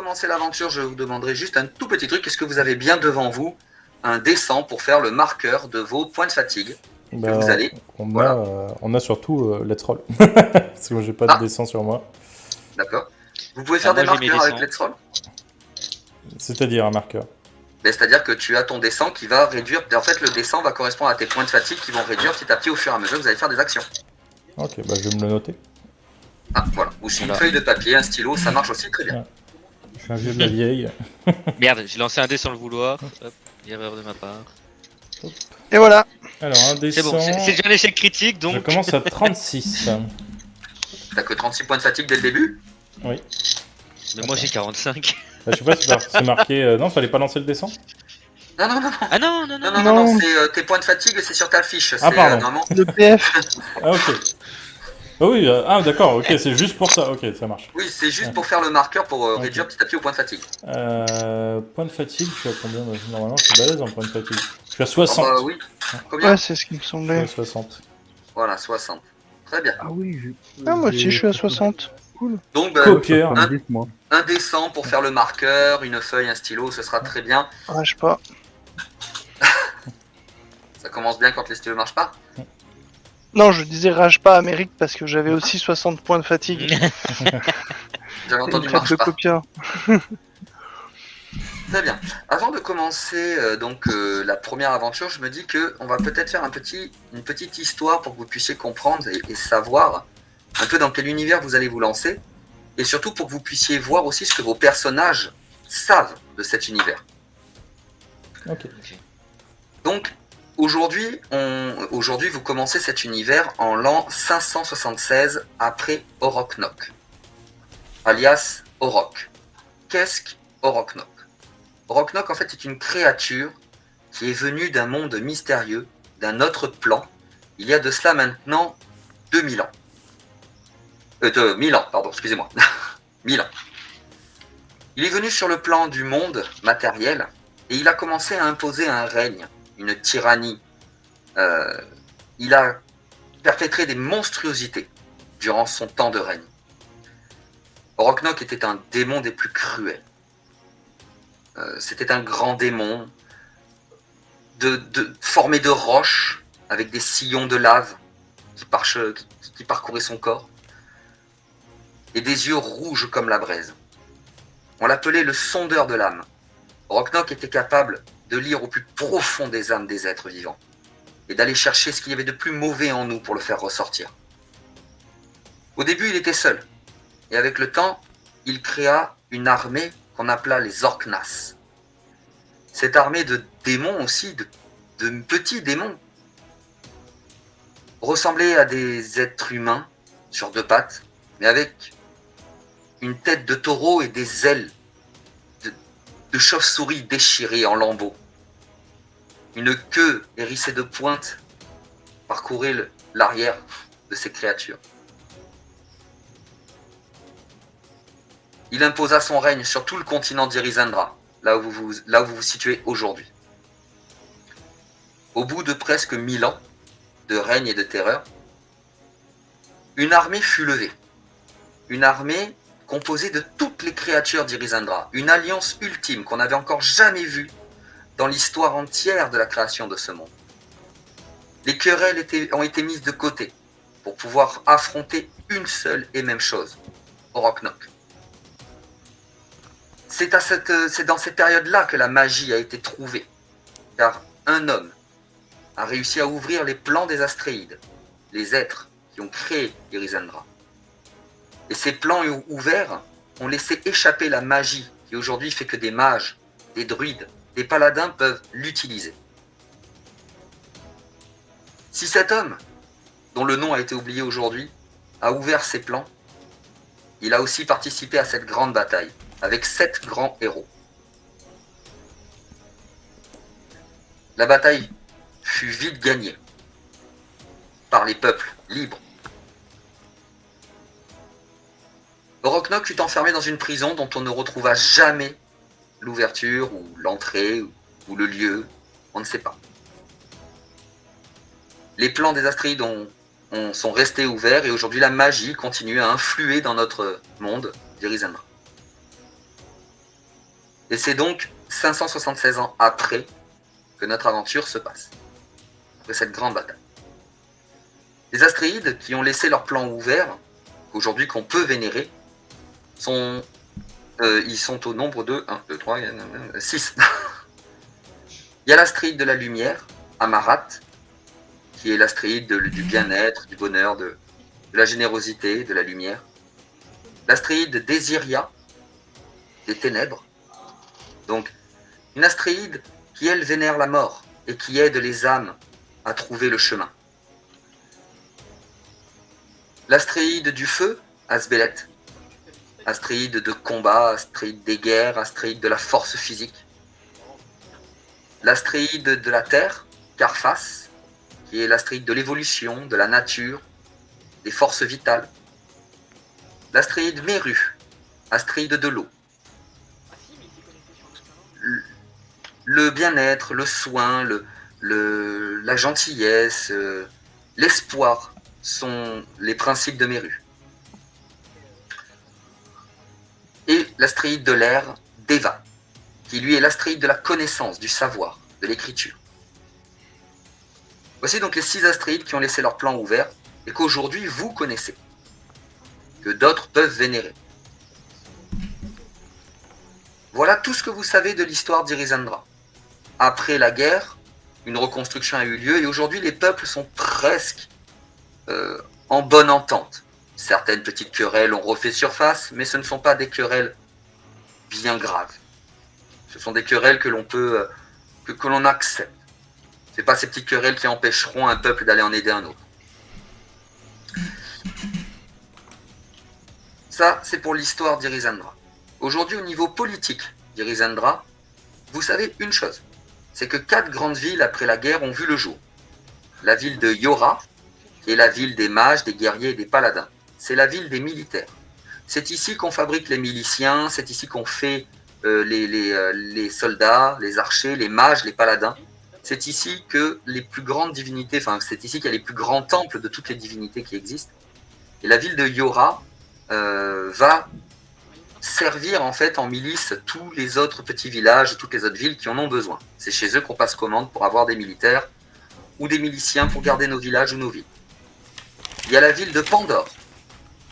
commencer l'aventure, je vous demanderai juste un tout petit truc. Est-ce que vous avez bien devant vous un dessin pour faire le marqueur de vos points de fatigue que vous allez... Voilà. On a surtout Let's Roll. Parce que moi, j'ai pas de Ah. dessin sur moi. D'accord. Vous pouvez faire moi, des j'ai mes marqueurs avec dessins. Let's Roll. C'est-à-dire un marqueur. C'est-à-dire que tu as ton dessin qui va réduire... En fait, le dessin va correspondre à tes points de fatigue qui vont réduire petit à petit au fur et à mesure que vous allez faire des actions. Ok, bah je vais me le noter. Ah, voilà. Ou sur une Voilà. feuille de papier, un stylo, ça marche aussi très bien. Je suis un vieux de la vieille. Merde, j'ai lancé un dé sans le vouloir. Hop, erreur de ma part. Et voilà. Alors, un C'est dessin. bon, c'est déjà un échec critique, Je donc... commence à 36. T'as que 36 points de fatigue dès le début? Oui. Mais moi, j'ai 45. Bah, je sais pas si c'est marqué. Non, fallait pas lancer le dessin. Non, non, non, non. Ah non, non, non. Non. C'est tes points de fatigue, c'est sur ta fiche. Ah, C'est, pardon. normalement... Le PF. Ah, ok. Ah oui, d'accord, ok, c'est juste pour ça. Ok, ça marche. Oui, c'est juste pour faire le marqueur pour Ok. réduire petit à petit au point de fatigue. Point de fatigue, je suis à combien? Normalement, je suis balèze en point de fatigue. Je suis à 60. Oh, bah oui. Combien? Ouais, c'est ce qui me Je suis semblait. à 60. Voilà, 60. Très bien. Ah oui, Ah, moi aussi, je suis à 60. Cool. Donc, bah, Copieur. un- 70, moi. un dessin pour faire le marqueur, une feuille, un stylo, ce sera très bien. Rage pas. Ça commence bien quand les stylos marchent pas. Non, je disais rage pas Amérique parce que j'avais aussi 60 points de fatigue. J'avais Une entendu traite marche de pas. copieur. Très bien. Avant de commencer la première aventure, je me dis que on va peut-être faire une petite histoire pour que vous puissiez comprendre et savoir un peu dans quel univers vous allez vous lancer, et surtout pour que vous puissiez voir aussi ce que vos personnages savent de cet univers. Ok. Donc aujourd'hui, vous commencez cet univers en l'an 576 après Oroknok, alias Orok. Qu'est-ce qu'Oroknok? Oroknok en fait est une créature qui est venue d'un monde mystérieux, d'un autre plan, il y a de cela maintenant 2000 ans. 1000 ans, pardon, excusez-moi. 1000 ans. Il est venu sur le plan du monde matériel et il a commencé à imposer un règne, une tyrannie. Il a perpétré des monstruosités durant son temps de règne. Oroknok était un démon des plus cruels. C'était un grand démon formé de roches avec des sillons de lave qui parcouraient son corps et des yeux rouges comme la braise. On l'appelait le sondeur de l'âme. Oroknok était capable de lire au plus profond des âmes des êtres vivants et d'aller chercher ce qu'il y avait de plus mauvais en nous pour le faire ressortir. Au début, il était seul et avec le temps, il créa une armée qu'on appela les Orknas. Cette armée de démons aussi, de petits démons, ressemblait à des êtres humains sur deux pattes, mais avec une tête de taureau et des ailes de chauve-souris déchirées en lambeaux. Une queue hérissée de pointes parcourait l'arrière de ces créatures. Il imposa son règne sur tout le continent d'Irizandra, là où vous vous situez aujourd'hui. Au bout de presque 1000 ans de règne et de terreur, une armée fut levée. Une armée composée de toutes les créatures d'Irizandra, une alliance ultime qu'on n'avait encore jamais vue dans l'histoire entière de la création de ce monde. Les querelles ont été mises de côté pour pouvoir affronter une seule et même chose, Oroknok. C'est dans cette période-là que la magie a été trouvée, car un homme a réussi à ouvrir les plans des Astréides, les êtres qui ont créé Irizandra. Et ces plans ouverts ont laissé échapper la magie qui aujourd'hui fait que des mages, des druides, des paladins peuvent l'utiliser. Si cet homme, dont le nom a été oublié aujourd'hui, a ouvert ses plans, il a aussi participé à cette grande bataille, avec 7 grands héros. La bataille fut vite gagnée par les peuples libres. Oroknok fut enfermé dans une prison dont on ne retrouva jamais l'ouverture ou l'entrée ou le lieu, on ne sait pas. Les plans des Astréides sont restés ouverts et aujourd'hui la magie continue à influer dans notre monde d'Irizandra. Et c'est donc 576 ans après que notre aventure se passe, après cette grande bataille. Les Astréides qui ont laissé leur plan ouvert, aujourd'hui qu'on peut vénérer, ils sont au nombre de 1, 2, 3, 6. Il y a l'Astréide de la lumière, Amarat, qui est l'Astréide du bien-être, du bonheur, de la générosité, de la lumière. L'Astréide d'Esiria, des ténèbres. Donc, une Astréide qui, elle, vénère la mort et qui aide les âmes à trouver le chemin. L'Astréide du feu, Asbelet. Astréide de combat, Astréide des guerres, Astréide de la force physique. L'Astréide de la terre, Carphas, qui est l'Astréide de l'évolution, de la nature, des forces vitales. L'Astréide Méru, Astréide de l'eau. Le bien-être, le soin, la gentillesse, l'espoir sont les principes de Méru. Et l'Astréide de l'air, Deva, qui lui est l'Astréide de la connaissance, du savoir, de l'écriture. Voici donc les 6 Astréides qui ont laissé leur plan ouvert et qu'aujourd'hui vous connaissez, que d'autres peuvent vénérer. Voilà tout ce que vous savez de l'histoire d'Irizandra. Après la guerre, une reconstruction a eu lieu et aujourd'hui les peuples sont presque en bonne entente. Certaines petites querelles ont refait surface, mais ce ne sont pas des querelles bien graves. Ce sont des querelles que l'on peut, que l'on accepte. Ce n'est pas ces petites querelles qui empêcheront un peuple d'aller en aider un autre. Ça, c'est pour l'histoire d'Irizandra. Aujourd'hui, au niveau politique d'Irizandra, vous savez une chose, c'est que 4 grandes villes après la guerre ont vu le jour. La ville de Yora, qui est la ville des mages, des guerriers et des paladins. C'est la ville des militaires. C'est ici qu'on fabrique les miliciens, c'est ici qu'on fait les soldats, les archers, les mages, les paladins. C'est ici que les plus grandes divinités, enfin c'est ici qu'il y a les plus grands temples de toutes les divinités qui existent. Et la ville de Yora va servir en fait en milice tous les autres petits villages, toutes les autres villes qui en ont besoin. C'est chez eux qu'on passe commande pour avoir des militaires ou des miliciens pour garder nos villages ou nos villes. Il y a la ville de Pandore,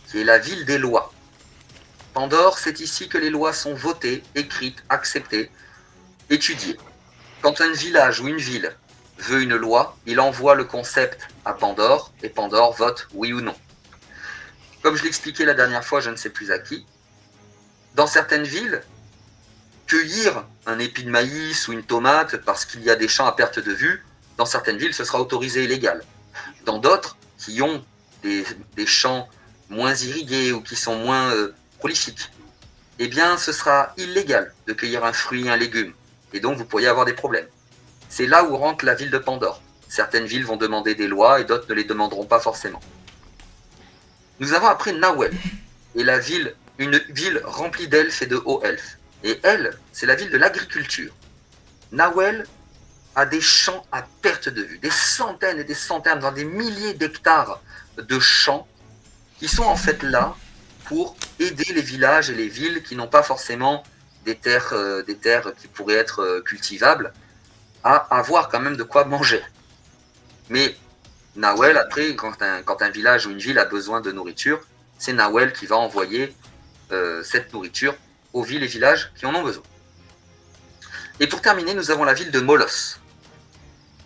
qui est la ville des lois. Pandore, c'est ici que les lois sont votées, écrites, acceptées, étudiées. Quand un village ou une ville veut une loi, il envoie le concept à Pandore et Pandore vote oui ou non. Comme je l'expliquais la dernière fois, je ne sais plus à qui, dans certaines villes, cueillir un épi de maïs ou une tomate parce qu'il y a des champs à perte de vue, dans certaines villes, ce sera autorisé et légal. Dans d'autres, qui ont des champs moins irrigués ou qui sont moins prolifiques, eh bien, ce sera illégal de cueillir un fruit, un légume. Et donc, vous pourriez avoir des problèmes. C'est là où rentre la ville de Pandore. Certaines villes vont demander des lois et d'autres ne les demanderont pas forcément. Nous avons après Nawel, et une ville remplie d'elfes et de hauts elfes. Et elle, c'est la ville de l'agriculture. Nawel a des champs à perte de vue, des centaines et des centaines, dans des milliers d'hectares de champs qui sont en fait là pour aider les villages et les villes qui n'ont pas forcément des terres qui pourraient être cultivables à avoir quand même de quoi manger. Mais Nawel, après, quand un village ou une ville a besoin de nourriture, c'est Nawel qui va envoyer cette nourriture aux villes et villages qui en ont besoin. Et pour terminer, nous avons la ville de Molos.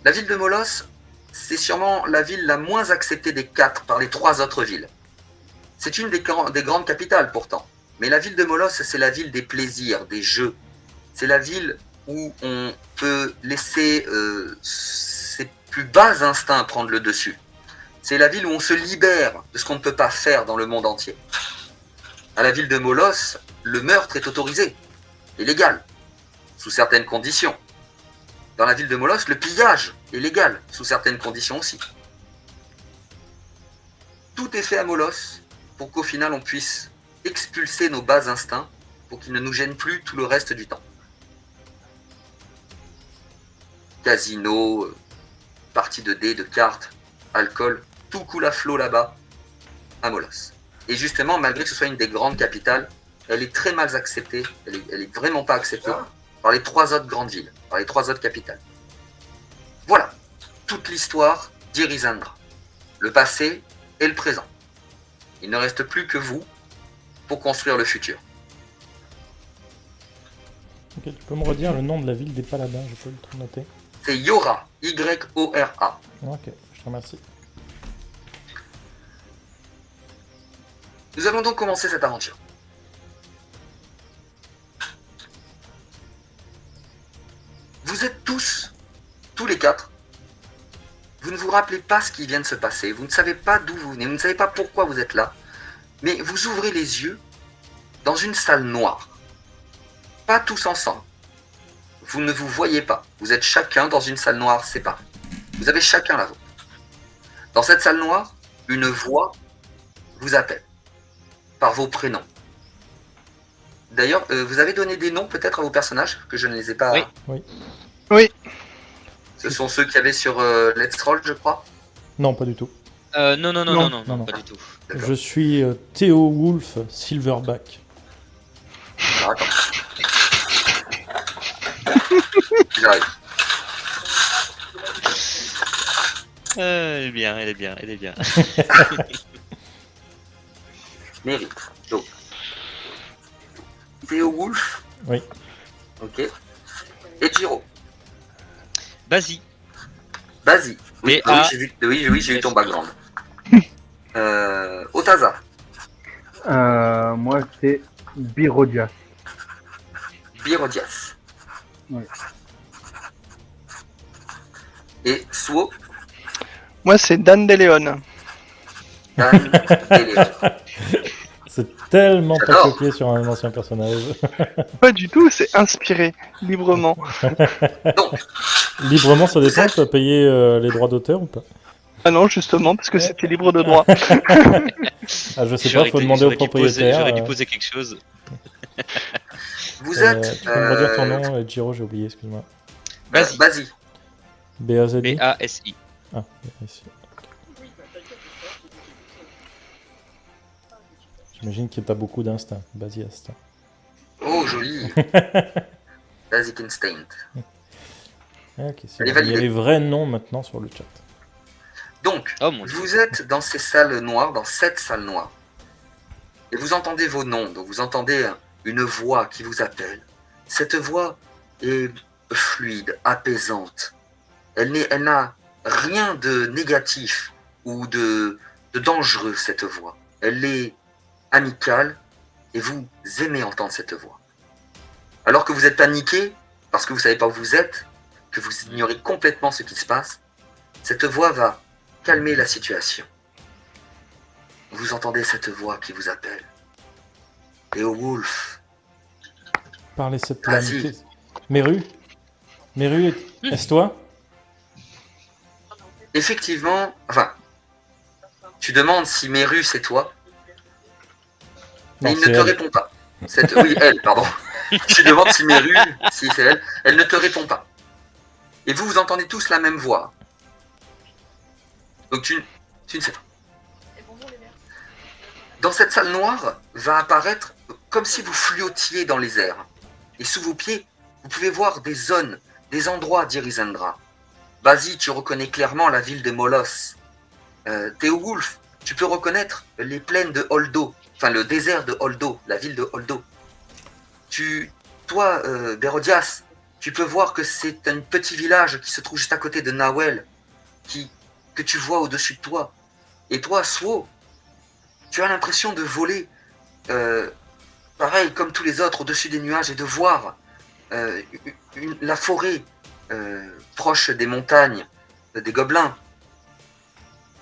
La ville de Molos, c'est sûrement la ville la moins acceptée des 4 par les 3 autres villes. C'est une des grandes capitales pourtant. Mais la ville de Molos, c'est la ville des plaisirs, des jeux. C'est la ville où on peut laisser ses plus bas instincts prendre le dessus. C'est la ville où on se libère de ce qu'on ne peut pas faire dans le monde entier. À la ville de Molos, le meurtre est autorisé et légal, sous certaines conditions. Dans la ville de Molos, le pillage est légal, sous certaines conditions aussi. Tout est fait à Molos pour qu'au final on puisse expulser nos bas instincts pour qu'ils ne nous gênent plus tout le reste du temps. Casino, parties de dés, de cartes, alcool, tout coule à flot là-bas, à Molos. Et justement, malgré que ce soit une des grandes capitales, elle est très mal acceptée, elle est vraiment pas acceptée par les 3 autres grandes villes, par les 3 autres capitales. Voilà, toute l'histoire d'Irizandra, le passé et le présent. Il ne reste plus que vous pour construire le futur. Ok, tu peux me redire le nom de la ville des paladins, je peux le noter. C'est Yora, Y-O-R-A. Ok, je te remercie. Nous allons donc commencer cette aventure. Vous êtes tous les 4, vous ne vous rappelez pas ce qui vient de se passer, vous ne savez pas d'où vous venez, vous ne savez pas pourquoi vous êtes là, mais vous ouvrez les yeux dans une salle noire. Pas tous ensemble. Vous ne vous voyez pas. Vous êtes chacun dans une salle noire séparée. Vous avez chacun la vôtre. Dans cette salle noire, une voix vous appelle par vos prénoms. D'ailleurs, vous avez donné des noms peut-être à vos personnages, que je ne les ai pas. Oui. Oui. Ce sont ceux qu'il y avait sur Let's Roll, je crois. Non, pas du tout. Non, pas du tout. D'accord. Je suis Théo Wolf Silverback. Alors, attends. J'arrive. Elle est bien, elle est bien, elle est bien. Mérite. Donc. Théo Wolf. Oui. Ok. Et Giro. Vas-y. Vas-y. Oui, B.A. oui, j'ai eu ton background. Otaza. Moi, c'est Birodias. Birodias. Oui. Et Suo. Moi, c'est Dan DeLeon. Dan et Léon. C'est tellement pas J'adore. copié sur un ancien personnage. Pas du tout, c'est inspiré, librement. Donc, Librement, ça dépend, êtes- tu as payé les droits d'auteur ou pas? Ah non, justement, parce que c'était libre de droit. Ah, je sais pas, faut demander au propriétaire. J'aurais dû poser quelque chose. vous êtes. Tu peux me redire ton nom, Giro, j'ai oublié, excuse-moi. Vas-y. Vas-y. B-A-Z-I B-A-S-I. Ah, ici. J'imagine que t'as beaucoup d'instinct, Basiast. Oh, joli. Basic Instinct. Ah, ok, c'est Elle est bon. Il y a validée. les vrais noms maintenant sur le chat. Donc, Oh mon dieu. vous êtes dans ces salles noires, dans cette salle noire. Et vous entendez vos noms. Donc, vous entendez une voix qui vous appelle. Cette voix est fluide, apaisante. Elle n'a rien de négatif ou de dangereux, cette voix. Elle est amicale et vous aimez entendre cette voix. Alors que vous êtes paniqué, parce que vous ne savez pas où vous êtes, que vous ignorez complètement ce qui se passe, cette voix va calmer la situation. Vous entendez cette voix qui vous appelle. Théo Wolf, Parlez cette Vas-y. lame. Meru Meru, est-ce toi? effectivement, enfin, tu demandes si Meru c'est toi, mais Non, il ne c'est te elle. répond pas. Oui, elle, pardon. Tu demandes si Meru, si c'est elle ne te répond pas. Et vous entendez tous la même voix. Donc tu ne sais pas. Dans cette salle noire va apparaître comme si vous flottiez dans les airs. Et sous vos pieds, vous pouvez voir des zones, des endroits d'Irizandra. Basi, tu reconnais clairement la ville de Molos. Théo Wolf, tu peux reconnaître les plaines de Holdo, enfin le désert de Holdo, la ville de Holdo. Toi, Berodias, tu peux voir que c'est un petit village qui se trouve juste à côté de Nawel, que tu vois au-dessus de toi. Et toi, Suo, tu as l'impression de voler, pareil comme tous les autres, au-dessus des nuages et de voir la forêt proche des montagnes, des gobelins,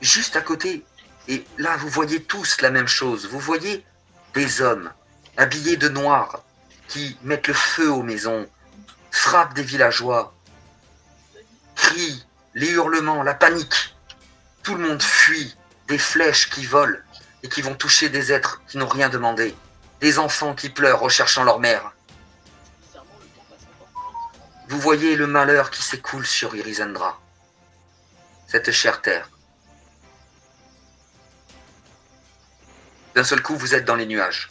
juste à côté. Et là, vous voyez tous la même chose. Vous voyez des hommes habillés de noir qui mettent le feu aux maisons, frappent des villageois, crient, les hurlements, la panique. Tout le monde fuit, des flèches qui volent et qui vont toucher des êtres qui n'ont rien demandé, des enfants qui pleurent recherchant leur mère. Vous voyez le malheur qui s'écoule sur Irizandra, cette chère terre. D'un seul coup, vous êtes dans les nuages.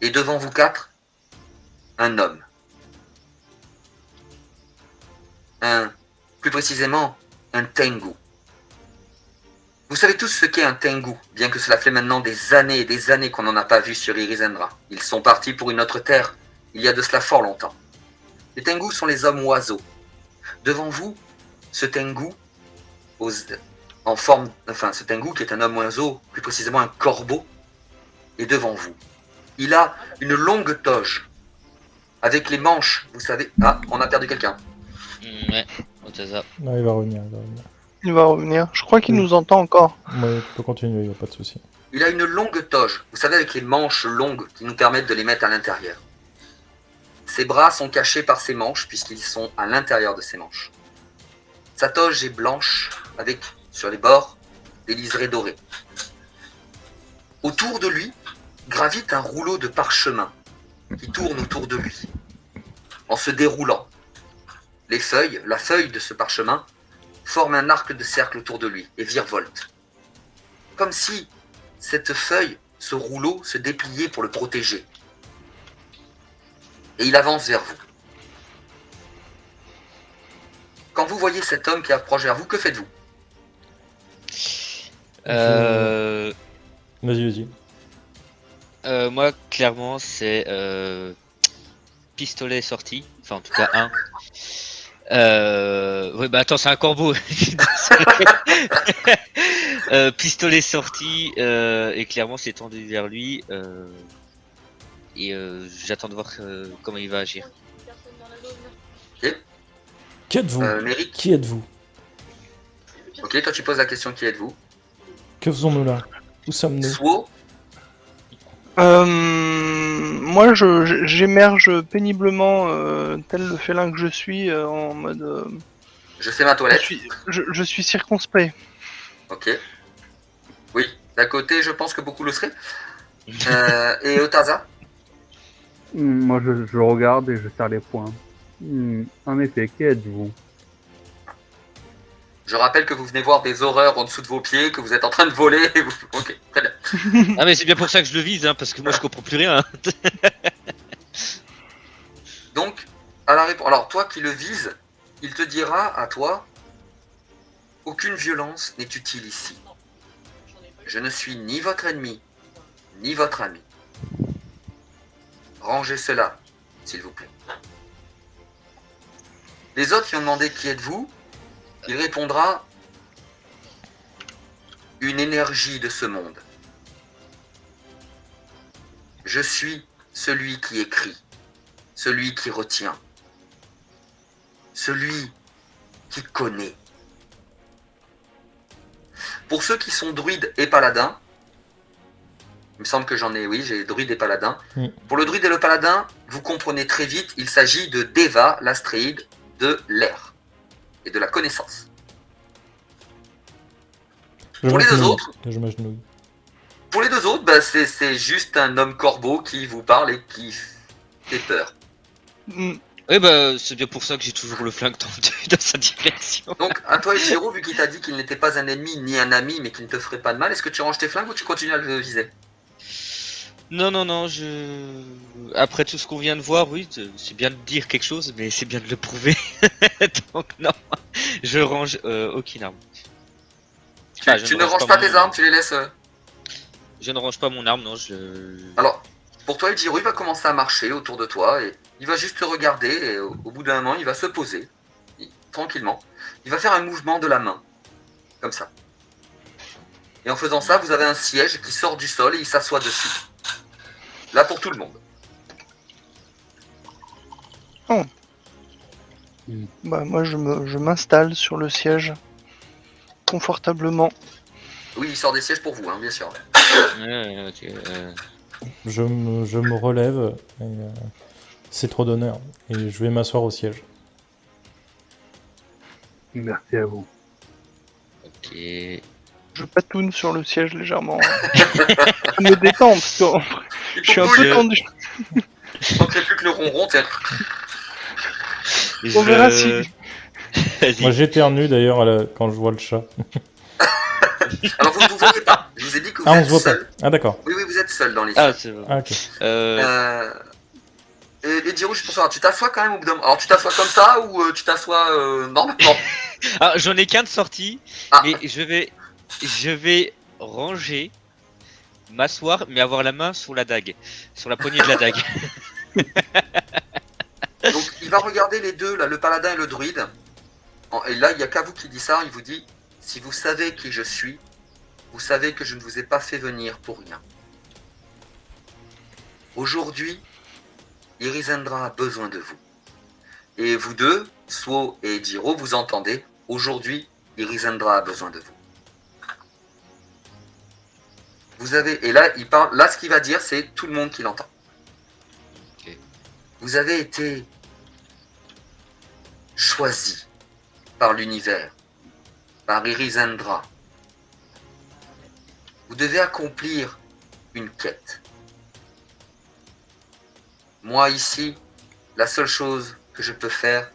Et devant vous quatre, un homme. Plus précisément, un Tengu. Vous savez tous ce qu'est un Tengu, bien que cela fait maintenant des années et des années qu'on n'en a pas vu sur Irizendra. Ils sont partis pour une autre terre, il y a de cela fort longtemps. Les Tengu sont les hommes oiseaux. Devant vous, ce Tengu, ce Tengu qui est un homme oiseau, plus précisément un corbeau, est devant vous. Il a une longue toge, avec les manches, vous savez... Ah, on a perdu quelqu'un. Ouais, c'est ça. Non, il va revenir, il va revenir. Il va revenir. Je crois qu'il nous entend encore. Ouais, tu peux continuer, il n'y a pas de souci. Il a une longue toge, vous savez, avec les manches longues qui nous permettent de les mettre à l'intérieur. Ses bras sont cachés par ses manches, puisqu'ils sont à l'intérieur de ses manches. Sa toge est blanche, avec, sur les bords, des liserés dorés. Autour de lui, gravite un rouleau de parchemin, qui tourne autour de lui, en se déroulant. La feuille de ce parchemin, forme un arc de cercle autour de lui et virevolte. Comme si cette feuille, ce rouleau, se dépliait pour le protéger. Et il avance vers vous. Quand vous voyez cet homme qui approche vers vous, que faites-vous? Vas-y. Moi, clairement, c'est pistolet sorti. Enfin, en tout cas, un. Oui, bah attends, c'est un corbeau. Pistolet sorti et clairement c'est tendu vers lui et j'attends de voir comment il va agir. Qui êtes-vous Méric, Qui êtes-vous? ok, toi tu poses la question, qui êtes-vous? Que faisons-nous là? Où sommes-nous? Suo, Moi, j'émerge péniblement, tel le félin que je suis, en mode... je fais ma toilette. je suis circonspect. Ok. Oui, d'à côté, je pense que beaucoup le seraient. Et Otaza? Moi, je regarde et je serre les poings. En effet, qui êtes-vous? Je rappelle que vous venez voir des horreurs en dessous de vos pieds, que vous êtes en train de voler. Et vous... Ok, très bien. Ah mais c'est bien pour ça que je le vise, hein, parce que moi je comprends plus rien. Donc, à la réponse. Alors, toi qui le vises, il te dira à toi: aucune violence n'est utile ici. Je ne suis ni votre ennemi, ni votre ami. Rangez cela, s'il vous plaît. Les autres qui ont demandé qui êtes-vous, il répondra: une énergie de ce monde. Je suis celui qui écrit, celui qui retient, celui qui connaît. Pour ceux qui sont druides et paladins, il me semble que j'en ai, oui, j'ai druide et paladin. Pour le druide et le paladin, vous comprenez très vite, il s'agit de Deva, l'astréide de l'air et de la connaissance. Pour les deux autres, bah, c'est juste un homme corbeau qui vous parle et qui fait peur. Mm. Oui bah c'est bien pour ça que j'ai toujours le flingue tendu dans sa direction. Donc à toi Ichiro, vu qu'il t'a dit qu'il n'était pas un ennemi ni un ami mais qu'il ne te ferait pas de mal, est-ce que tu ranges tes flingues ou tu continues à le viser? Non, après tout ce qu'on vient de voir, oui, c'est bien de dire quelque chose, mais c'est bien de le prouver. Donc non, je range aucune arme. Enfin, Tu ne ranges pas tes armes, tu les laisses... Je ne range pas mon arme, non, Alors, pour toi, Ichiro, il va commencer à marcher autour de toi et il va juste te regarder et au bout d'un moment, il va se poser, tranquillement. Il va faire un mouvement de la main, comme ça. Et en faisant ça, vous avez un siège qui sort du sol et il s'assoit dessus. Là, pour tout le monde. Bah, moi, je m'installe sur le siège, confortablement. Oui, il sort des sièges pour vous, hein, bien sûr. Ok. Je me relève, et, c'est trop d'honneur, et je vais m'asseoir au siège. Merci à vous. Ok. Je patoune sur le siège légèrement. Je me détends, parce que je suis un peu tendu. Il manquerait plus que le ronron, tiens. On verra si... Vas-y. Moi j'éternue d'ailleurs quand je vois le chat. Alors vous ne vous voyez pas. Je vous ai dit que vous Ah, on êtes se voit pas. seul. Ah d'accord. Oui, vous êtes seul dans les Ah, cieux. c'est vrai. Ah, ok. Et Jiro, juste pour savoir, tu t'assois quand même au bout d'un moment. Alors tu t'assois comme ça ou tu t'assois normalement? Ah, j'en ai qu'un de sorti, Ah, mais je vais ranger, m'asseoir, mais avoir la main sur la dague, sur la poignée de la dague. donc il va regarder les deux, là, le paladin et le druide. Et là, il n'y a qu'à vous qui dit ça. Il vous dit, si vous savez qui je suis, vous savez que je ne vous ai pas fait venir pour rien. Aujourd'hui, Irizendra a besoin de vous. Et vous deux, Suo et Jiro, vous entendez, aujourd'hui, Irizendra a besoin de vous. Vous avez, et là, il parle, là, ce qu'il va dire, c'est tout le monde qui l'entend. Ok. Vous avez été choisi par l'univers, par Irizendra. Vous devez accomplir une quête. Moi, ici, la seule chose que je peux faire,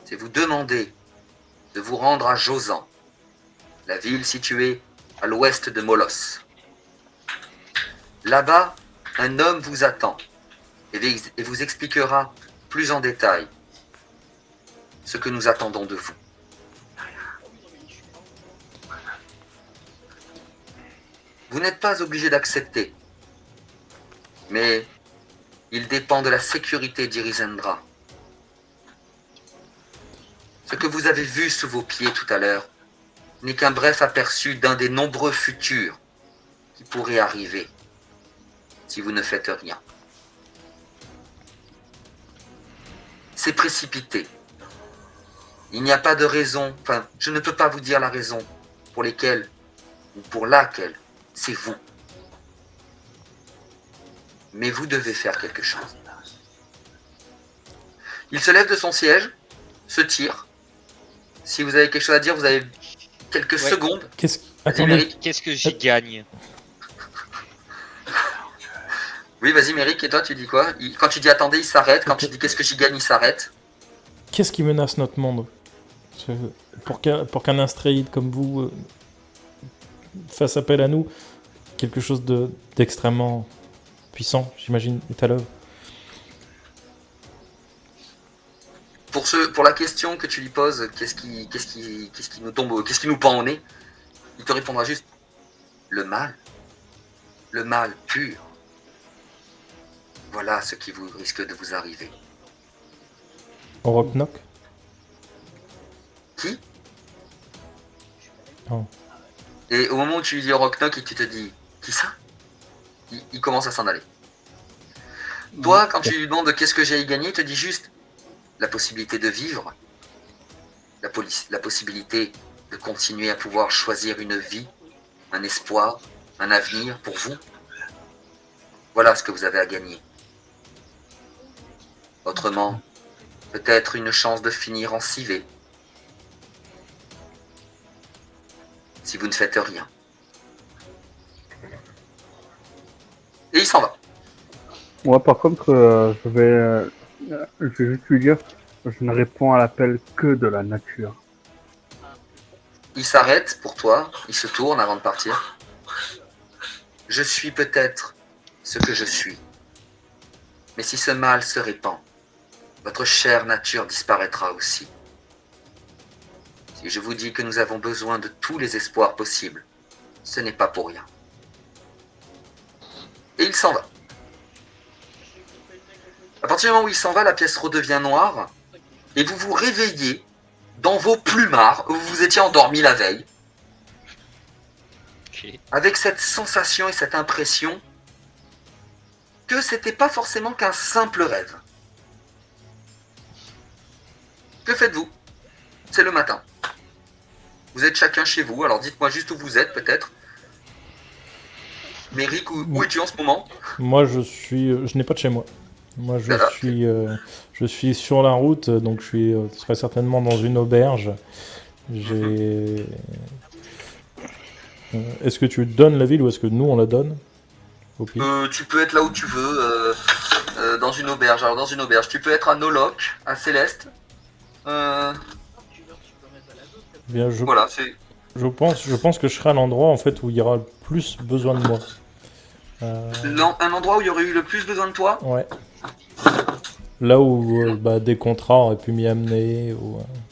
c'est vous demander de vous rendre à Josan, la ville située à l'ouest de Molos. Là-bas, un homme vous attend et vous expliquera plus en détail ce que nous attendons de vous. Vous n'êtes pas obligé d'accepter, mais il dépend de la sécurité d'Irizendra. Ce que vous avez vu sous vos pieds tout à l'heure n'est qu'un bref aperçu d'un des nombreux futurs qui pourraient arriver si vous ne faites rien. C'est précipité. Il n'y a pas de raison, enfin, je ne peux pas vous dire la raison pour lesquelles ou pour laquelle c'est vous. Mais vous devez faire quelque chose. Il se lève de son siège, se tire. Si vous avez quelque chose à dire, vous avez quelques Ouais. secondes. Attendez, Méric. Qu'est-ce que j'y gagne? Oui, vas-y, Méric, et toi, tu dis quoi? Quand tu dis attendez, il s'arrête. Quand tu dis qu'est-ce que j'y gagne, il s'arrête. qu'est-ce qui menace notre monde? Pour qu'un astréide comme vous fasse appel à nous, quelque chose d'extrêmement puissant, j'imagine, est à l'œuvre. Pour la question que tu lui poses, qu'est-ce qui nous tombe, qu'est-ce qui nous pend au nez, il te répondra juste le mal pur. Voilà ce qui vous risque de vous arriver. Oroknok? Qui? Oh. Et au moment où tu lui dis Oroknok et que tu te dis qui ça, il commence à s'en aller. Toi, quand tu lui demandes qu'est-ce que j'ai à y gagner, il te dit juste la possibilité de vivre, la possibilité de continuer à pouvoir choisir une vie, un espoir, un avenir pour vous. Voilà ce que vous avez à gagner. Autrement, peut-être une chance de finir en civet. Si vous ne faites rien. Et il s'en va. Moi, par contre, je vais juste lui dire, je ne réponds à l'appel que de la nature. Il s'arrête pour toi, il se tourne avant de partir. Je suis peut-être ce que je suis. Mais si ce mal se répand, votre chère nature disparaîtra aussi. Si je vous dis que nous avons besoin de tous les espoirs possibles, ce n'est pas pour rien. Et il s'en va. À partir du moment où il s'en va, la pièce redevient noire et vous vous réveillez dans vos plumards où vous vous étiez endormi la veille, Ok. avec cette sensation et cette impression que c'était pas forcément qu'un simple rêve. Que faites-vous? C'est le matin. Vous êtes chacun chez vous, alors dites-moi juste où vous êtes peut-être. Méric, où es-tu en ce moment? Moi, je n'ai pas de chez moi. Moi, Voilà. je suis sur la route, donc je suis très certainement dans une auberge. J'ai. Est-ce que tu donnes la ville ou est-ce que nous on la donne au pire? Tu peux être là où tu veux, dans une auberge. Alors dans une auberge, tu peux être à Nolok, à Céleste. Bien, Voilà, c'est... je pense que je serai à l'endroit en fait où il y aura le plus besoin de moi. Un endroit où il y aurait eu le plus besoin de toi? Ouais. Là où des contrats auraient pu m'y amener.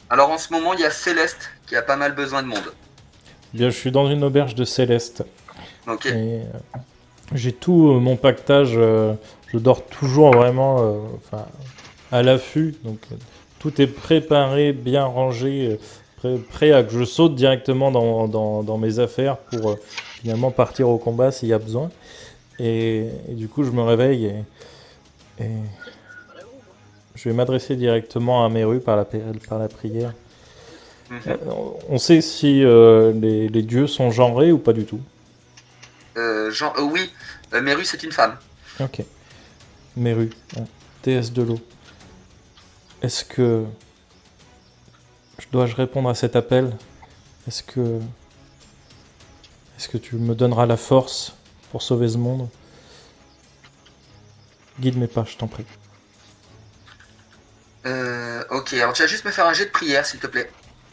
Alors en ce moment, il y a Céleste qui a pas mal besoin de monde. Bien, je suis dans une auberge de Céleste. Ok. Et j'ai tout mon pactage. Je dors toujours vraiment à l'affût. Donc tout est préparé, bien rangé, prêt à que je saute directement dans mes affaires pour finalement partir au combat s'il y a besoin. Et du coup, je me réveille et je vais m'adresser directement à Meru par la prière. Mhm. On sait si les dieux sont genrés ou pas du tout. Oui, Meru c'est une femme. Ok. Meru, déesse de l'eau. Est-ce que dois-je répondre à cet appel? Est-ce que tu me donneras la force pour sauver ce monde? Guide mes pas, je t'en prie. Ok, alors tu vas juste me faire un jet de prière s'il te plaît.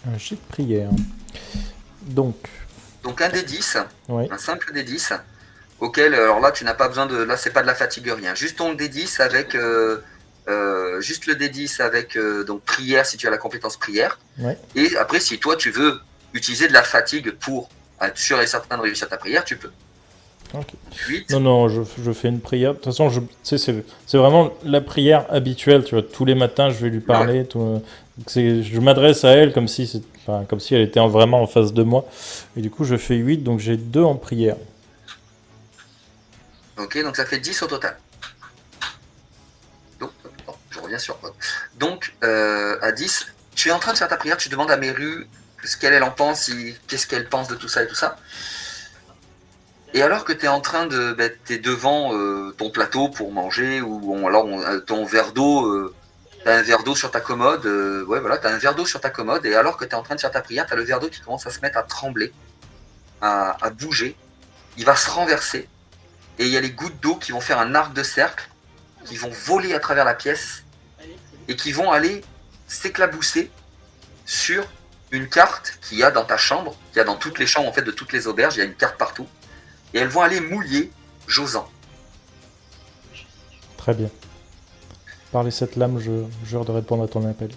Un jet de prière. Donc, un D10, ouais. un simple D10, auquel, alors là tu n'as pas besoin de, là c'est pas de la fatigue rien, juste ton D10 avec, juste le D10 avec donc prière si tu as la compétence prière, Ouais. et après si toi tu veux utiliser de la fatigue pour être sûr et certain de réussir ta prière, tu peux. Ok. 8. Non, je fais une prière. De toute façon, c'est vraiment la prière habituelle, tu vois. Tous les matins, je vais lui parler. Ouais. Je m'adresse à elle comme si elle était vraiment en face de moi. Et du coup, je fais 8, donc j'ai 2 en prière. Ok, donc ça fait 10 au total. Donc, je reviens sur. Donc, à 10, tu es en train de faire ta prière, tu demandes à Meru ce qu'elle en pense, qu'est-ce qu'elle pense de tout ça et tout ça. Et alors que tu es en train de. Tu es devant ton plateau pour manger, ou alors ton verre d'eau. T'as un verre d'eau sur ta commode. Ouais, voilà, t'as un verre d'eau sur ta commode. Et alors que tu es en train de faire ta prière, t'as le verre d'eau qui commence à se mettre à trembler, à bouger. Il va se renverser. Et il y a les gouttes d'eau qui vont faire un arc de cercle, qui vont voler à travers la pièce et qui vont aller s'éclabousser sur une carte qu'il y a dans ta chambre, qu'il y a dans toutes les chambres en fait de toutes les auberges, il y a une carte partout. Et elles vont aller mouiller Josan. Très bien. Par les 7 lames, je jure de répondre à ton appel.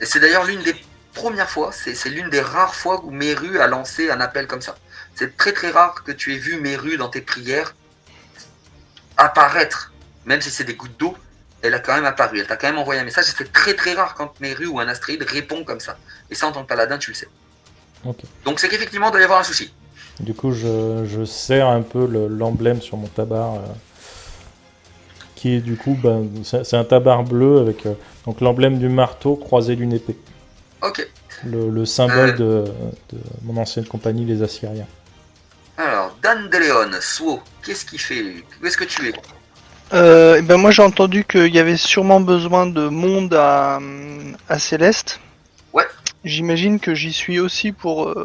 Et c'est d'ailleurs l'une des premières fois, c'est l'une des rares fois où Meru a lancé un appel comme ça. C'est très très rare que tu aies vu Meru dans tes prières apparaître, même si c'est des gouttes d'eau, elle a quand même apparu, elle t'a quand même envoyé un message, et c'est très très rare quand Meru ou un astréide répond comme ça. Et ça, en tant que paladin, tu le sais. Okay. Donc c'est qu'effectivement, il doit y avoir un souci. Du coup, je serre un peu l'emblème sur mon tabard, qui est du coup, c'est un tabard bleu avec donc l'emblème du marteau croisé d'une épée. Ok. Le symbole de mon ancienne compagnie, les Assyriens. Alors, Dan DeLeon, Swo, qu'est-ce qu'il fait? Où est-ce que tu es? Moi j'ai entendu qu'il y avait sûrement besoin de monde à Céleste. Ouais. J'imagine que j'y suis aussi pour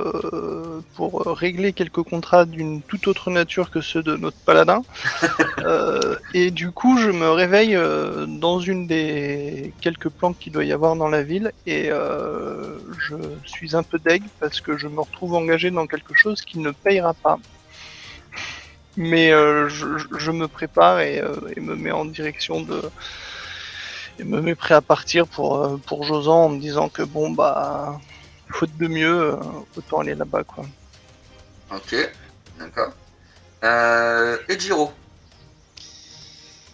régler quelques contrats d'une toute autre nature que ceux de notre paladin. Et du coup, je me réveille dans une des quelques planques qu'il doit y avoir dans la ville et je suis un peu deg parce que je me retrouve engagé dans quelque chose qui ne payera pas. Mais je me prépare et me mets en direction de... Et me mets prêt à partir pour Josan en me disant que bon faute de mieux, autant aller là-bas quoi. Ok, d'accord. Ejiro,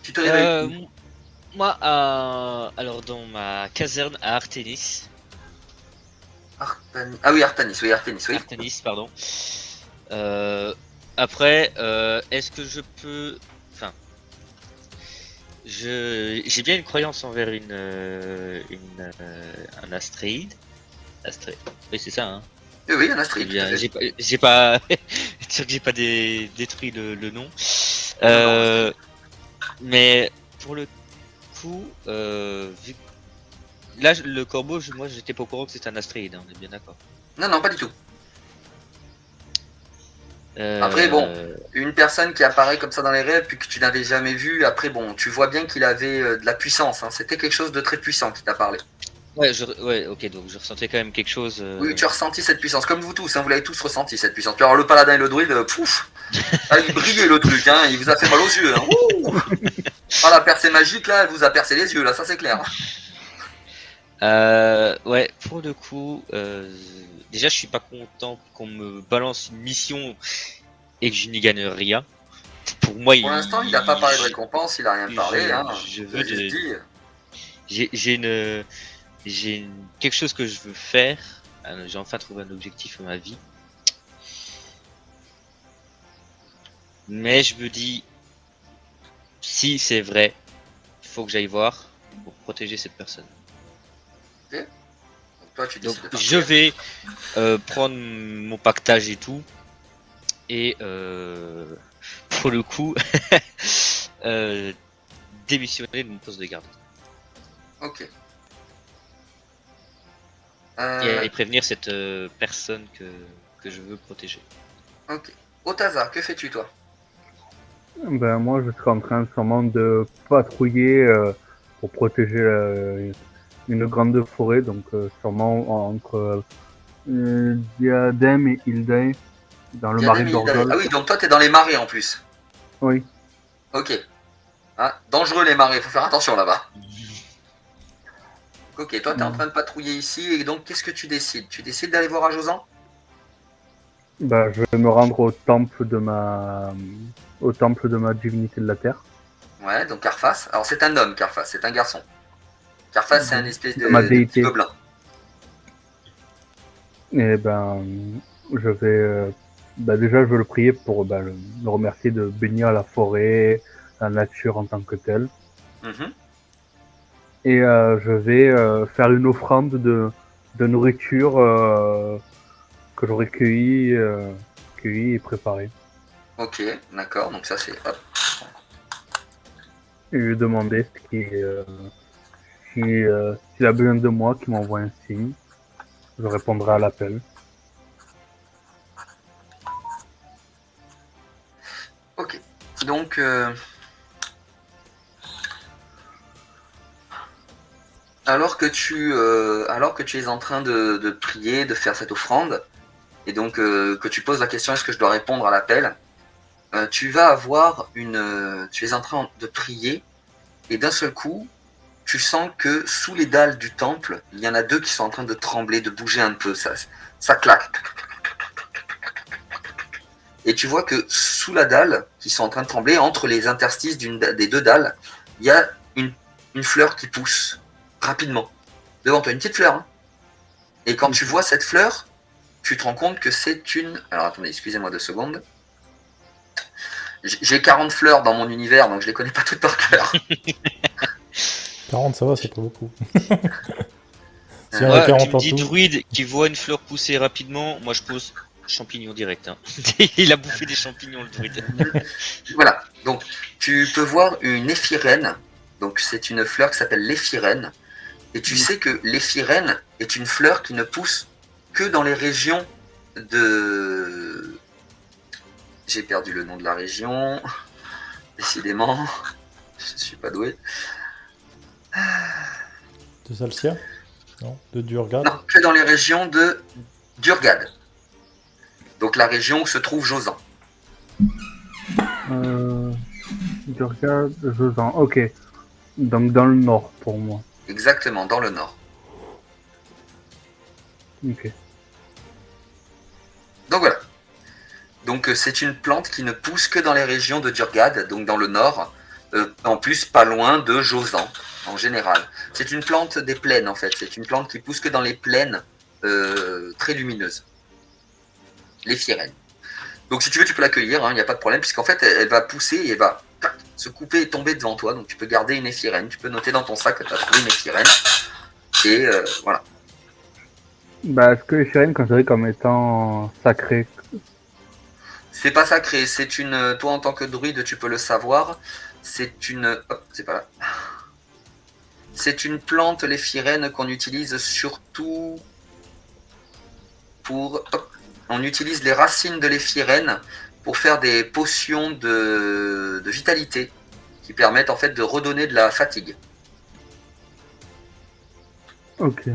tu te réveilles? Moi, alors dans ma caserne à Artenis. Ah oui, Artanis, oui. Artenis, pardon. Après, est-ce que je peux... Enfin, j'ai bien une croyance envers un astréide. Oui, c'est ça, hein. Oui, un astréide. J'ai pas... sûr que j'ai pas détruit le nom. Mais pour le coup, vu... là, le corbeau, moi, j'étais pas au courant que c'était un astréide, hein, on est bien d'accord. Non, pas du tout. Après, bon, une personne qui apparaît comme ça dans les rêves, puis que tu n'avais jamais vu, après, bon, tu vois bien qu'il avait de la puissance, hein. C'était quelque chose de très puissant qui t'a parlé. Ouais, ok, donc je ressentais quand même quelque chose. Oui, tu as ressenti cette puissance, comme vous tous, hein, vous l'avez tous ressenti cette puissance. Puis alors le paladin et le druide, pouf, Ah, il brillait le truc, hein, il vous a fait mal aux yeux. Hein. Ouh. Ah, la percée magique, là, elle vous a percé les yeux, là, ça c'est clair. Ouais, pour le coup, déjà, je suis pas content qu'on me balance une mission et que je n'y gagne rien. Pour moi, Pour l'instant, il n'a pas parlé de récompense, il a rien parlé. Hein. je Il veux a juste dit. j'ai quelque chose que je veux faire. J'ai enfin trouvé un objectif dans ma vie. Mais je me dis, si c'est vrai, il faut que j'aille voir pour protéger cette personne. Donc, toi, tu Donc décides de partir. je vais prendre mon pactage et tout. Et pour le coup, démissionner de mon poste de garde. Ok. Et prévenir cette personne que je veux protéger. Ok. Otaza, que fais-tu, toi? Ben moi, je serais en train sûrement de patrouiller pour protéger une grande forêt, donc sûrement entre Diadème et Hilday, dans le marais Diadème et Hildae. d'Orgol. Ah oui, donc toi, t'es dans les marais en plus. Oui. Ok. Ah, dangereux les marais, faut faire attention là-bas. Ok, toi, t'es en train de patrouiller ici, et donc, qu'est-ce que tu décides? Tu décides d'aller voir à Josan? Bah, je vais me rendre au temple de ma divinité de la terre. Ouais, donc Carface. Alors, c'est un homme, Carface, c'est un garçon. Carface, c'est un espèce De ma de petit déité. gobelin. Et ben, je vais, déjà, je veux le prier pour le remercier de bénir la forêt, la nature en tant que telle. Mhm. Et je vais faire une offrande de nourriture que j'aurais cueillie et préparée. Ok, d'accord, donc ça c'est... Hop. Et lui demander s'il a besoin de moi, qu'il m'envoie un signe. Je répondrai à l'appel. Ok, donc... alors que tu es en train de prier, de faire cette offrande, et donc que tu poses la question est-ce que je dois répondre à l'appel, tu vas avoir tu es en train de prier, et d'un seul coup, tu sens que sous les dalles du temple, il y en a deux qui sont en train de trembler, de bouger un peu, ça claque. Et tu vois que sous la dalle, qui sont en train de trembler, entre les interstices des deux dalles, il y a une fleur qui pousse rapidement. Devant toi, une petite fleur. Hein. Et quand tu vois cette fleur, tu te rends compte que c'est une... Alors attendez, excusez-moi 2 secondes. J'ai 40 fleurs dans mon univers, donc je les connais pas toutes par cœur. 40, ça va, c'est pas beaucoup. S'il y en a Moi, tu 40 me en dis tout. druide qui voit une fleur pousser rapidement, moi je pose champignon direct. Hein. Il a bouffé des champignons le druide. Voilà, donc tu peux voir une éphirène. Donc c'est une fleur qui s'appelle l'éphirène. Et tu sais que l'éphirène est une fleur qui ne pousse que dans les régions de... J'ai perdu le nom de la région. Décidément, je ne suis pas doué. De Salcia? Non? De Durgad? Non, que dans les régions de Durgad. Donc la région où se trouve Josan. Je regarde, je sens. Ok. Donc dans le nord pour moi. Exactement, dans le nord. Ok. Donc voilà. Donc c'est une plante qui ne pousse que dans les régions de Durgad, donc dans le nord. En plus, pas loin de Josan, en général. C'est une plante des plaines, en fait. C'est une plante qui pousse que dans les plaines très lumineuses. L'éphirène. Donc si tu veux, tu peux l'accueillir, il n'y a pas de problème, puisqu'en fait, elle va pousser et elle va se couper et tomber devant toi. Donc tu peux garder une éphirène. Tu peux noter dans ton sac que tu as trouvé une éphirène. Et voilà. Bah, est-ce que les sirènes considérées comme étant sacrées? C'est pas sacré, c'est une... Toi, en tant que druide, tu peux le savoir. C'est une... Hop, c'est pas là. C'est une plante, l'éphirène, qu'on utilise surtout pour... Hop, on utilise les racines de l'éphirène pour faire des potions de vitalité qui permettent en fait de redonner de la fatigue. Ok.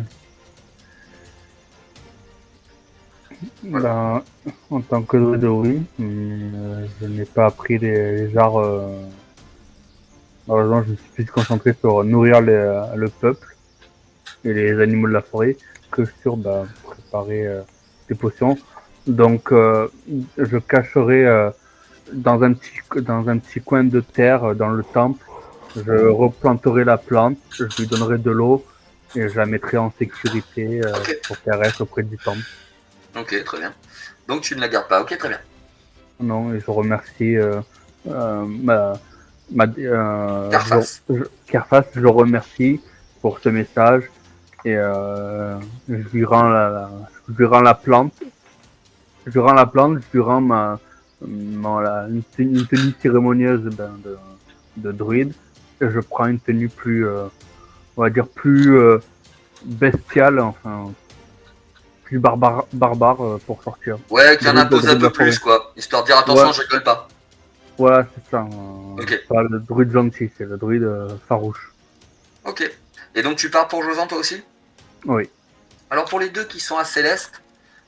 Ben, en tant que druide, oui. Je n'ai pas appris les arts. Malheureusement, je me suis plus concentré sur nourrir le peuple et les animaux de la forêt que sur préparer des potions. Donc, je cacherai dans un petit coin de terre dans le temple. Je replanterai la plante, je lui donnerai de l'eau et je la mettrai en sécurité Ok. pour qu'elle reste auprès du temple. Ok, très bien. Donc tu ne la gardes pas. Ok, très bien. Non, et je remercie Carface. Carface, je le remercie pour ce message et je lui rends je lui rends la plante. Je lui rends la plante, je lui rends une tenue cérémonieuse de druide et je prends une tenue plus, on va dire plus bestiale, enfin plus barbare pour sortir. Ouais, qu'il y en impose un Druide de la peu plus, forêt. quoi. Histoire de dire attention, Ouais. je rigole pas. Voilà, c'est ça. Ok. C'est pas le druide gentil, c'est le druide farouche. Ok. Et donc tu pars pour Josan toi aussi? Oui. Alors pour les deux qui sont à Céleste,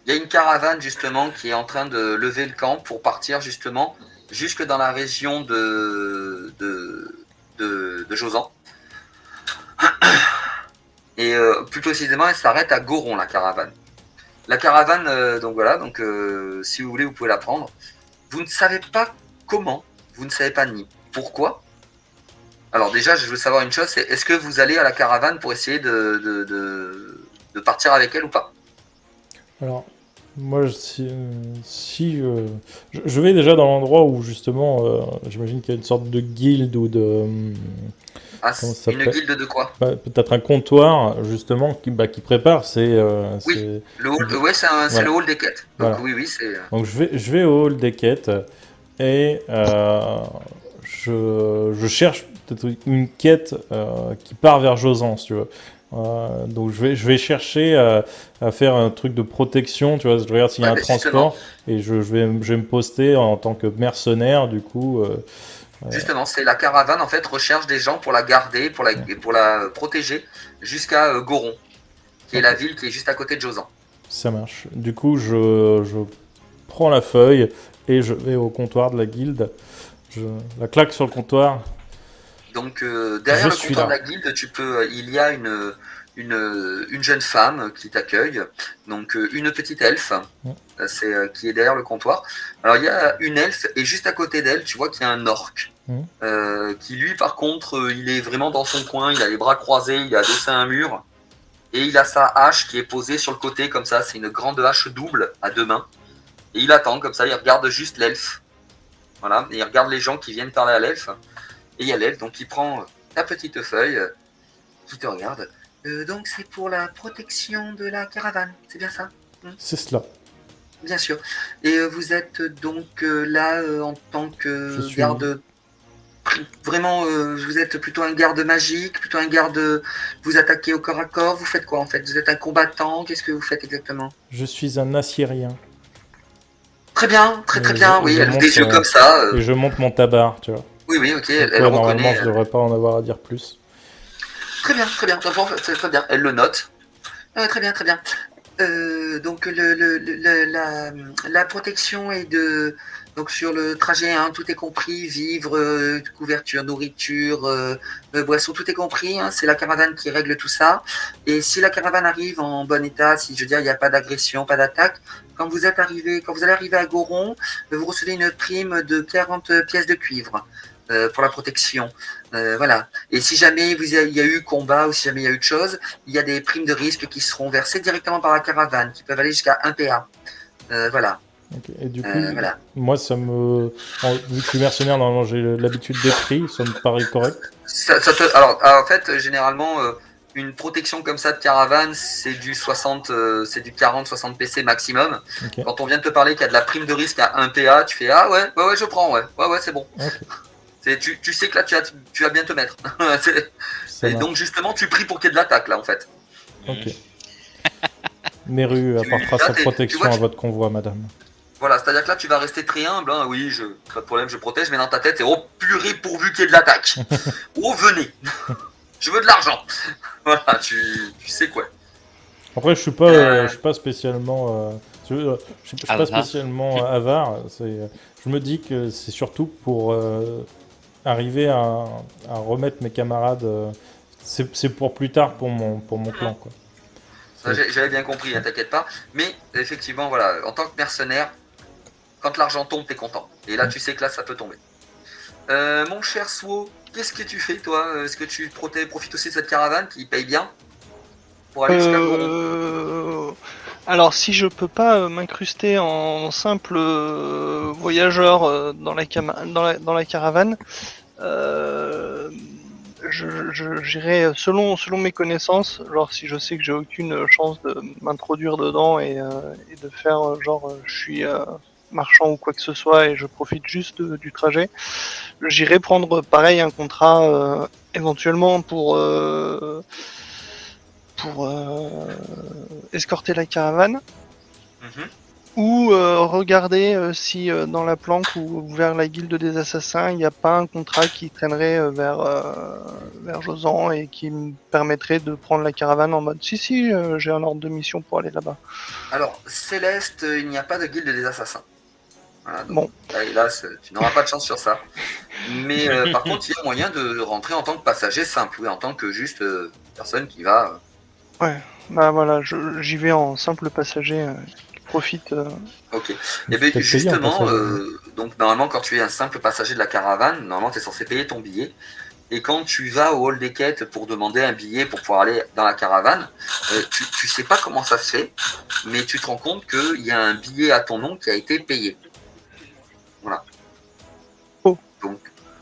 il y a une caravane justement qui est en train de lever le camp pour partir justement jusque dans la région de Josan. Et plus précisément, elle s'arrête à Goron, la caravane. La caravane, donc voilà, donc si vous voulez, vous pouvez la prendre. Vous ne savez pas comment, vous ne savez pas ni pourquoi. Alors déjà, je veux savoir une chose, c'est est-ce que vous allez à la caravane pour essayer de partir avec elle ou pas? Alors, moi, je vais déjà dans l'endroit où justement, j'imagine qu'il y a une sorte de guilde ou de... Ah, comment ça une s'appelle? guilde de quoi? Peut-être un comptoir justement qui prépare Oui, le hall, ouais, c'est Voilà. le hall des quêtes. Donc Voilà. oui, c'est... Donc je vais au hall des quêtes et je cherche peut-être une quête qui part vers Josan, si tu veux. Donc je vais chercher à faire un truc de protection, tu vois, je regarde s'il y a Ouais, un mais transport et je vais me poster en tant que mercenaire, du coup. Justement, c'est la caravane en fait recherche des gens pour la garder, pour la protéger jusqu'à Goron, qui est Ok. la ville qui est juste à côté de Josan. Ça marche. Du coup, je prends la feuille et je vais au comptoir de la guilde. Je la claque sur le comptoir. Donc derrière Je le suis comptoir de là. la guilde, il y a une jeune femme qui t'accueille, donc une petite elfe, qui est derrière le comptoir. Alors il y a une elfe et juste à côté d'elle, tu vois qu'il y a un orc. Mhm. Qui lui par contre il est vraiment dans son coin, il a les bras croisés, il est adossé à un mur et il a sa hache qui est posée sur le côté comme ça, c'est une grande hache double à deux mains et il attend comme ça, il regarde juste l'elfe, voilà, et il regarde les gens qui viennent parler à l'elfe et il y a l'elfe donc qui prend ta petite feuille, qui te regarde. Donc c'est pour la protection de la caravane, c'est bien ça? C'est cela. Bien sûr. Et vous êtes donc là en tant Je que suis- garde. Vraiment, vous êtes plutôt un garde magique, plutôt un garde. Vous attaquez au corps à corps, vous faites quoi en fait? Vous êtes un combattant, qu'est-ce que vous faites exactement? Je suis un Assyrien. Très bien, très très Et bien, oui, elle ouvre des yeux comme ça. et je monte mon tabar, tu vois. Oui, oui, ok, Donc, elle ouais, normalement, reconnaît. je devrais pas en avoir à dire plus. Très bien, très bien, c'est très bien, elle le note. Très bien, très bien. Donc la protection est de donc sur le trajet, hein, tout est compris, vivre, couverture, nourriture, boisson, tout est compris. Hein, c'est la caravane qui règle tout ça. Et si la caravane arrive en bon état, si je veux dire il n'y a pas d'agression, pas d'attaque, quand vous allez arriver à Goron, vous recevez une prime de 40 pièces de cuivre pour la protection. Voilà. Et si jamais il y a eu combat ou si jamais il y a eu de choses, il y a des primes de risque qui seront versées directement par la caravane, qui peuvent aller jusqu'à 1 PA. Voilà. Ok. Et du coup, Voilà. moi, vu que je suis mercenaire, normalement, j'ai l'habitude des prix, ça me paraît correct. Alors, en fait, généralement, une protection comme ça de caravane, c'est du 60, c'est du 40-60 PC maximum. Ok. Quand on vient de te parler qu'il y a de la prime de risque à 1 PA, tu fais ah ouais, je prends, ouais, c'est bon. Ok. Tu sais que là, tu vas bien te mettre. Ça Et marche. donc, justement, tu pries pour qu'il y ait de l'attaque, là, en fait. Ok. Meru apportera là, sa tu protection vois, à votre convoi, madame. Voilà, c'est-à-dire que là, tu vas rester très humble. Hein. Oui, pas de problème, je protège, mais dans ta tête, c'est oh purée pourvu qu'il y ait de l'attaque. Oh, venez. Je veux de l'argent. Voilà, tu sais quoi. Après, je suis pas spécialement Je suis pas Avare. spécialement avare. Je me dis que c'est surtout pour arriver à remettre mes camarades. C'est pour plus tard pour mon clan, quoi. J'avais bien compris, hein, t'inquiète pas. Mais effectivement, voilà, en tant que mercenaire, quand l'argent tombe, t'es content. Et là, tu sais que là, ça peut tomber. Mon cher Swo, qu'est-ce que tu fais, toi? Est-ce que tu profites aussi de cette caravane qui paye bien pour aller jusqu'à Goron? Alors, si je peux pas m'incruster en simple voyageur dans la caravane, j'irai selon mes connaissances. Genre, si je sais que j'ai aucune chance de m'introduire dedans et de faire je suis marchand ou quoi que ce soit et je profite juste du trajet, j'irai prendre pareil un contrat éventuellement pour escorter la caravane. Mhm. Ou regarder si dans la planque ou vers la guilde des assassins, il n'y a pas un contrat qui traînerait vers Josan et qui me permettrait de prendre la caravane en mode si, j'ai un ordre de mission pour aller là-bas. Alors, Céleste, il n'y a pas de guilde des assassins. Voilà, donc, Bon. là, hélas, tu n'auras pas de chance sur ça. Mais par contre, il y a moyen de rentrer en tant que passager simple, oui, en tant que juste personne qui va. Ouais, bah voilà, j'y vais en simple passager qui profite. Ok. Et Mais bien peut-être payer en justement, passager. donc normalement, quand tu es un simple passager de la caravane, normalement, tu es censé payer ton billet. Et quand tu vas au hall des quêtes pour demander un billet pour pouvoir aller dans la caravane, tu sais pas comment ça se fait, mais tu te rends compte qu'il y a un billet à ton nom qui a été payé. Voilà. Oh.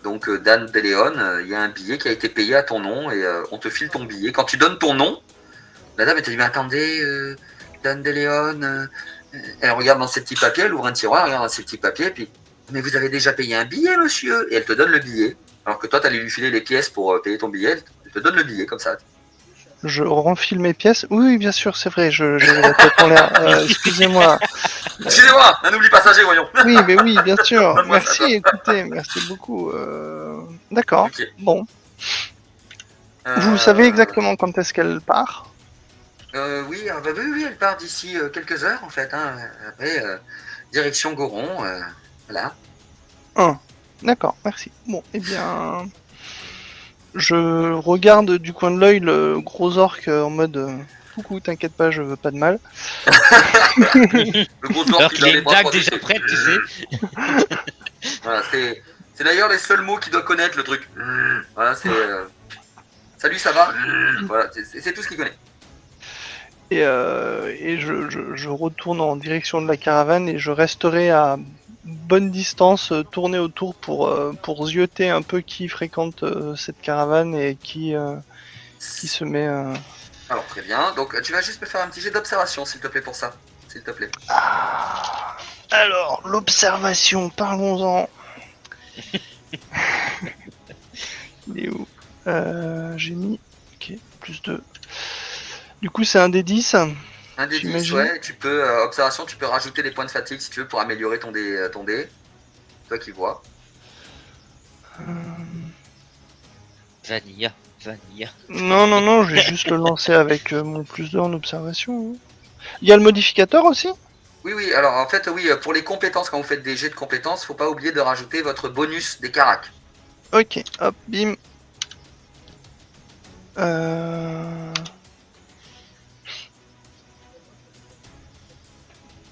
Donc Dan DeLeon, il y a un billet qui a été payé à ton nom et on te file ton billet. Quand tu donnes ton nom, la dame elle te dit mais attendez, Dan DeLeon, elle regarde dans ses petits papiers, elle ouvre un tiroir, elle regarde dans ses petits papiers, et puis mais vous avez déjà payé un billet, monsieur, et elle te donne le billet. Alors que toi, tu allais lui filer les pièces pour payer ton billet, elle te donne le billet comme ça. Je renfile mes pièces. Oui, bien sûr, c'est vrai, j'avais la tête en l'air. Excusez-moi. Excusez-moi, un oubli passager, voyons. Oui, mais oui, bien sûr. Donne-moi ça, Merci, toi. écoutez, merci beaucoup. D'accord, Ok. bon. Vous savez exactement quand est-ce qu'elle part? Oui, oui, elle part d'ici quelques heures en fait. Hein. Après, direction Goron, voilà. D'accord, merci. Bon, eh bien, je regarde du coin de l'œil le gros orc en mode coucou, t'inquiète pas, je veux pas de mal. Le gros orc Alors qui qu'il a a les une bras dague croisés. déjà prête, tu sais. Voilà, c'est d'ailleurs les seuls mots qu'il doit connaître, le truc. Voilà, c'est. Salut, ça va? Voilà, c'est tout ce qu'il connaît. Et je retourne en direction de la caravane et je resterai à bonne distance, tourner autour pour zioter un peu qui fréquente cette caravane et qui se met. Alors, très bien. Donc, tu vas juste me faire un petit jet d'observation, s'il te plaît, pour ça. S'il te plaît. Ah. Alors, l'observation, parlons-en. Il est où? J'ai mis. Ok, plus 2. Du coup, c'est un des 10. Un des 10, J'imagine. ouais. Tu peux, observation, tu peux rajouter des points de fatigue si tu veux pour améliorer ton dé. Toi qui vois. Vanilla. Non, je vais juste le lancer avec mon plus 2 en observation. Il y a le modificateur aussi? Oui, alors en fait, oui, pour les compétences, quand vous faites des jets de compétences, faut pas oublier de rajouter votre bonus des caracs. Ok, hop, bim.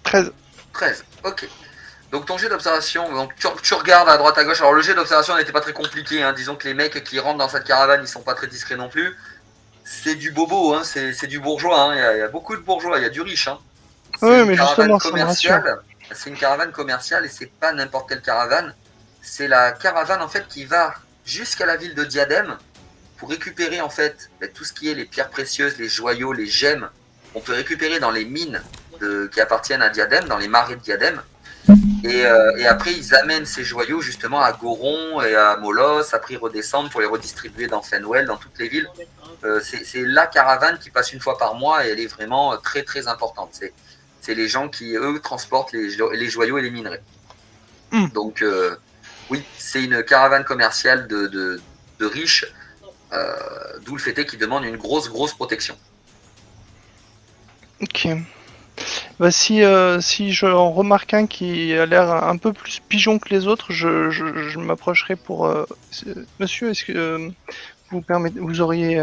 13. 13, ok. Donc ton jet d'observation, donc tu regardes à droite à gauche. Alors le jet d'observation n'était pas très compliqué, hein. Disons que les mecs qui rentrent dans cette caravane, ils sont pas très discrets non plus. C'est du bobo, hein. C'est du bourgeois, hein. Il y a beaucoup de bourgeois, il y a du riche. Hein. Ouais, mais justement, ça me rassure. C'est une caravane commerciale et c'est pas n'importe quelle caravane. C'est la caravane en fait qui va jusqu'à la ville de Diadème pour récupérer en fait tout ce qui est les pierres précieuses, les joyaux, les gemmes. On peut récupérer dans les mines qui appartiennent à Diadème, dans les marais de Diadème. Et après, ils amènent ces joyaux justement à Goron et à Molos. Après, ils redescendent pour les redistribuer dans Fenwell, dans toutes les villes. C'est la caravane qui passe une fois par mois et elle est vraiment très très importante. C'est les gens qui, eux, transportent les joyaux et les minerais. Donc, oui, c'est une caravane commerciale de riches, d'où le fait est qu'ils demandent une grosse protection. Ok. Bah, si j'en remarque un qui a l'air un peu plus pigeon que les autres, je m'approcherai pour... Monsieur, est-ce que vous auriez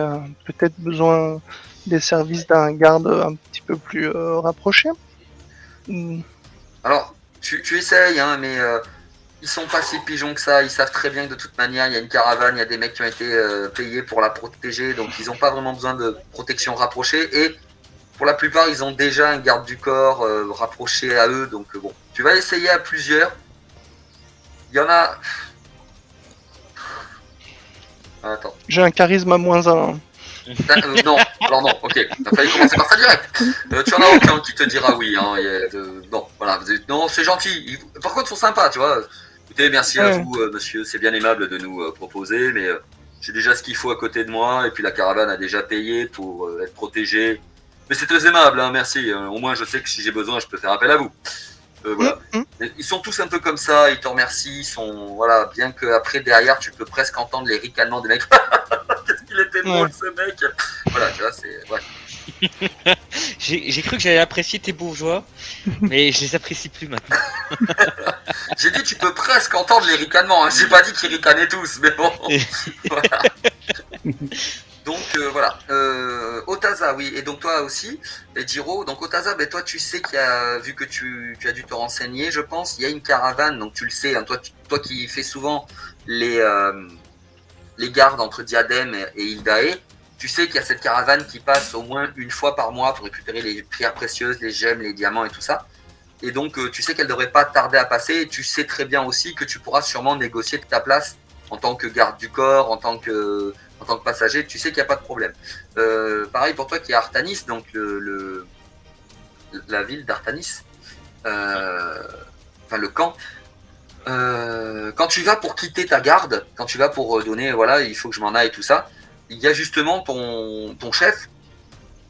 peut-être besoin des services d'un garde un petit peu plus rapproché? Hmm. Alors, tu essayes, hein, mais ils sont pas si pigeons que ça. Ils savent très bien que de toute manière, il y a une caravane, il y a des mecs qui ont été payés pour la protéger, donc ils n'ont pas vraiment besoin de protection rapprochée. Et pour la plupart, ils ont déjà un garde du corps rapproché à eux. Donc bon, tu vas essayer à plusieurs. Il y en a. Ah, attends. J'ai un charisme à -1. Non, alors non, ok. T'as failli commencer par ça direct. Tu en as aucun qui te dira oui. Hein, non, voilà. Non, c'est gentil. Par contre, ils sont sympas, tu vois. Écoutez, merci à Ouais. vous, monsieur. C'est bien aimable de nous proposer, mais j'ai déjà ce qu'il faut à côté de moi. Et puis la caravane a déjà payé pour être protégée. Mais c'est très aimable, hein, merci. Au moins, je sais que si j'ai besoin, je peux faire appel à vous. Voilà. Mais ils sont tous un peu comme ça. Ils te remercient. Ils sont, voilà, bien que après derrière, tu peux presque entendre les ricanements des mecs. Qu'est-ce qu'il était drôle, ce mec. Voilà, tu vois, c'est. Ouais. J'ai cru que j'allais apprécier tes bourgeois, mais je les apprécie plus maintenant. J'ai dit, tu peux presque entendre les ricanements. Hein. J'ai pas dit qu'ils ricanaient tous, mais bon. Voilà. Donc voilà. Otaza, oui. Et donc toi aussi, et Jiro. Donc Otaza, ben, toi tu sais qu'il y a, vu que tu as dû te renseigner, je pense, il y a une caravane. Donc tu le sais, hein, toi qui fais souvent les gardes entre Diadème et Hildae, tu sais qu'il y a cette caravane qui passe au moins une fois par mois pour récupérer les pierres précieuses, les gemmes, les diamants et tout ça. Et donc tu sais qu'elle devrait pas tarder à passer. Et tu sais très bien aussi que tu pourras sûrement négocier de ta place en tant que garde du corps, en tant que passager. Tu sais qu'il n'y a pas de problème. Pareil pour toi qui est Artanis, donc la ville d'Artanis, enfin le camp. Quand tu vas pour quitter ta garde, quand tu vas pour donner, voilà, il faut que je m'en aille, tout ça, il y a justement ton chef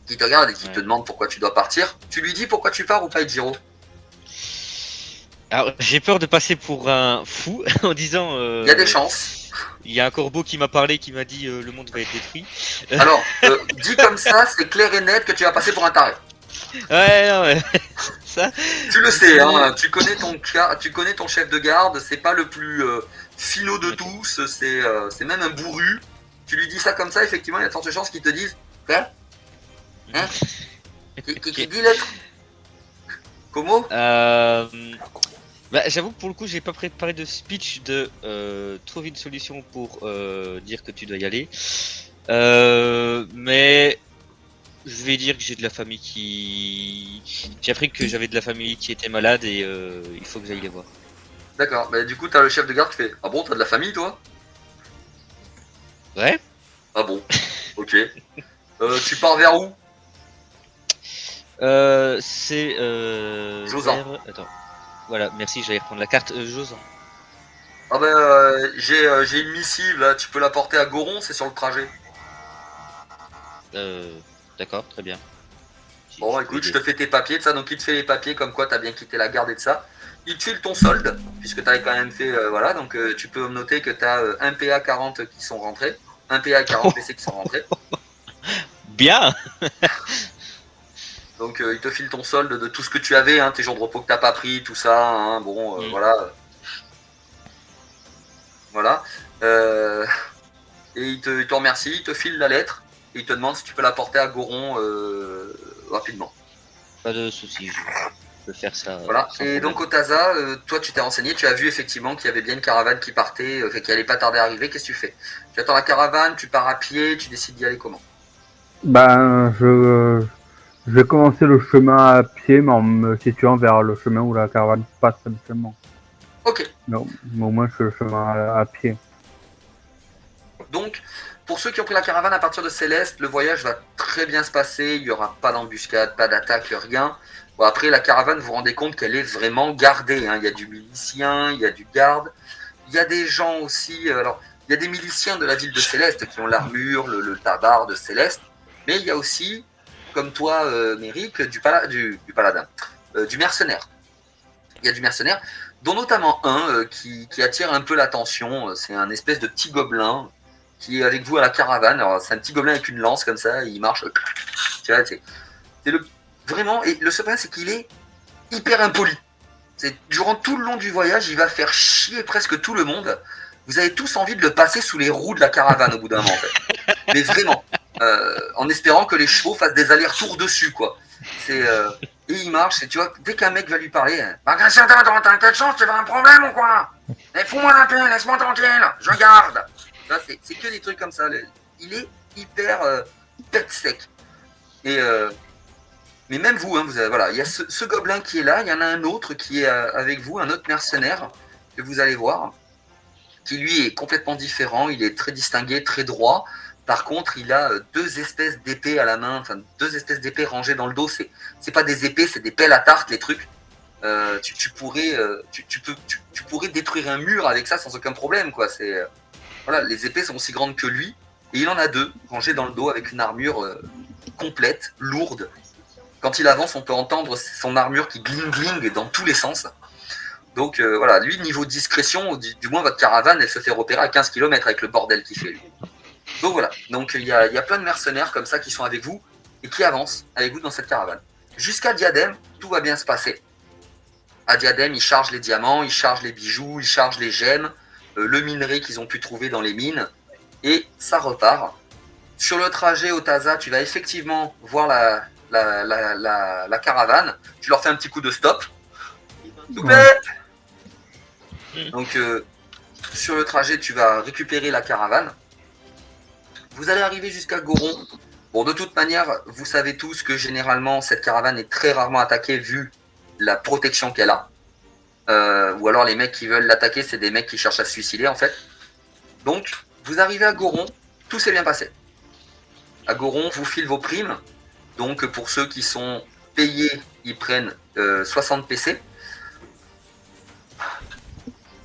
qui te regarde et qui te demande pourquoi tu dois partir. Tu lui dis pourquoi tu pars ou pas, Ejiro? Alors, j'ai peur de passer pour un fou en disant. Il y a des chances. Il y a un corbeau qui m'a parlé, qui m'a dit le monde va être détruit. Alors, dit comme ça, c'est clair et net que tu vas passer pour un taré. Ouais, non, mais ça. Tu le sais, hein, tu connais ton chef de garde, c'est pas le plus finot de tous, c'est même un bourru. Tu lui dis ça comme ça, effectivement, il y a de fortes chances qu'il te dise quoi, hein, qui dit l'être Como? Bah, j'avoue que pour le coup, j'ai pas préparé de speech de trouver une solution pour dire que tu dois y aller. Mais je vais dire que j'ai de la famille qui. J'ai appris que j'avais de la famille qui était malade et il faut que j'aille les voir. D'accord, bah, du coup, t'as le chef de garde qui fait ah bon, t'as de la famille toi? Ouais. Ah bon, ok. Tu pars vers où? C'est. Josan. Attends. Voilà, merci, j'allais reprendre la carte. Josan. Ah ben, j'ai une missive là, tu peux la porter à Goron, c'est sur le trajet. D'accord, très bien. Bon, écoute, je te fais tes papiers de ça, donc il te fait les papiers comme quoi t'as bien quitté la garde et de ça. Il te file ton solde, puisque t'avais quand même fait, voilà, donc tu peux noter que t'as un PA 40 qui sont rentrés, un PA et 40 PC qui sont rentrés. Bien. Donc il te file ton solde de tout ce que tu avais, hein, tes jours de repos que t'as pas pris, tout ça, hein, bon, voilà. Voilà. Et il te remercie, il te file la lettre, et il te demande si tu peux la porter à Goron rapidement. Pas de soucis, je peux faire ça. Voilà. sans Et problème. donc Otaza, toi tu t'es renseigné, tu as vu effectivement qu'il y avait bien une caravane qui partait, qui allait pas tarder à arriver. Qu'est-ce que tu fais? Tu attends la caravane, tu pars à pied, tu décides d'y aller comment? Ben, je vais commencer le chemin à pied, mais en me situant vers le chemin où la caravane passe habituellement. Ok. Non, mais au moins je fais le chemin à pied. Donc, pour ceux qui ont pris la caravane à partir de Céleste, le voyage va très bien se passer, il n'y aura pas d'embuscade, pas d'attaque, rien. Bon, après, la caravane, vous vous rendez compte qu'elle est vraiment gardée, hein. Il y a du milicien, il y a du garde, il y a des gens aussi, alors, il y a des miliciens de la ville de Céleste qui ont l'armure, le tabard de Céleste, mais il y a aussi, comme toi, Méric, du paladin, du mercenaire. Il y a du mercenaire, dont notamment un qui attire un peu l'attention, c'est un espèce de petit gobelin, qui est avec vous à la caravane. Alors, c'est un petit gobelin avec une lance comme ça, il marche. Tu vois, c'est Vraiment, et le seul problème, c'est qu'il est hyper impoli. Durant tout le long du voyage, il va faire chier presque tout le monde. Vous avez tous envie de le passer sous les roues de la caravane au bout d'un moment, en fait. Mais vraiment, en espérant que les chevaux fassent des allers-retours dessus, quoi. Et il marche, et tu vois, dès qu'un mec va lui parler, t'as quelle chance, tu as un problème ou quoi? Fous-moi la paix, laisse-moi tranquille, je garde. C'est que des trucs comme ça. Il est hyper tête sec. Mais même vous, hein, voilà, il y a ce gobelin qui est là, il y en a un autre qui est avec vous, un autre mercenaire que vous allez voir, qui lui est complètement différent, il est très distingué, très droit. Par contre, il a deux espèces d'épées à la main, enfin deux espèces d'épées rangées dans le dos. C'est pas des épées, c'est des pelles à tarte, les trucs. Tu pourrais détruire un mur avec ça sans aucun problème, quoi. Voilà, les épées sont aussi grandes que lui, et il en a deux rangées dans le dos avec une armure complète, lourde. Quand il avance, on peut entendre son armure qui gling dans tous les sens. Donc voilà, lui, niveau discrétion, du moins votre caravane, elle se fait repérer à 15 km avec le bordel qu'il fait, lui. Donc voilà, donc il y a plein de mercenaires comme ça qui sont avec vous et qui avancent avec vous dans cette caravane. Jusqu'à Diadème, tout va bien se passer. À Diadème, ils chargent les diamants, ils chargent les bijoux, ils chargent les gemmes, le minerai qu'ils ont pu trouver dans les mines, et ça repart. Sur le trajet au Taza, tu vas effectivement voir la caravane. Tu leur fais un petit coup de stop. S'il vous plaît. Donc, sur le trajet, tu vas récupérer la caravane. Vous allez arriver jusqu'à Goron. Bon, de toute manière, vous savez tous que généralement, cette caravane est très rarement attaquée vu la protection qu'elle a. Ou alors, les mecs qui veulent l'attaquer, c'est des mecs qui cherchent à se suicider, en fait. Donc, vous arrivez à Goron, tout s'est bien passé. À Goron, vous filez vos primes. Donc, pour ceux qui sont payés, ils prennent 60 PC.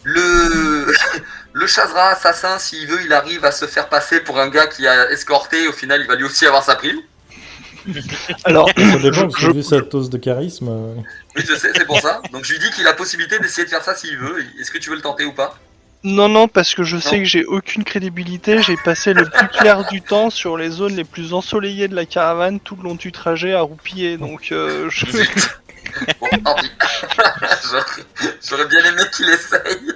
Le Chazra assassin, s'il veut, il arrive à se faire passer pour un gars qui a escorté. Au final, il va lui aussi avoir sa prime. Alors, Ça dépend, parce que vu sa dose de charisme. Oui, je sais, c'est pour ça. Donc, je lui dis qu'il a la possibilité d'essayer de faire ça s'il veut. Est-ce que tu veux le tenter ou pas? non, parce que je sais Non. que j'ai aucune crédibilité. J'ai passé le plus clair du temps sur les zones les plus ensoleillées de la caravane tout le long du trajet à roupiller. Donc, Zut. Bon, tant pis. J'aurais bien aimé qu'il essaye.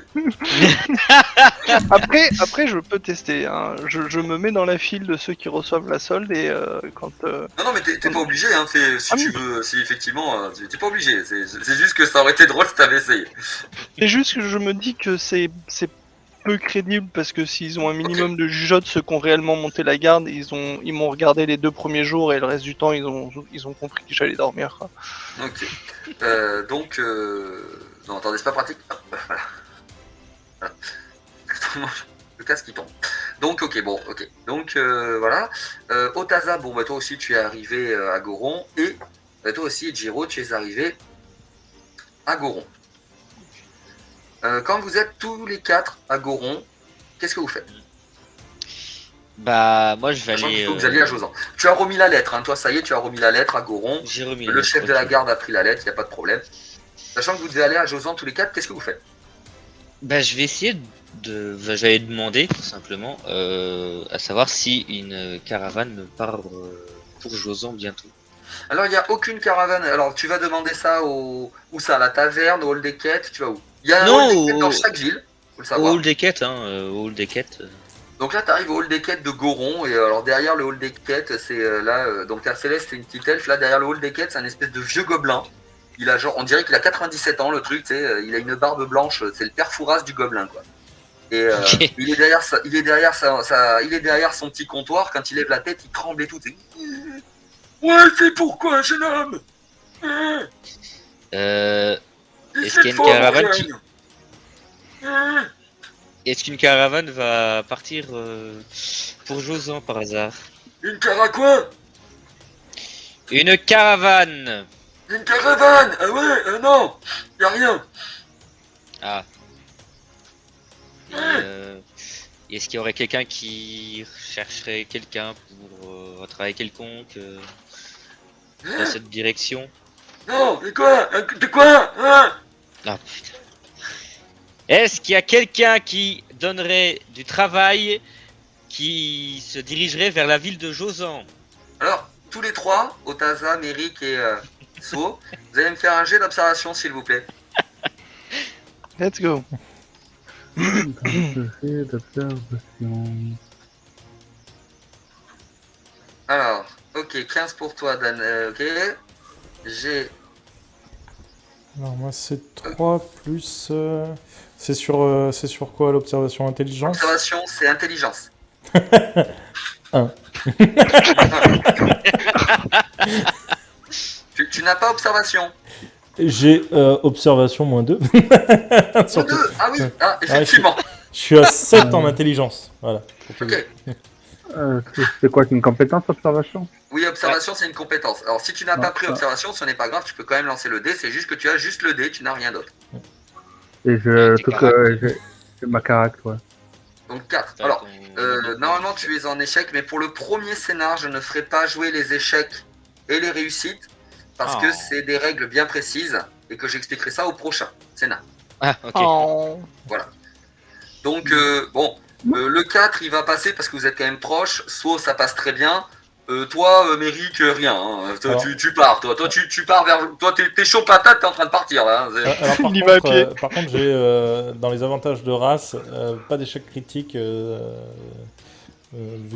après, je peux tester. Hein. Je me mets dans la file de ceux qui reçoivent la solde et quand. Non, mais t'es pas obligé, hein. Si Ah tu oui. veux, si effectivement, t'es pas obligé. C'est juste que ça aurait été drôle si t'avais essayé. C'est juste que je me dis que c'est peu crédible parce que s'ils ont un minimum de jugeote, ceux qui ont réellement monté la garde, ils m'ont regardé les 2 premiers jours et le reste du temps ils ont compris que j'allais dormir. Quoi. Ok. Donc, non, attendez, c'est pas pratique. Hop, voilà. Le casque qui tombe. Donc, ok, bon, ok. Donc, voilà. Otaza, bon, bah, toi aussi, tu es arrivé à Goron. Et toi aussi, Jiro, tu es arrivé à Goron. Quand vous êtes tous les 4 à Goron, qu'est-ce que vous faites? Bah, moi je vais Sachant qu'il aller. faut que vous alliez à Josan. Tu as remis la lettre, hein. Toi, ça y est, tu as remis la lettre à Goron. J'ai remis Le chef de la ok. garde a pris la lettre, il n'y a pas de problème. Sachant que vous devez aller à Josan tous les 4, qu'est-ce que vous faites? Bah, je vais essayer j'allais demander tout simplement à savoir si une caravane part pour Josan bientôt. Alors, il n'y a aucune caravane. Alors, tu vas demander ça où ça? À la taverne, au hall des quêtes, tu vas où? Il y a un Non, hall des quêtes dans chaque ville, faut le Au savoir. hall des quêtes, hein, au hall des quêtes. Donc là, tu arrives au hall des quêtes de Goron. Et alors, derrière le hall des quêtes, c'est donc t'as Céleste, c'est une petite elfe. Là, derrière le hall des quêtes, c'est un espèce de vieux gobelin. Il a genre, on dirait qu'il a 97 ans, le truc, tu sais. Il a une barbe blanche. C'est le père Fouras du gobelin, quoi. Et Ok. il est derrière son petit comptoir. Quand il lève la tête, il tremble et tout. Ouais, c'est pourquoi, jeune homme. Est-ce qu'il y a une caravane Est-ce qu'une caravane va partir pour Josan par hasard? Une cara quoi? Une caravane. Une caravane? Ah ouais, non, y a rien. Ah. Est-ce qu'il y aurait quelqu'un qui chercherait quelqu'un pour un travail quelconque dans cette direction? Non, mais quoi? De quoi? Hein? Ah putain. Est-ce qu'il y a quelqu'un qui donnerait du travail qui se dirigerait vers la ville de Josan? Alors, tous les trois, Otaza, Merrick So, vous allez me faire un jet d'observation, s'il vous plaît. Let's go. D'observation. Alors, ok, 15 pour toi, Dan. Ok. J'ai. Alors moi c'est 3 plus... c'est sur quoi l'observation intelligence? Observation, c'est intelligence. Un. Tu n'as pas observation. J'ai observation moins 2. Ou deux. Ah oui, ah, effectivement. Je suis à 7 en intelligence. Voilà. pour te Ok. dire. C'est quoi, c'est une compétence, observation? Oui, observation, c'est une compétence. Alors, si tu n'as pas pris Ah. observation, ce n'est pas grave, tu peux quand même lancer le dé. C'est juste que tu as juste le dé, tu n'as rien d'autre. Et je. Tes Tout caractères. j'ai ma caract, ouais. Donc 4. T'as Alors, ton- normalement, tu es en échec, mais pour le premier scénar, je ne ferai pas jouer les échecs et les réussites parce que Oh. c'est des règles bien précises et que j'expliquerai ça au prochain scénar. Ah, ok. Oh. Donc, bon, le 4, il va passer parce que vous êtes quand même proche. Soit ça passe très bien. Toi, Méric, rien. Hein. Toi, Alors- tu pars. Toi, tu pars vers. Toi, t'es chaud patate, t'es en train de partir là. Hein. Alors, Il y va à pied. par contre, j'ai dans les avantages de race, pas d'échec critique vu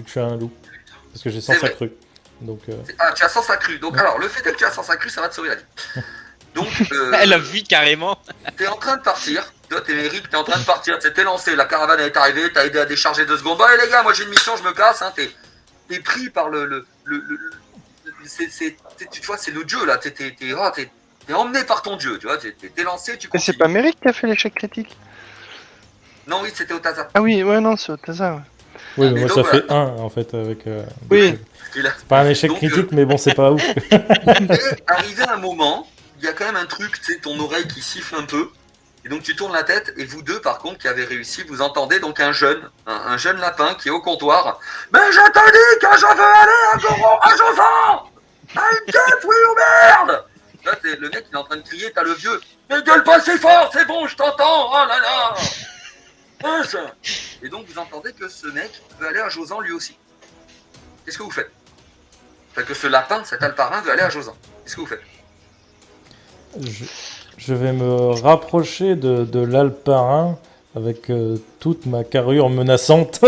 que je suis un loup. Parce que j'ai 100 C'est vrai. accru. Donc, Ah, tu as sens accru. Donc, alors, le fait est que tu as sens accru, ça va te sauver la vie. Donc, Elle a vu carrément. t'es en train de partir. Toi, t'es Méric, t'es en train de partir. T'es lancé. La caravane est arrivée. T'as aidé à décharger 2 secondes. Bon, allez, les gars, moi j'ai une mission, je me casse. Hein. T'es pris par tu vois, c'est le dieu là. T'es emmené par ton dieu. Tu vois, t'es lancé, tu Mais c'est continues. pas Merrick qui a fait l'échec critique? Non, oui, c'était au Taza. Ah oui, ouais, non, c'est au Taza. Ouais. oui, mais Et moi donc, ça voilà. fait 1 en fait avec. Oui. donc, Il a- c'est pas un échec Donc, critique, mais bon, c'est pas ouf. Et arrivé un moment, il y a quand même un truc, tu sais, ton oreille qui siffle un peu. Et donc tu tournes la tête et vous deux, par contre, qui avez réussi, vous entendez donc un jeune lapin qui est au comptoir. Mais je te dis que je veux aller à Goron, à Josan, à une quête, oui ou merde. Là, c'est le mec qui est en train de crier, t'as le vieux. Mais gueule pas si fort, c'est bon, je t'entends. Oh là là. Mince. Et donc vous entendez que ce mec veut aller à Josan lui aussi. Qu'est-ce que vous faites? Enfin, que ce lapin, cet alparin, veut aller à Josan. Qu'est-ce que vous faites? Je vais me rapprocher de l'Alparin avec toute ma carrure menaçante.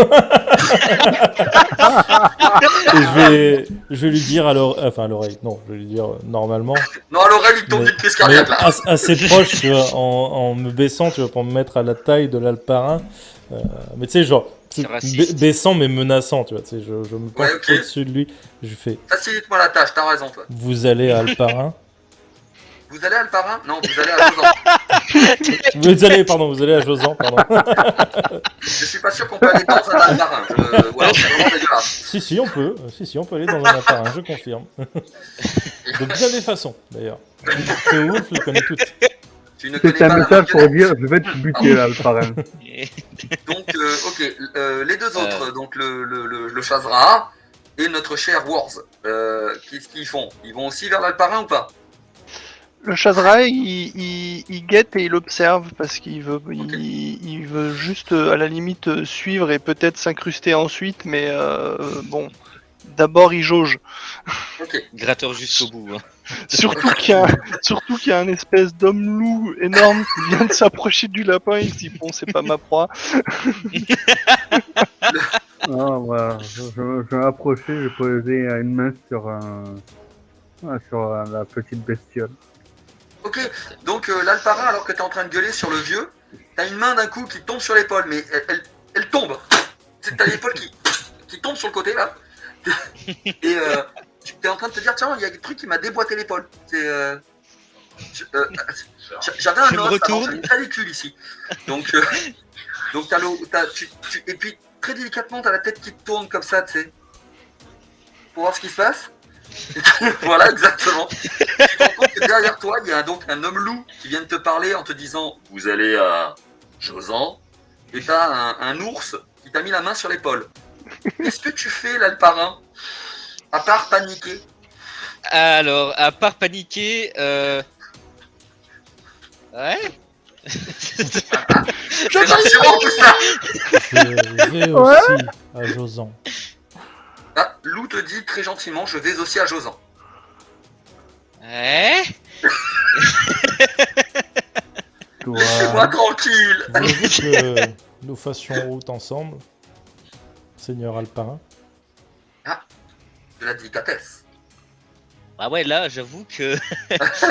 Et je vais lui dire à l'oreille, enfin à l'oreille, non, je vais lui dire normalement, Non, à l'oreille, il tombe mais, d'une crise mais cardiaque là. assez proche, tu vois, en me baissant, tu vois, pour me mettre à la taille de l'Alparin. Mais tu sais, genre, C'est raciste. baissant mais menaçant, tu vois, tu sais, je me porte Ouais, ok. au-dessus de lui, je fais, Facilite-moi la tâche, t'as raison, toi. vous allez à Alparin. Vous allez à Alparin? Non, vous allez à Josan. Vous allez à Josan, pardon. Je suis pas sûr qu'on peut aller dans un Alparin. Ou alors c'est vraiment dégueulasse. Si, on peut. On peut aller dans un appareil, je confirme. De bien des façons, d'ailleurs. Théoulf le connaît toutes. Tu ne connais C'est un pas la message pour marionnette. dire je vais te buter là, le parrain. Donc, ok, les deux autres, donc le Chazra et notre cher Wars, qu'est-ce qu'ils font? Ils vont aussi vers l'Alparin ou pas? Le Chazra, il guette et il observe parce qu'il veut, il veut juste à la limite suivre et peut-être s'incruster ensuite, mais bon, d'abord il jauge. Ok. Gratteur jusqu'au bout. Hein. Surtout qu'il y a un espèce d'homme loup énorme qui vient de s'approcher du lapin. Il se dit bon, c'est pas ma proie. Ah, voilà. Je vais m'approcher, je vais poser une main sur la petite bestiole. Ok, donc l'Alparin, alors que t'es en train de gueuler sur le vieux, t'as une main d'un coup qui tombe sur l'épaule, mais elle tombe. T'as l'épaule qui tombe sur le côté là. Et tu es en train de te dire, tiens, il y a un truc qui m'a déboîté l'épaule. J'avais un Je me os, retourne. j'avais une calicule ici. Donc et puis très délicatement, t'as la tête qui te tourne comme ça, tu sais, pour voir ce qui se passe. Voilà, exactement. Tu te rends compte que derrière toi, il y a donc un homme loup qui vient de te parler en te disant vous allez à Josan, et t'as un ours qui t'a mis la main sur l'épaule. Qu'est-ce que tu fais, l'Alparin, à part paniquer? Alors, à part paniquer, ouais. C'est rassurant tout ça. Je vais aussi à Josan. Ah, Lou te dit très gentiment je vais aussi à Josan. Eh Toi, Laissez-moi tranquille. Voulez-vous que nous fassions route ensemble, Seigneur Alparin? De la délicatesse. Ah ouais, là, j'avoue que...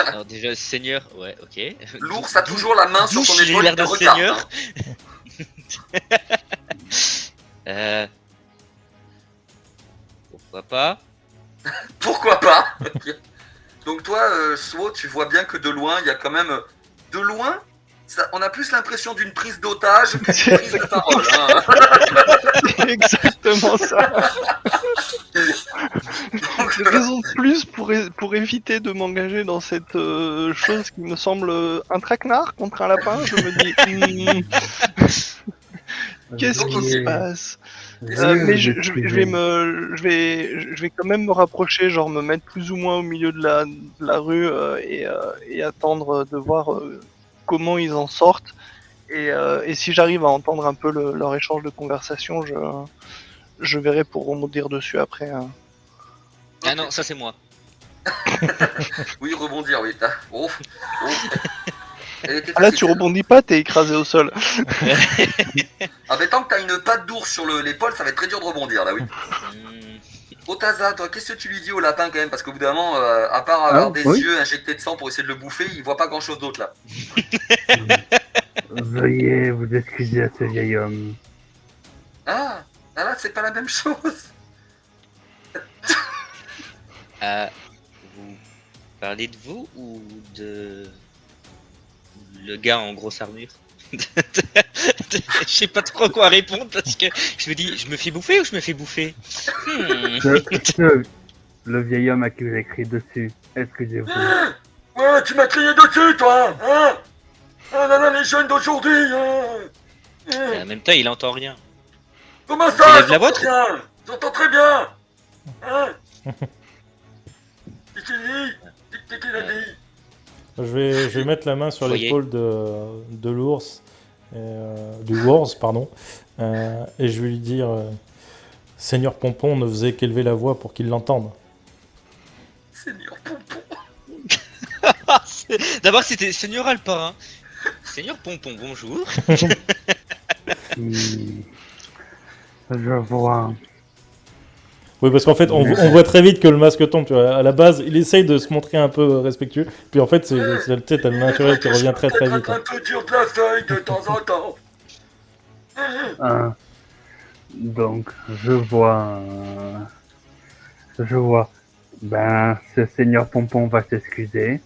Alors déjà, seigneur, ouais, ok. L'ours a toujours la main sur D'où son j'ai épaule. l'air il te d'un regarde, seigneur. hein. Pourquoi pas? Pourquoi pas? Ok. Donc toi, Svo, tu vois bien que de loin, il y a quand même... De loin, on a plus l'impression d'une prise d'otage qu'une prise de parole. Hein. C'est exactement ça. Donc, Une raison de plus pour éviter de m'engager dans cette chose qui me semble un traquenard contre un lapin. Je me dis, qu'est-ce qui se passe? Mais je vais quand même me rapprocher, genre me mettre plus ou moins au milieu de la rue et attendre de voir comment ils en sortent. Et si j'arrive à entendre un peu leur échange de conversation, je verrai pour rebondir dessus après. Hein. Ah non, ça c'est moi. Oui, rebondir, oui. Oh. Elle était Ah là, facile, tu celle-là. rebondis pas, t'es écrasé au sol. Ah, mais tant que t'as une patte d'ours sur l'épaule, ça va être très dur de rebondir, là, oui. Otaza, toi, qu'est-ce que tu lui dis au lapin, quand même? Parce qu'au bout d'un moment, à part avoir des oui. yeux injectés de sang pour essayer de le bouffer, il voit pas grand-chose d'autre, là. Veuillez vous excuser à ce vieil homme. Ah, là, c'est pas la même chose. Vous parlez de vous ou de le gars en grosse armure? Je sais pas trop quoi répondre parce que je me dis, je me fais bouffer ou je me fais bouffer? Le vieil homme à qui vous écrit dessus, excusez-vous. Ouais, tu m'as crié dessus, toi, hein? Ah là là, les jeunes d'aujourd'hui, hein? En même temps, il entend rien. Comment Tu ça? lèves la voix, J'entends bien. J'entends très bien. Hein? Qu'est-ce qu'il dit? Qu'est-ce qu'il a dit? Je vais mettre la main sur Voyez. l'épaule de l'ours, du Wars, pardon, et je vais lui dire Seigneur Pompon ne faisait qu'élever la voix pour qu'il l'entende. Seigneur Pompon. D'abord, c'était Seigneur Alparin. Seigneur Pompon, bonjour. Je vois. Oui, parce qu'en fait, on voit très vite que le masque tombe. Tu vois. À la base, il essaye de se montrer un peu respectueux, puis en fait, t'as le naturel qui revient très très vite. Un peu dur de la feuille de temps en temps. Donc, je vois. Je vois. Ben, ce seigneur Pompon va s'excuser.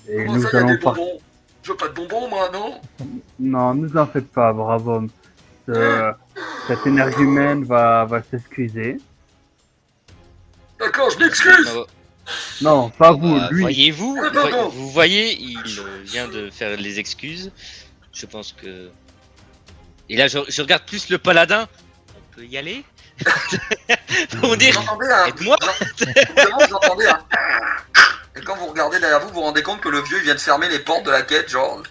Et Comment nous ça, il y a allons des bonbons? Je veux pas de bonbons, moi, non? Non, ne vous en faites pas, bravo. Cette énergumène va s'excuser. D'accord, je m'excuse. Non, pas vous, lui. Voyez-vous, Ah, pardon. vous voyez, il vient de faire les excuses. Je pense que. Et là, je regarde plus le paladin. On peut y aller? Pour dire, J'entendais un... aide-moi. Vous entendez un... Et quand vous regardez derrière vous, vous vous rendez compte que le vieux, il vient de fermer les portes de la quête, genre...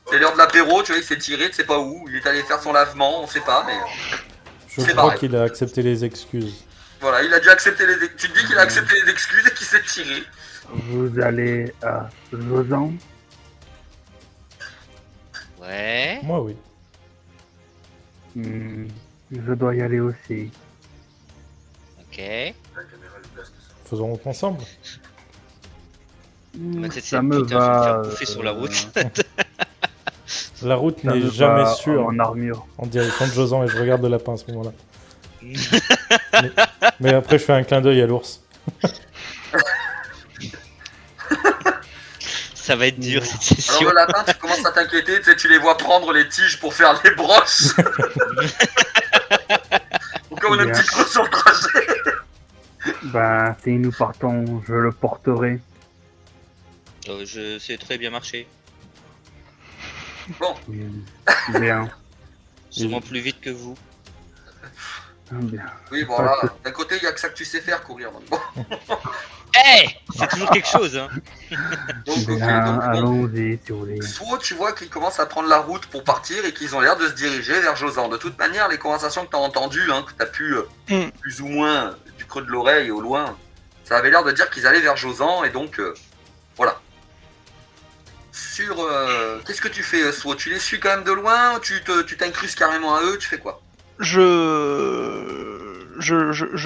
C'est l'heure de l'apéro, tu vois, il s'est tiré, tu sais pas où. Il est allé faire son lavement, on sait pas, mais... Je C'est crois pareil. qu'il a accepté les excuses. Voilà, il a dû accepter les... Tu te dis qu'il a accepté les excuses et qu'il s'est tiré. Vous allez à Lausanne. Ouais. Moi, oui. Je dois y aller aussi. Ok. Faisons route ensemble. Ma tête, Ça c'est me putain, je vais me faire va. bouffer sur la route. La route Ça n'est me jamais va sûre en armure. en direction de Josan et je regarde le lapin à ce moment-là. Mais après, je fais un clin d'œil à l'ours. Ça va être dur cette session. Alors le lapin, tu commences à t'inquiéter, tu sais, tu les vois prendre les tiges pour faire les broches. Ou comme on a un Bien. petit creux sur le trajet. Ben, si nous partons, je le porterai. Je sais très bien marcher. Bon, Bien. Sûrement plus vite que vous. Bien. oui, voilà. D'un côté, il y a que ça que tu sais faire, courir. Donc, bon. Eh, c'est toujours quelque chose, hein. Donc, ok, Bien, donc, bon. allons-y si vous voulez. Soit tu vois qu'ils commencent à prendre la route pour partir et qu'ils ont l'air de se diriger vers Josan. De toute manière, les conversations que tu as entendues, hein, que tu as pu plus ou moins du creux de l'oreille au loin, ça avait l'air de dire qu'ils allaient vers Josan et donc sur... Qu'est-ce que tu fais, Svo? Tu les suis quand même de loin? Tu t'incrustes carrément à eux? Tu fais quoi? Je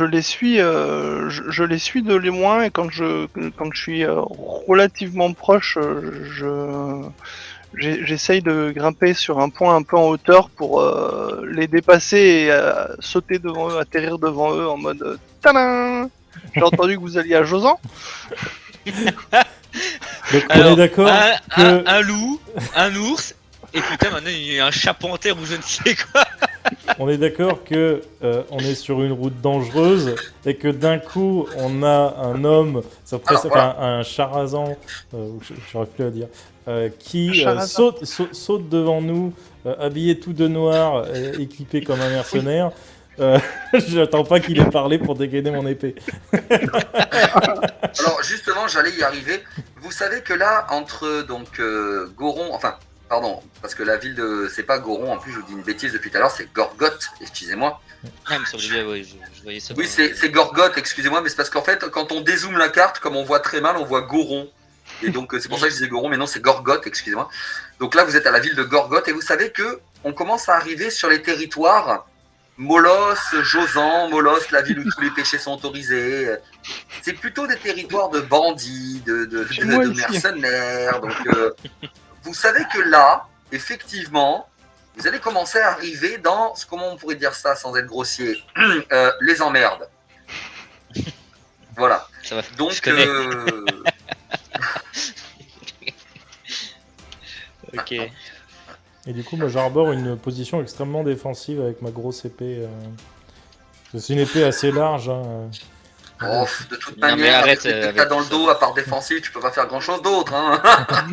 les suis, je les suis de loin et quand je suis relativement proche, j'essaye de grimper sur un point un peu en hauteur pour les dépasser et sauter devant eux, atterrir devant eux en mode tadam. J'ai entendu que vous alliez à Josan. Donc on Alors, est d'accord que... un loup, un ours, et putain, maintenant il y a un chat panthère ou je ne sais quoi. On est d'accord que on est sur une route dangereuse et que d'un coup on a un homme, un Charazan, j'aurais plus à dire, qui saute devant nous, habillé tout de noir, équipé comme un mercenaire. J'attends pas qu'il ait parlé pour dégainer mon épée. Alors justement, j'allais y arriver. Vous savez que là, entre donc Goron, enfin, pardon, parce que la ville de, c'est pas Goron. En plus, je vous dis une bêtise depuis tout à l'heure, c'est Gorgoth. Excusez-moi. Ah, mais ça me bien, oui, je voyais ça. Oui, c'est Gorgoth. Excusez-moi, mais c'est parce qu'en fait, quand on dézoome la carte, comme on voit très mal, on voit Goron. Et donc c'est pour ça que je disais Goron, mais non, c'est Gorgoth. Excusez-moi. Donc là, vous êtes à la ville de Gorgoth et vous savez que on commence à arriver sur les territoires. Molos, Josan, Molos, la ville où tous les péchés sont autorisés. C'est plutôt des territoires de bandits, de mercenaires. Donc, vous savez que là, effectivement, vous allez commencer à arriver dans, comment on pourrait dire ça sans être grossier, les emmerdes. Voilà. Ça va, donc, je connais. Ok. Et du coup, moi, j'arbore une position extrêmement défensive avec ma grosse épée. C'est une épée assez large. Hein. Oh, de toute Non, mais manière, arrête, avec les dans le dos, à part défensif, tu peux pas faire grand chose d'autre. Hein.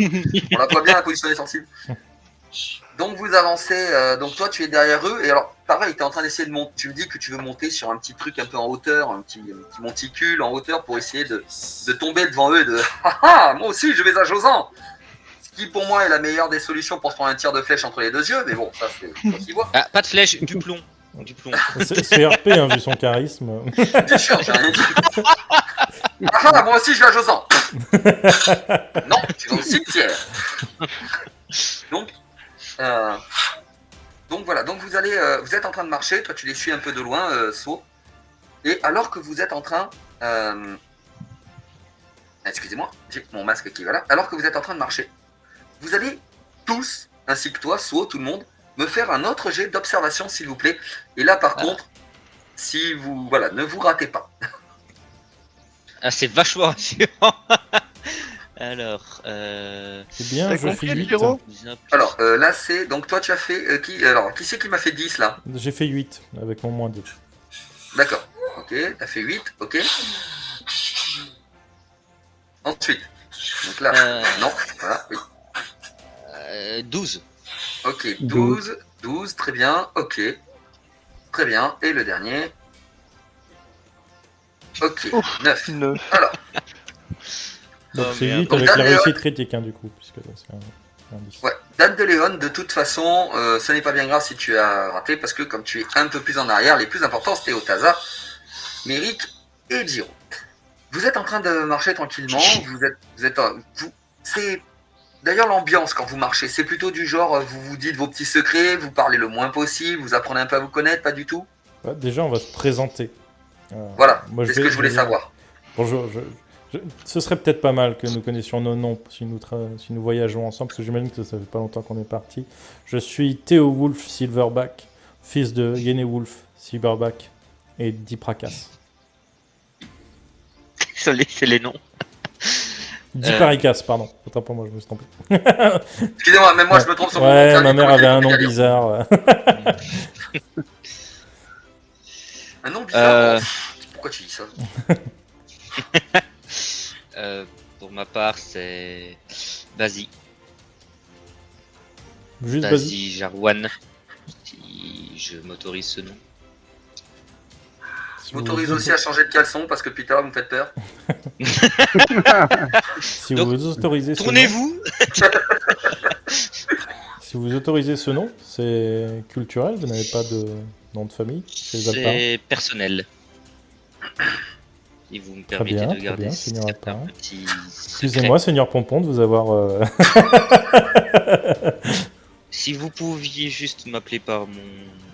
On la voit bien, la position défensive. Donc vous avancez, donc toi tu es derrière eux, et alors pareil, tu es en train d'essayer de monter, tu me dis que tu veux monter sur un petit truc un peu en hauteur, un petit monticule en hauteur pour essayer de tomber devant eux et de « Ah ah, moi aussi je vais à Josan !» Ce qui pour moi est la meilleure des solutions pour se prendre un tir de flèche entre les deux yeux, mais bon, ça c'est toi qui vois. Ah, pas de flèche, du plomb. Du plomb. C'est RP, hein, vu son charisme. Bien sûr, j'ai rien dit. Ah ah, moi aussi je vais à Josan. Non, tu vas au cimetière. Donc voilà, donc vous êtes en train de marcher, toi tu les suis un peu de loin, So. Et alors que vous êtes en train, excusez-moi, j'ai mon masque qui va là. Alors que vous êtes en train de marcher, vous allez tous, ainsi que toi, So, tout le monde, me faire un autre jet d'observation s'il vous plaît. Et là par contre, si vous, voilà, ne vous ratez pas. Ah, c'est vachement rassurant. Alors, C'est bien, T'as je fais compris, 8. Pierrot Alors là c'est, donc toi tu as fait, qui c'est qui m'a fait 10 là? J'ai fait 8 avec mon moins 2. D'accord, ok, t'as fait 8, ok. Ensuite, donc là, non, voilà, oui. 12. Ok, 12, très bien, ok. Très bien, et le dernier. Ok, Ouf, 9. 9. Alors, Donc Oh, c'est merde. 8 Donc, avec la Dan réussite critique, hein, du coup, puisque c'est un 10. ouais, Dan de Léon, de toute façon, ce n'est pas bien grave si tu as raté, parce que comme tu es un peu plus en arrière, les plus importants c'était Otaza, Méric et Giro. Vous êtes en train de marcher tranquillement, c'est d'ailleurs l'ambiance quand vous marchez, c'est plutôt du genre, vous vous dites vos petits secrets, vous parlez le moins possible, vous apprenez un peu à vous connaître, pas du tout. Ouais, déjà, on va se présenter. Voilà, moi, c'est ce que je voulais savoir. Bonjour, ce serait peut-être pas mal que nous connaissions nos noms si nous voyageons ensemble, parce que j'imagine que ça fait pas longtemps qu'on est partis. Je suis Théo Wolf Silverback, fils de Yene Wolf Silverback et Diprakas. C'est les noms. Diparikas, pardon. Autant pour moi, je me suis trompé. Excusez-moi, même moi je me trompe sur mon nom. Ouais, ma mère avait un nom bizarre. Un nom bizarre. Pourquoi tu dis ça? Pour ma part, c'est Bazi. Juste Bazi. Bazi Jarwan. Si je m'autorise ce nom. Je m'autorise aussi à changer de caleçon parce que depuis tout à l'heure vous me faites peur. Si Donc, vous autorisez ce nom, Tournez-vous. si vous autorisez ce nom, c'est culturel, vous n'avez pas de nom de famille chez les Alpins. C'est personnel. Et vous me Très permettez bien, de très garder bien, Seigneur certains Alparin. petits Excusez-moi, Seigneur Pompon, de vous avoir... Si vous pouviez juste m'appeler par mon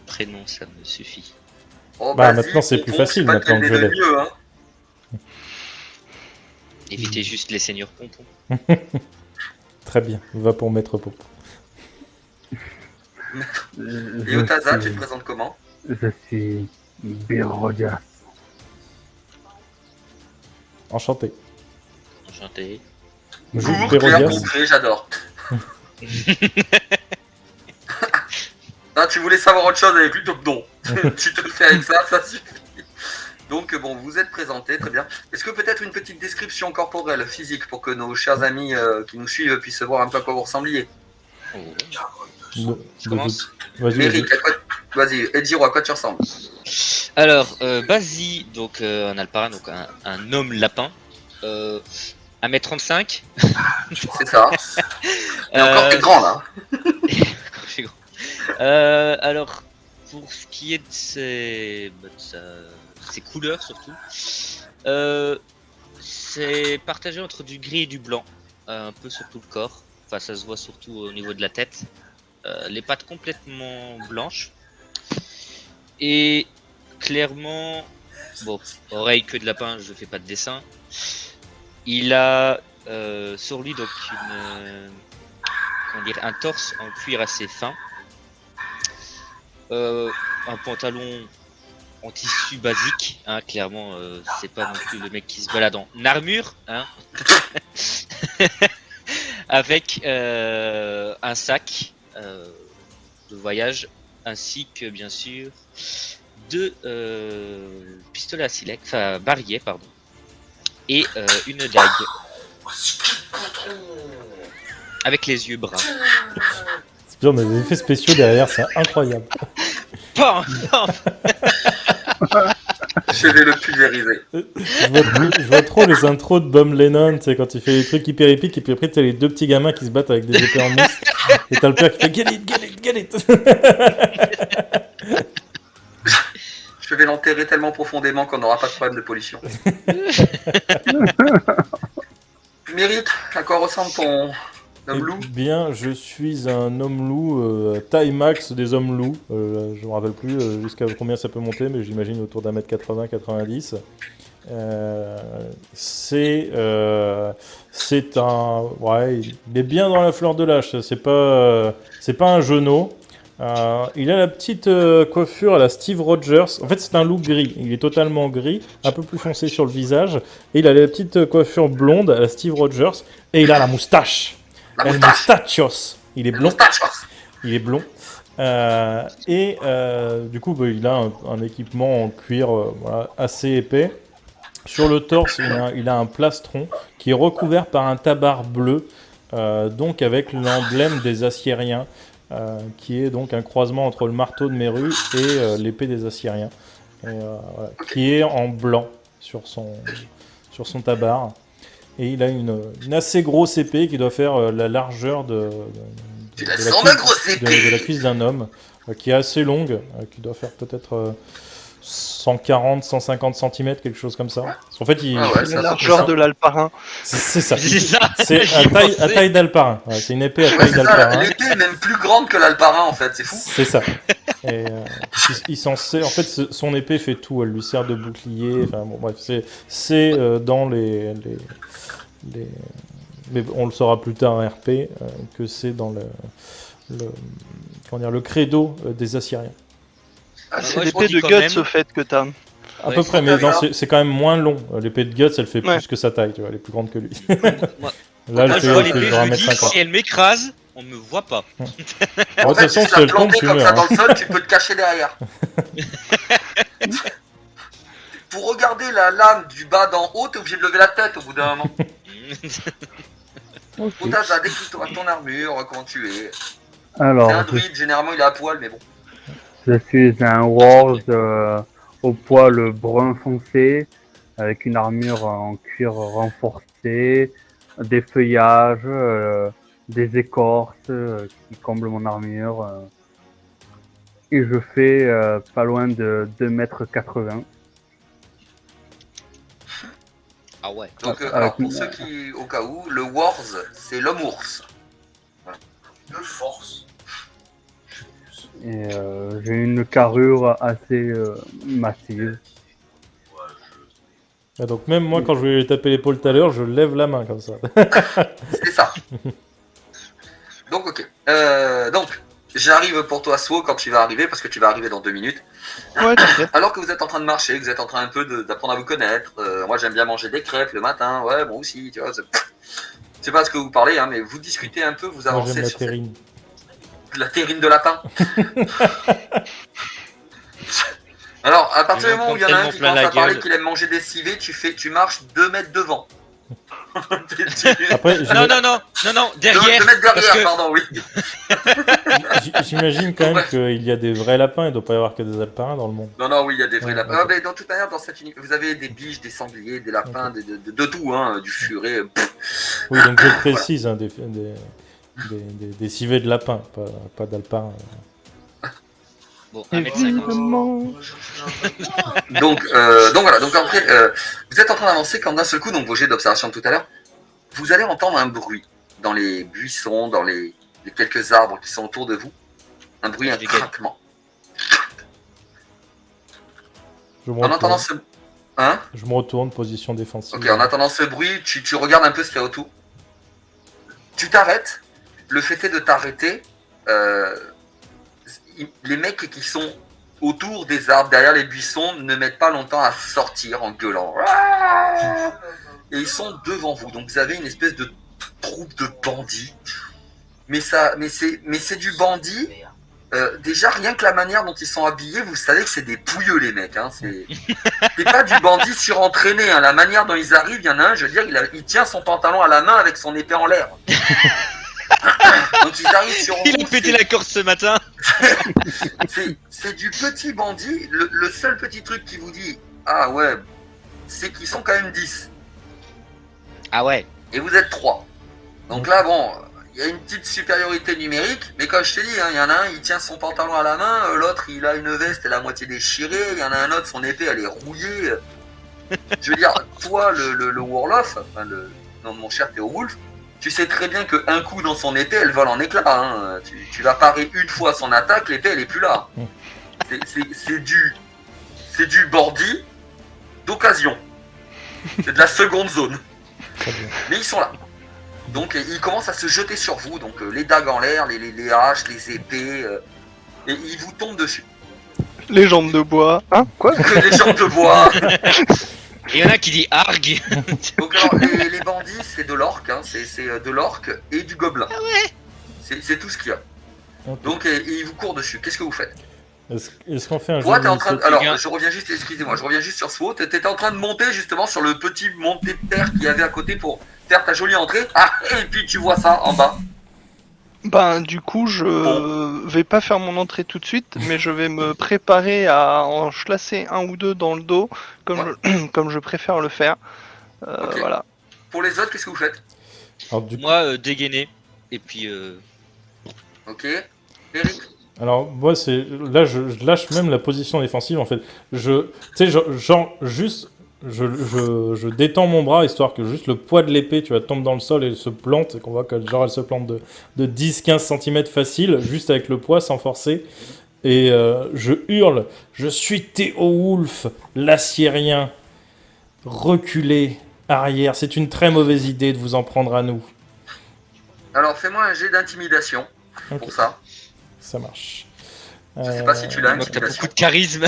prénom, ça me suffit. Oh, Bah, vas-y, maintenant, c'est plus Pompon, facile, je sais pas maintenant lequel que des je deux l'ai. mieux, hein. Évitez juste les seigneurs pompons. Très bien, va pour Maître Pompon. Et Otaza, tu te présentes comment? Je suis Birodias. Enchanté. Enchanté. Juste Court, clair, Hérodias. concret, j'adore. Ah, tu voulais savoir autre chose avec lui, donc non. Tu te le fais avec ça, ça suffit. Donc bon, vous êtes présenté, très bien. Est-ce que peut-être une petite description corporelle, physique, pour que nos chers amis qui nous suivent puissent voir un peu à quoi vous ressembliez? Oh. Je commence. Vas-y, vas-y. Méric, vas-y, Ediro, à quoi tu ressembles? Alors, Bazi, donc un alparin, donc un homme lapin. 1m35. C'est ça. Et encore, t'es grand là. Je suis grand. Alors, pour ce qui est de ses couleurs surtout, c'est partagé entre du gris et du blanc, un peu sur tout le corps. Enfin, ça se voit surtout au niveau de la tête. Les pattes complètement blanches. Et clairement, bon, oreille, queue de lapin, je fais pas de dessin. Il a sur lui donc un torse en cuir assez fin. Un pantalon en tissu basique, hein, clairement, c'est pas non plus le mec qui se balade en armure, hein. Avec un sac de voyage, ainsi que bien sûr deux pistolets à silex, enfin barillet, pardon, et une dague avec les yeux bruns. C'est bien, on a des effets spéciaux derrière, c'est incroyable. Pam, pam. Je vais le pulvériser. Je vois trop les intros de Bob Lennon, tu sais, quand il fait des trucs hyper épiques, et puis après, t'as les deux petits gamins qui se battent avec des épées en mousse, et t'as le père qui fait get it, get it, get it. Je vais l'enterrer tellement profondément qu'on n'aura pas de problème de pollution. Méric, à quoi ressemble ton homme loup? Eh bien, je suis un homme loup, taille max des hommes loups. Je me rappelle plus jusqu'à combien ça peut monter, mais j'imagine autour d'un mètre 80, 90. C'est un... Ouais, il est bien dans la fleur de l'âge. C'est pas un genou. Il a la petite coiffure à la Steve Rogers. En fait, c'est un loup gris. Il est totalement gris, un peu plus foncé sur le visage. Et il a la petite coiffure blonde à la Steve Rogers. Et il a la moustache. La El moustache. mustachos. Il est La blond. moustache. Il est blond. Du coup, bah, il a un équipement en cuir voilà, assez épais. Sur le torse, il a un plastron qui est recouvert par un tabard bleu, donc avec l'emblème des Assyriens, qui est donc un croisement entre le marteau de Méru et l'épée des Assyriens, voilà, qui est en blanc sur son tabard. Et il a une assez grosse épée qui doit faire la largeur de la cuisse d'un homme, qui est assez longue, qui doit faire peut-être 140, 150 cm, quelque chose comme ça. En fait, La largeur de l'alparin. c'est ça. C'est ça. C'est à taille d'alparin. Ouais, c'est une épée à taille d'alparin. L'épée est même plus grande que l'alparin en fait, c'est fou. C'est ça. Et il s'en sert. En fait, son épée fait tout. Elle lui sert de bouclier. Enfin bon, bref, c'est dans les. Mais on le saura plus tard en RP que c'est dans le credo des Assyriens. C'est moi, je l'épée dis de quand Guts même- au fait que t'as. À Ouais, peu près, mais d'accord. non, c'est quand même moins long. L'épée de Guts, elle fait Ouais. plus que sa taille, tu vois, elle est plus grande que lui. Moi, Là, moi, elle je fait, vois elle fait l'épée, genre je me dis, 1m50. si elle m'écrase, on me voit pas. Bon, de En toute fait, façon, si tu si l'as elle tombe, planté tu comme ça meurs. dans Hein. le sol, tu peux te cacher derrière. Pour regarder la lame du bas d'en haut, t'es obligé de lever la tête au bout d'un moment. Ok. Otaza, décris-toi ton armure, comment tu es. C'est Alors, un druide, généralement il est à poil, mais bon. je suis un Ward au poil brun foncé, avec une armure en cuir renforcé, des feuillages, des écorces qui comblent mon armure. Et je fais pas loin de 2,80 m. Ah ouais. Donc, Avec alors, pour une- ceux qui, au cas où, le Wars, c'est l'homme-ours. De force. Et j'ai une carrure assez massive. Ouais, Ah, donc même moi, quand je vais lui taper l'épaule tout à l'heure, je lève la main comme ça. C'est ça. Donc, ok. Donc, j'arrive pour toi, Swo, quand tu vas arriver, parce que tu vas arriver dans 2 minutes. Ouais, t'inquiète. Alors que vous êtes en train de marcher, que vous êtes en train un peu d'apprendre à vous connaître. Moi, j'aime bien manger des crêpes le matin. Ouais, moi aussi, tu vois. Je sais pas ce que vous parlez, hein, mais vous discutez un peu, vous Moi, avancez j'aime la sur cette- terrine. la terrine de lapin. Alors, à partir Ils du moment où il y en a vont un qui tellement commence plein à la parler gueule. qu'il aime manger des civets, tu marches 2 mètres devant. Après, Non, derrière. 2 mètres parce derrière, que- pardon, oui. j'imagine quand même qu'il y a des vrais lapins, il doit pas y avoir que des alpins dans le monde. Non, non, oui, il y a des vrais Ouais, lapins. ok. Ah, mais dans toute manière, dans cette vous avez des biches, des sangliers, des lapins, de tout, hein, du furet. Oui, donc je précise, hein, des civets de lapin, pas d'alpins. Bon, 1m50. Évidemment. Donc voilà, donc après, vous êtes en train d'avancer quand d'un seul coup, donc vos jets d'observation de tout à l'heure, vous allez entendre un bruit dans les buissons, dans les quelques arbres qui sont autour de vous. Un bruit, un Je dégage. craquement. Je me En entendant retourne, ce... Hein? je me retourne, position défensive. Ok, en attendant ce bruit, tu regardes un peu ce qu'il y a autour. Tu t'arrêtes. Le fait est de t'arrêter. Les mecs qui sont autour des arbres, derrière les buissons, ne mettent pas longtemps à sortir en gueulant. Et ils sont devant vous. Donc vous avez une espèce de troupe de bandits. Mais c'est du bandit. Déjà, rien que la manière dont ils sont habillés, vous savez que c'est des pouilleux, les mecs. Hein. C'est pas du bandit surentraîné. Hein. La manière dont ils arrivent, il y en a un, je veux dire, il tient son pantalon à la main avec son épée en l'air. Donc ils arrivent sur vous. Il a pété la corde ce matin. C'est du petit bandit. Le seul petit truc qui vous dit, ah ouais, c'est qu'ils sont quand même 10. Ah ouais. Et vous êtes 3. Donc là, bon, il y a une petite supériorité numérique, mais comme je t'ai dit, hein, il y en a un, il tient son pantalon à la main, l'autre, il a une veste, elle est à moitié déchirée, il y en a un autre, son épée, elle est rouillée. Je veux dire, toi, le Warlof, enfin, non, mon cher Théowulf, tu sais très bien qu'un coup dans son épée, elle vole en éclats. Hein. Tu vas parer une fois son attaque, l'épée, elle est plus là. C'est du bandit d'occasion. C'est de la seconde zone. Très bien. Mais ils sont là. Donc ils commencent à se jeter sur vous, donc les dagues en l'air, les haches, les épées, et ils vous tombent dessus. Les jambes de bois. Hein? Quoi? Les jambes de bois. Et il y en a qui dit argue. Donc alors les bandits, c'est de l'orque, hein, c'est de l'orque et du gobelin. Ah ouais. C'est tout ce qu'il y a. Ok. Donc et ils vous courent dessus. Qu'est-ce que vous faites? Est-ce qu'on fait un Toi, jeu t'es en train de... d'initiative Alors, je reviens juste, excusez-moi, je reviens juste sur SWO. T'étais en train de monter justement sur le petit montée de terre qu'il y avait à côté pour faire ta jolie entrée. Ah, et puis tu vois ça en bas. Ben, du coup, je vais pas faire mon entrée tout de suite, mais je vais me préparer à en chlasser un ou deux dans le dos, comme je préfère le faire. Ok. Voilà. Pour les autres, qu'est-ce que vous faites? Alors, du coup, Moi, dégainer. Et puis, Ok. Eric? alors, moi, là, je lâche même la position défensive, en fait. Tu sais, genre, juste, je détends mon bras, histoire que juste le poids de l'épée, tu vois, tombe dans le sol et se plante, et qu'on voit que, genre, elle se plante de 10-15 cm facile, juste avec le poids, sans forcer. Et je hurle, je suis Théowulf, l'assyrien. Reculez, arrière, c'est une très mauvaise idée de vous en prendre à nous. Alors, fais-moi un jet d'intimidation Ok, pour ça. ça marche. Je sais pas si tu l'as, moi, t'as intimidation. beaucoup de charisme.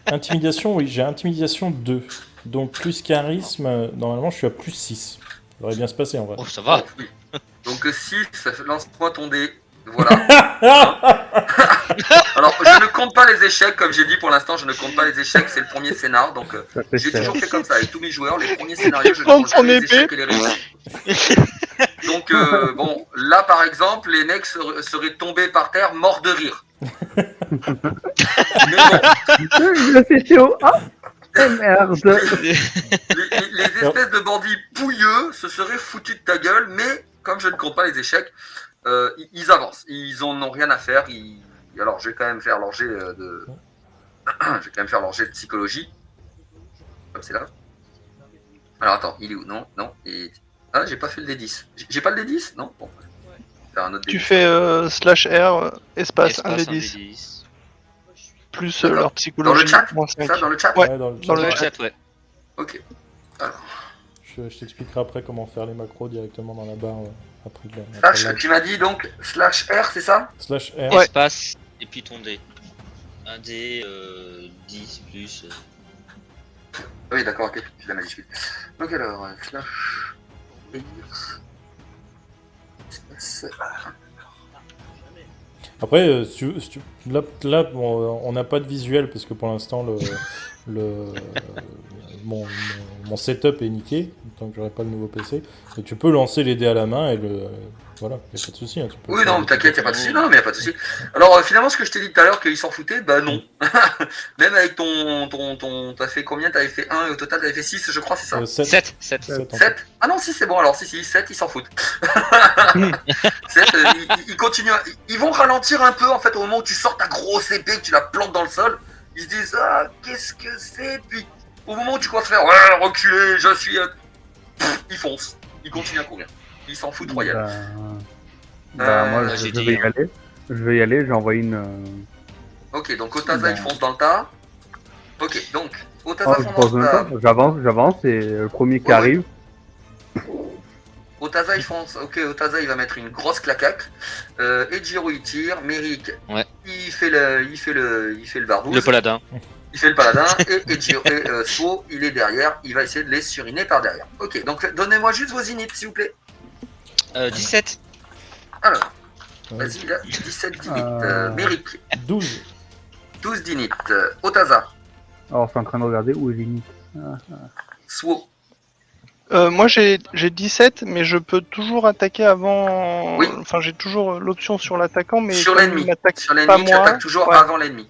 Intimidation, oui, j'ai intimidation 2. Donc plus charisme, normalement je suis à plus 6. Ça devrait bien se passer en vrai. Oh, ça va. Oh, oui. Donc 6, lance-moi ton dé. Voilà. Alors, je ne compte pas les échecs, comme j'ai dit pour l'instant, je ne compte pas les échecs, c'est le premier scénar. Donc, Ça fait j'ai cher. toujours fait comme ça avec tous mes joueurs. Les premiers scénarios, je ne Prendre compte pas son les épée. échecs et les réussites. Donc, bon, là par exemple, les mecs seraient tombés par terre morts de rire. Mais bon, Le CTO, ah, merde. les espèces de bandits pouilleux se seraient foutus de ta gueule, mais comme je ne compte pas les échecs, ils avancent. Ils en ont rien à faire. Alors, je vais quand même faire leur jet de. Je vais quand même faire leur jet de psychologie. Comme c'est là. Alors attends, il est où? Non, non. Ah, j'ai pas fait le D10. J'ai pas le D10? Non? Bon. Faire un autre Tu D10. fais /R, espace, un Espace, des 10, 10. plus D'accord. leur psychologie, Dans le chat? moins Ça, 5. dans le chat? Ouais. dans le dans le chat. Dans le chat, ouais. Ok. Je t'expliquerai après comment faire les macros directement dans la barre après Slash, tu m'as dit donc /R, c'est ça? /R. Ouais. Espace, et puis ton dé. Un dé 10 plus. Oui, d'accord, ok. Je la magnifique. Donc alors, slash. Espace. Après, là, bon, on n'a pas de visuel parce que pour l'instant, mon setup est niqué, tant que j'aurai pas le nouveau PC. Et tu peux lancer les dés à la main et voilà, y a pas de souci. Hein, tu peux Oui, faire non, des t'inquiète, trucs. y a pas de souci. Non, mais y a pas de souci. Alors, finalement, ce que je t'ai dit tout à l'heure, qu'ils s'en foutaient, bah non. Même avec t'as fait combien? T'avais fait 1 et au total, t'avais fait 6, je crois, c'est ça? 7. 7? Ah non, si, c'est bon, alors, si, 7, ils s'en foutent. 7, ils continuent, ils vont ralentir un peu, en fait, au moment où tu sors ta grosse épée, que tu la plantes dans le sol. Ils se disent, ah, qu'est-ce que c'est? Puis, au moment où tu commences à faire, ouais, reculez, je suis. Ils foncent. Ils continuent à courir. Ils s'en foutent royal. Moi, j'ai je dit, vais y hein. aller. Je vais y aller, j'ai envoyé une. Ok, donc Otaza, il fonce dans le tas. Ok, donc, Oh, Otaza je fonce pose dans le même tas. pas, j'avance, et le premier qui Ouais, ouais. arrive. Otaza, il fonce. Ok, Otaza, il va mettre une grosse claquaque. Ejiro, il tire. Merrick, Ouais. il fait le barbouze. Le paladin. Il fait le paladin. Et Suo, il est derrière. Il va essayer de les suriner par derrière. Ok, donc donnez-moi juste vos inits, s'il vous plaît. 17. Alors, Ouais. vas-y, il a 17 d'init. Euh. Merrick, 12. 12 d'init. Otaza, Alors, je suis en train de regarder où est l'init. Suo. Moi j'ai 17, mais je peux toujours attaquer avant. Oui. Enfin, j'ai toujours l'option sur l'attaquant, mais Sur comme l'ennemi. il m'attaque Sur pas l'ennemi, tu moi. attaques toujours Ouais. avant l'ennemi.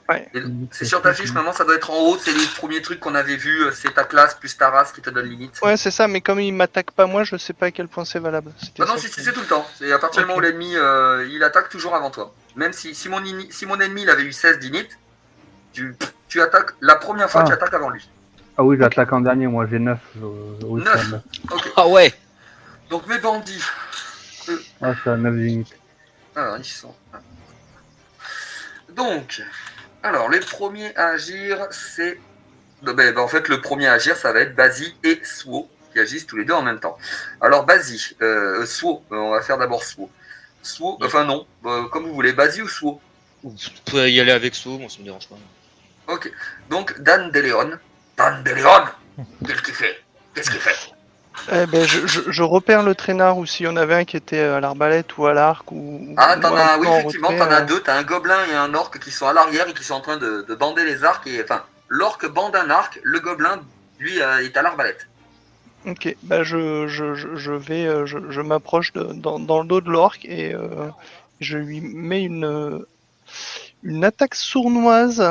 Ouais. Et c'est sur ta fiche, normalement, ça doit être en haut. C'est les premiers trucs qu'on avait vus. C'est ta classe plus ta race qui te donne l'init. Ouais, c'est ça, mais comme il m'attaque pas moi, je sais pas à quel point c'est valable. C'était Ah non, ça si, que- c'est tout le temps. C'est à partir du moment où l'ennemi il attaque toujours avant toi. Même si mon ennemi il avait eu 16 d'init, tu attaques la première fois, Ah. tu attaques avant lui. Ah oui, j'attaque en dernier, moi j'ai 9. Oui, 9. c'est à 9. Ok. Ah ouais. Donc mes bandits. Ah, c'est à 9 unités. Alors, ils sont. Donc, alors, les premiers à agir, c'est. En fait, le premier à agir, ça va être Basi et Suo, qui agissent tous les deux en même temps. Alors, Basi, Suo, on va faire d'abord Suo. Suo, enfin non, comme vous voulez, Basi ou Suo. Vous pouvez y aller avec Sou, moi ça me dérange pas. Ok, donc Dan DeLeon. Dan DeLeon, qu'est-ce qu'il fait? Qu'est-ce qu'il fait? Eh ben, je repère le traînard, ou s'il y en avait un qui était à l'arbalète ou à l'arc ou. Ah, ou t'en un as, peu oui, en effectivement, retrait, t'en as deux. T'as un gobelin et un orc qui sont à l'arrière et qui sont en train de bander les arcs. Et enfin, l'orc bande un arc, le gobelin, lui, est à l'arbalète. Ok, bah je m'approche dans le dos de l'orque et je lui mets une attaque sournoise.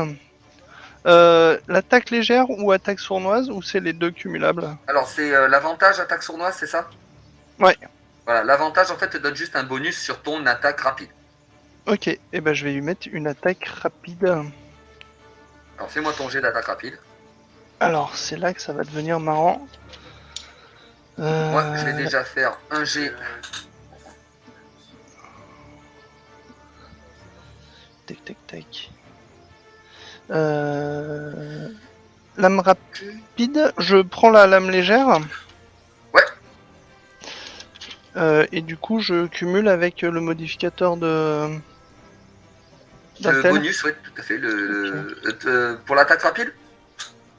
L'attaque légère ou attaque sournoise, ou c'est les deux cumulables? Alors, c'est l'avantage attaque sournoise, c'est ça? Ouais. Voilà, l'avantage en fait te donne juste un bonus sur ton attaque rapide. Ok, et ben je vais lui mettre une attaque rapide. Alors, fais-moi ton jet d'attaque rapide. Alors, c'est là que ça va devenir marrant. Moi, je vais déjà faire un jet. Tac, tac, tac. Lame rapide, je prends la lame légère. Ouais. Et du coup, je cumule avec le modificateur de. Le d'Intel. bonus, ouais, tout à fait. Pour l'attaque rapide?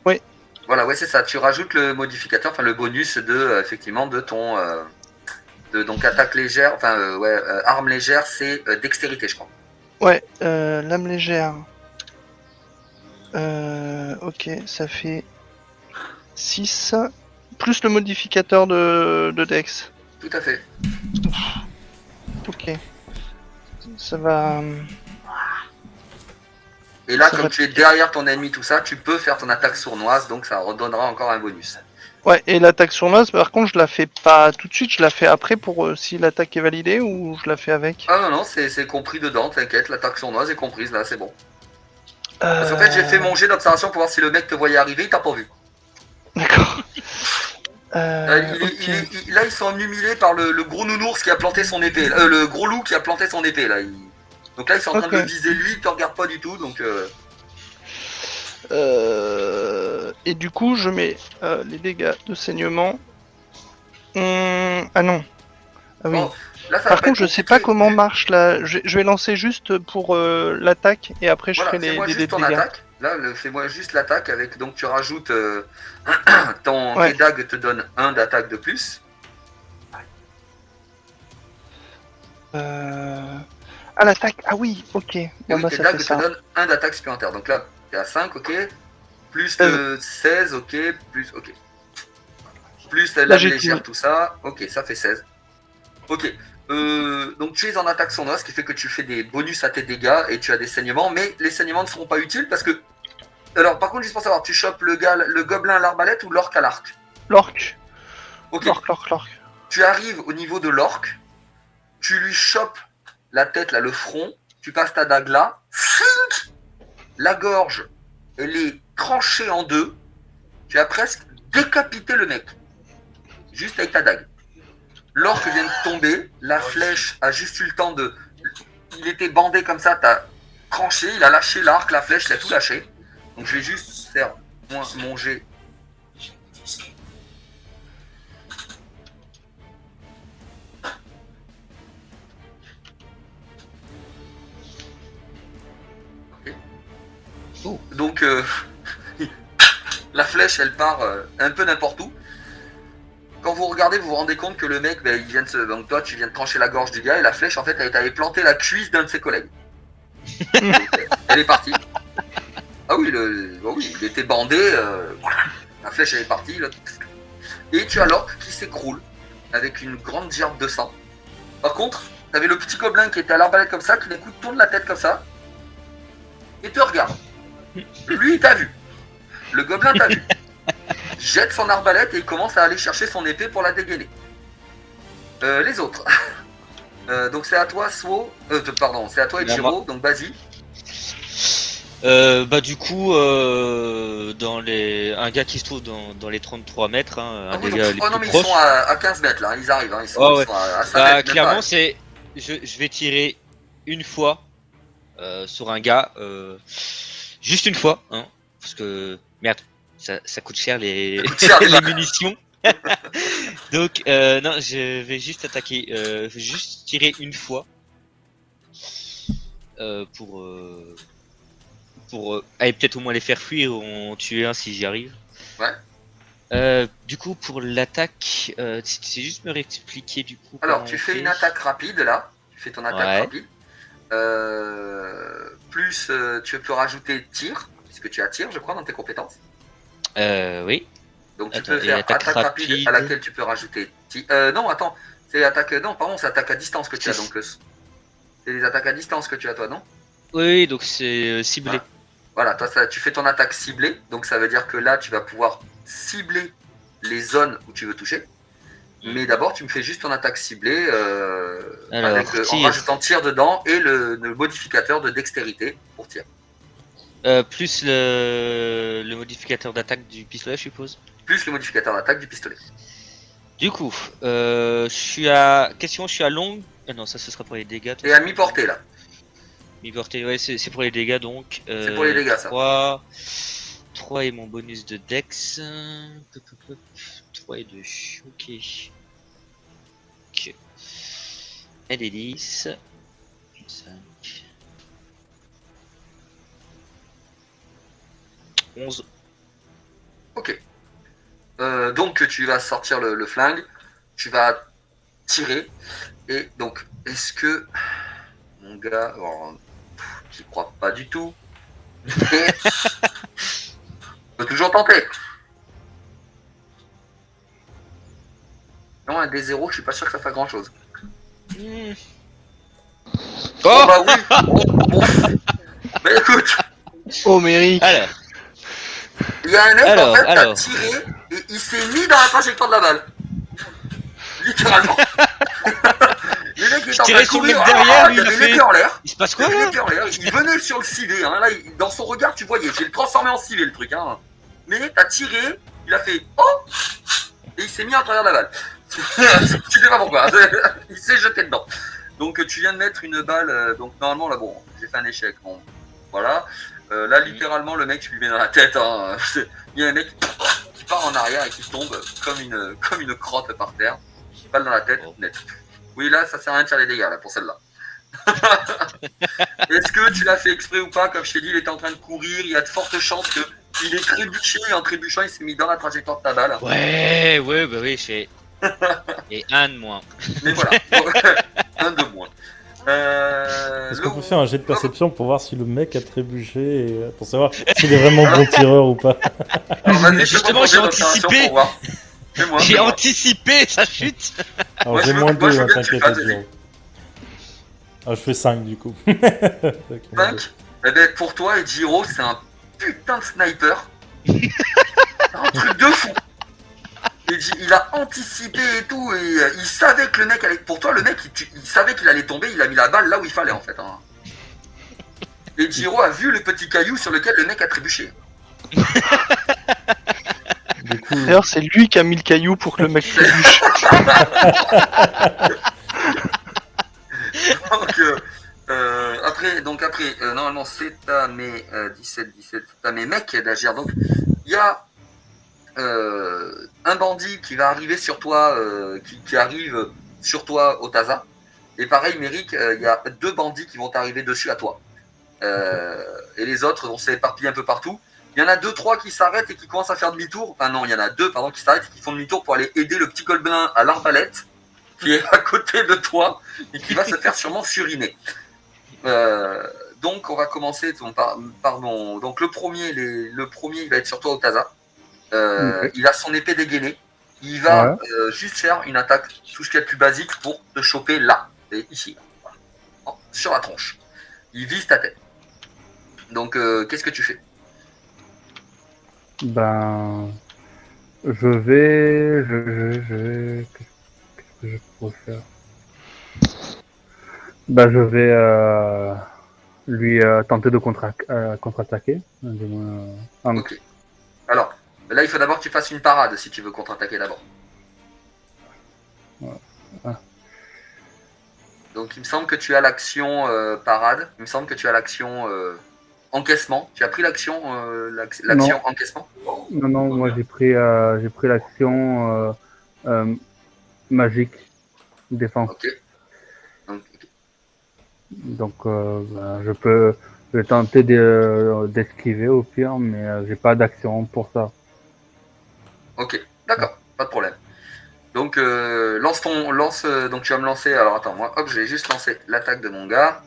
Oui. Voilà, ouais, c'est ça. Tu rajoutes le modificateur, enfin le bonus de, effectivement, de ton. Donc attaque légère, enfin, arme légère, c'est dextérité, je crois. Ouais, lame légère. Ok, ça fait 6. Plus le modificateur de Dex. Tout à fait. Ok. Ça va. Et là, Ça comme va tu es derrière ton ennemi, tout ça, tu peux faire ton attaque sournoise, donc ça redonnera encore un bonus. Ouais, et l'attaque sournoise, par contre, je la fais pas tout de suite, je la fais après pour si l'attaque est validée, ou je la fais avec. Ah non, non, c'est compris dedans, t'inquiète, l'attaque sournoise est comprise, là, c'est bon. Parce qu'en fait, j'ai fait mon jet d'observation pour voir si le mec te voyait arriver, il t'a pas vu. D'accord. Là, ils sont ennumilés par le gros nounours qui a planté son épée. Le gros loup qui a planté son épée, là. Donc là, ils sont en train de le viser, lui, il te regarde pas du tout, donc... Et du coup, je mets les dégâts de saignement. Ah non. Ah oui. Bon, là, ça va Par pas contre, je être sais pas compliqué. comment marche là. Je vais lancer juste pour l'attaque et après je Voilà, ferai fais-moi les juste ton dégâts. attaque. Là, fais-moi juste l'attaque avec... Donc, tu rajoutes... Ouais. Tes dagues te donnent 1 d'attaque de plus. Ah, l'attaque. Ah oui, ok. Et Bon, oui, bah tes ça fait dagues te ça. donnent 1 d'attaque supplémentaire. Donc là, t'es à 5, ok. Plus 16, ok. Ok. Plus la Là, lame j'ai légère, tout. tout ça. Ok, ça fait 16. Ok. Donc tu es en attaque sournoise, ce qui fait que tu fais des bonus à tes dégâts et tu as des saignements, mais les saignements ne seront pas utiles parce que... Alors par contre, juste pour savoir, tu chopes le gobelin à l'arbalète ou l'orque à l'arc? L'orque. Ok. L'orque. Tu arrives au niveau de l'orque, tu lui chopes la tête, là, le front, tu passes ta dague là, fink, la gorge, elle est tranchée en deux, tu as presque décapité le mec, juste avec ta dague. L'orque vient de tomber, la flèche a juste eu le temps de... Il était bandé comme ça, t'as tranché, il a lâché l'arc, la flèche, il a tout lâché. Donc je vais juste faire mon jet. Ok. Oh. Donc la flèche elle part un peu n'importe où. Quand vous regardez, vous vous rendez compte que le mec, il vient de se... Donc toi, tu viens de trancher la gorge du gars et la flèche, en fait, elle t'avait planté la cuisse d'un de ses collègues. Donc, elle est partie. Ah oui, il était bandé. La flèche, elle est partie. Là. Et tu as l'orque qui s'écroule avec une grande gerbe de sang. Par contre, t'avais le petit gobelin qui était à l'arbalète comme ça, qui d'un coup tourne la tête comme ça et te regarde. Lui, il t'a vu. Le gobelin t'a vu. Jette son arbalète et il commence à aller chercher son épée pour la dégainer. Les autres. Donc c'est à toi, Svo. Pardon, c'est à toi, Ejiro. Donc vas-y. Bah du coup, un gars qui se trouve dans les 33 mètres, hein, un Ah oui, des gars les non, plus mais proches. ils sont à 15 mètres là, ils arrivent. Hein, ils sont, Oh, ils ouais. sont à 5 Bah mètres. même clairement, pas. c'est, je vais tirer une fois sur un gars, juste une fois, hein, parce que merde, ça coûte cher les, coûte cher, les munitions. Donc non, je vais juste attaquer, je vais juste tirer une fois pour aller peut-être au moins les faire fuir ou en tuer un si j'y arrive. Ouais. Du coup pour l'attaque, c'est juste me réexpliquer du coup. Alors comment tu on fais fait. une attaque rapide là. Tu fais ton attaque Ouais. rapide. Plus tu peux rajouter tir, puisque tu as tir, je crois, dans tes compétences. Oui. Donc tu Attends, peux et faire attaque attaque rapide rapide. à laquelle tu peux rajouter. Non, attends, c'est attaque. Non, pardon, c'est attaque à distance que tu as. Donc c'est les attaques à distance que tu as toi, non? Oui, donc c'est ciblé. Voilà, toi tu fais ton attaque ciblée, donc ça veut dire que là tu vas pouvoir cibler les zones où tu veux toucher. Mais d'abord tu me fais juste ton attaque ciblée Alors, en tir. rajoutant tir dedans et le modificateur de dextérité pour tir. Plus le modificateur d'attaque du pistolet, je suppose. Plus le modificateur d'attaque du pistolet. Du coup, je suis à longue. Non, ça ce sera pour les dégâts. Et à mi-portée là. Mi-portée, ouais, c'est pour les dégâts donc. C'est pour les dégâts, ça. 3 et mon bonus de dex. 3 et 2. Ok. Ok. Elle est 10. 5. 11. Ok. Donc tu vas sortir le flingue, tu vas tirer, et donc est-ce que mon gars, j'y crois pas du tout, mais on peut toujours tenter. Non, un D0, je suis pas sûr que ça fasse grand chose. Oh, bah oui. Bon. Mais écoute, Oh, Méric. alors, il y a un mec en fait qui a alors. tiré et il s'est mis dans la trajectoire de la balle. Littéralement. Le mec est en train tirais de sur le courir, mec derrière, lui, il il a avait fait- l'épée en l'air. il se passe Il quoi avait là? l'épée en l'air, il venait sur le civet, hein. Là, dans son regard tu voyais, j'ai le transformé en civet le truc. Hein. Mais t'as tiré, il a fait « Oh !» et il s'est mis à travers la balle. Tu sais pas pourquoi, il s'est jeté dedans. Donc tu viens de mettre une balle, donc normalement là bon, j'ai fait un échec, bon, voilà. Là littéralement le mec tu lui mets dans la tête, hein. Il y a un mec qui part en arrière et qui tombe comme une crotte par terre, balle dans la tête, net. Oui là ça sert à rien de faire les dégâts là pour celle-là. Est-ce que tu l'as fait exprès ou pas? Comme je t'ai dit, il était en train de courir, il y a de fortes chances qu'il ait trébuché et en trébuchant il s'est mis dans la trajectoire de ta balle. Ouais, bah oui, c'est. Et un de moins. Mais voilà, un de moins. Est-ce qu'on peut faire un jet de perception pour voir si le mec a trébuché et pour savoir s'il est vraiment bon tireur ou pas? Alors, vas-y, Justement, j'ai anticipé. Fais-moi. J'ai anticipé sa chute. Alors Moi, j'ai je moins veux- moi, 2, je veux bien que tu t'inquiète. fasses, Giro. Ah, je fais 5 du coup. 5. Eh ben, pour toi, Ejiro, c'est un putain de sniper. Un truc de fou. Il a anticipé et tout, et il savait que le mec allait. Pour toi, le mec, il savait qu'il allait tomber, il a mis la balle là où il fallait en fait. Hein. Et Ejiro a vu le petit caillou sur lequel le mec a trébuché. Du coup, D'ailleurs, c'est lui qui a mis le caillou pour que le mec trébuche. Donc après, normalement c'est à mes 17, c'est à mes mecs d'agir. Donc il y a un bandit qui va arriver sur toi, qui arrive sur toi au Taza. Et pareil, Méric, il y a 2 bandits qui vont arriver dessus à toi. Et les autres vont s'éparpiller un peu partout. Il y en a 2-3 qui s'arrêtent et qui commencent à faire demi-tour. Enfin non, il y en a 2 pardon, qui s'arrêtent et qui font demi-tour pour aller aider le petit gobelin à l'arbalète qui est à côté de toi et qui va se faire sûrement suriner. Donc on va commencer donc le premier il va être sur toi au Taza. Il a son épée dégainée. Il va juste faire une attaque, tout ce qu'il y a de plus basique pour te choper là, et ici, voilà. Sur la tronche. Il vise ta tête. Donc qu'est-ce que tu fais? Ben, je vais. Qu'est-ce que je pourrais faire? Ben, je vais lui tenter de contre-attaquer. Du moins, Ok. Alors, là il faut d'abord que tu fasses une parade si tu veux contre-attaquer d'abord. Ah. Donc il me semble que tu as l'action parade. Il me semble que tu as l'action encaissement. Tu as pris l'action encaissement? Non, moi j'ai pris l'action magique défense. Ok. Donc je vais tenter d'esquiver au pire, mais j'ai pas d'action pour ça. Ok, d'accord, pas de problème. Donc donc tu vas me lancer. Alors attends, moi, hop, je vais juste lancer l'attaque de mon gars.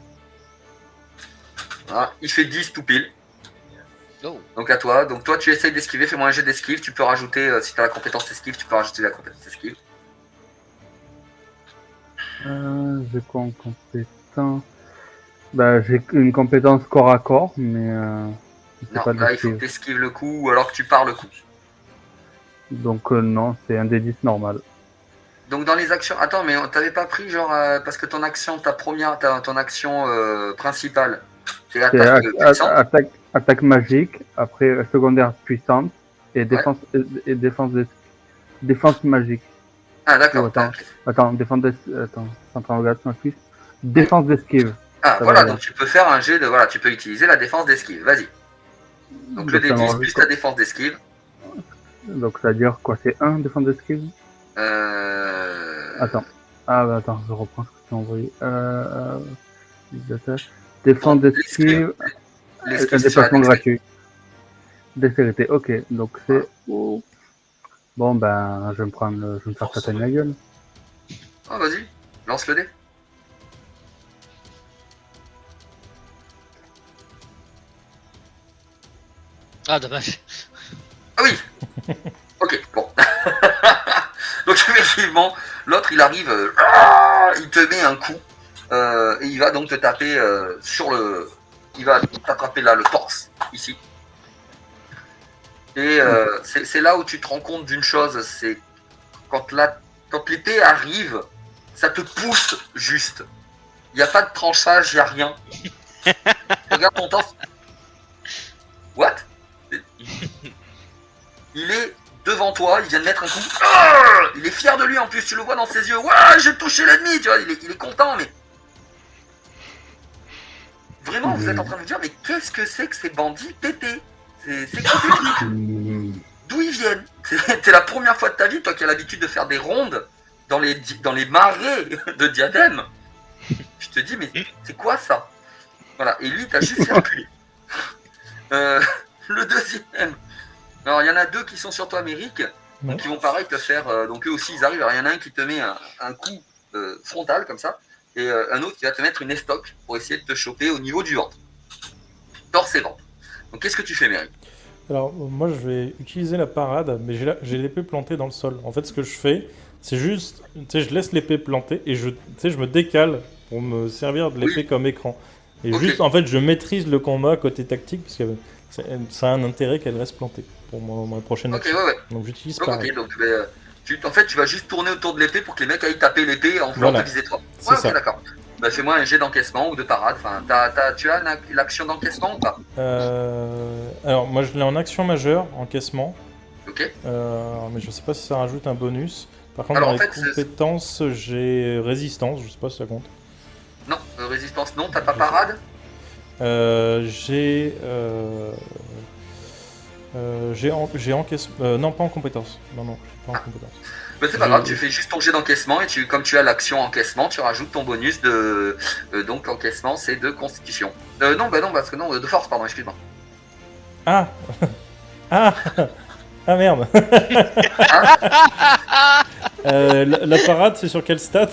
Voilà, il fait 10 tout pile. Oh. Donc à toi. Donc toi tu essayes d'esquiver, fais-moi un jet d'esquive. Tu peux rajouter, si tu as la compétence esquive, tu peux rajouter la compétence esquive. J'ai quoi en compétence? Bah, j'ai une compétence corps à corps, mais c'est Non, pas là il faut que d'esquive. tu esquives le coup ou alors que tu pars le coup. Donc non, c'est un D10 normal. Donc dans les actions, attends, mais t'avais pas pris genre parce que ton action, ton action principale, c'est C'est l'attaque puissante. attaque magique, après secondaire puissante et défense défense magique. Ah d'accord. Attends, sans interrogation suisse. Défense d'esquive. Ah Ça voilà, va. donc tu peux faire un jet de tu peux utiliser la défense d'esquive. Vas-y. Donc le Donc, ça D10 m'enlève plus quoi? ta défense d'esquive. Donc ça veut dire quoi? C'est 1 défense d'esquive? Attends. Attends, je reprends ce que tu as envoyé. Défense d'esquive, un L'esquive, c'est sur la déplacement dextérité. gratuit. Dextérité, ok, donc c'est. Oh. Bon, ben, je vais me faire taper la gueule. Oh, vas-y, lance le dé. Ah, dommage. Ah oui. Ok, bon. Donc effectivement, l'autre il arrive, il te met un coup et il va donc te taper il va t'attraper là le torse ici. Et c'est là où tu te rends compte d'une chose, c'est quand l'épée arrive, ça te pousse juste. Il n'y a pas de tranchage, il n'y a rien. Regarde ton torse. What? Il est devant toi, il vient de mettre un coup. Il est fier de lui en plus, tu le vois dans ses yeux. Ouais, j'ai touché l'ennemi, tu vois, il est content, mais. Vraiment, vous êtes en train de vous dire, mais qu'est-ce que c'est que ces bandits pétés? C'est quoi ces trucs? D'où ils viennent? C'est la première fois de ta vie, toi qui as l'habitude de faire des rondes dans les marais de Diadème. Je te dis, mais c'est quoi ça? Voilà, et lui, t'as juste fait reculer. Le deuxième. Alors, il y en a deux qui sont sur toi, Méric. Donc, ils vont pareil te faire. Donc, eux aussi, ils arrivent. Alors, il y en a un qui te met un coup frontal, comme ça. Et un autre qui va te mettre une estoc pour essayer de te choper au niveau du ventre. Torse et ventre. Donc, qu'est-ce que tu fais, Méric? Alors, moi, je vais utiliser la parade, mais j'ai l'épée plantée dans le sol. En fait, ce que je fais, c'est juste, tu sais, je laisse l'épée plantée et je me décale pour me servir de l'épée comme écran. Et juste, en fait, je maîtrise le combat côté tactique, parce que ça a un intérêt qu'elle reste plantée pour ma prochaine action. Ouais. Donc, j'utilise Donc, pareil. donc, en fait, tu vas juste tourner autour de l'épée pour que les mecs aillent taper l'épée en voulant te viser toi. C'est Ouais, ça. ok, d'accord. Bah, fais-moi un jet d'encaissement ou de parade. Enfin, tu as l'action d'encaissement ou pas? Alors, moi, je l'ai en action majeure, encaissement. Ok. Mais je sais pas si ça rajoute un bonus. Par contre, Alors, dans en les fait, compétences, j'ai résistance, je sais pas si ça compte. Non, résistance non, t'as pas parade? J'ai encaissement. Non, pas en compétence. Non, pas en compétence. Bah, c'est pas grave, tu fais juste ton jet d'encaissement et comme tu as l'action encaissement, tu rajoutes ton bonus de. Donc, encaissement, c'est de constitution. Non, parce que non, de force, pardon, excuse-moi. Ah Ah merde. La parade, c'est sur quelle stat?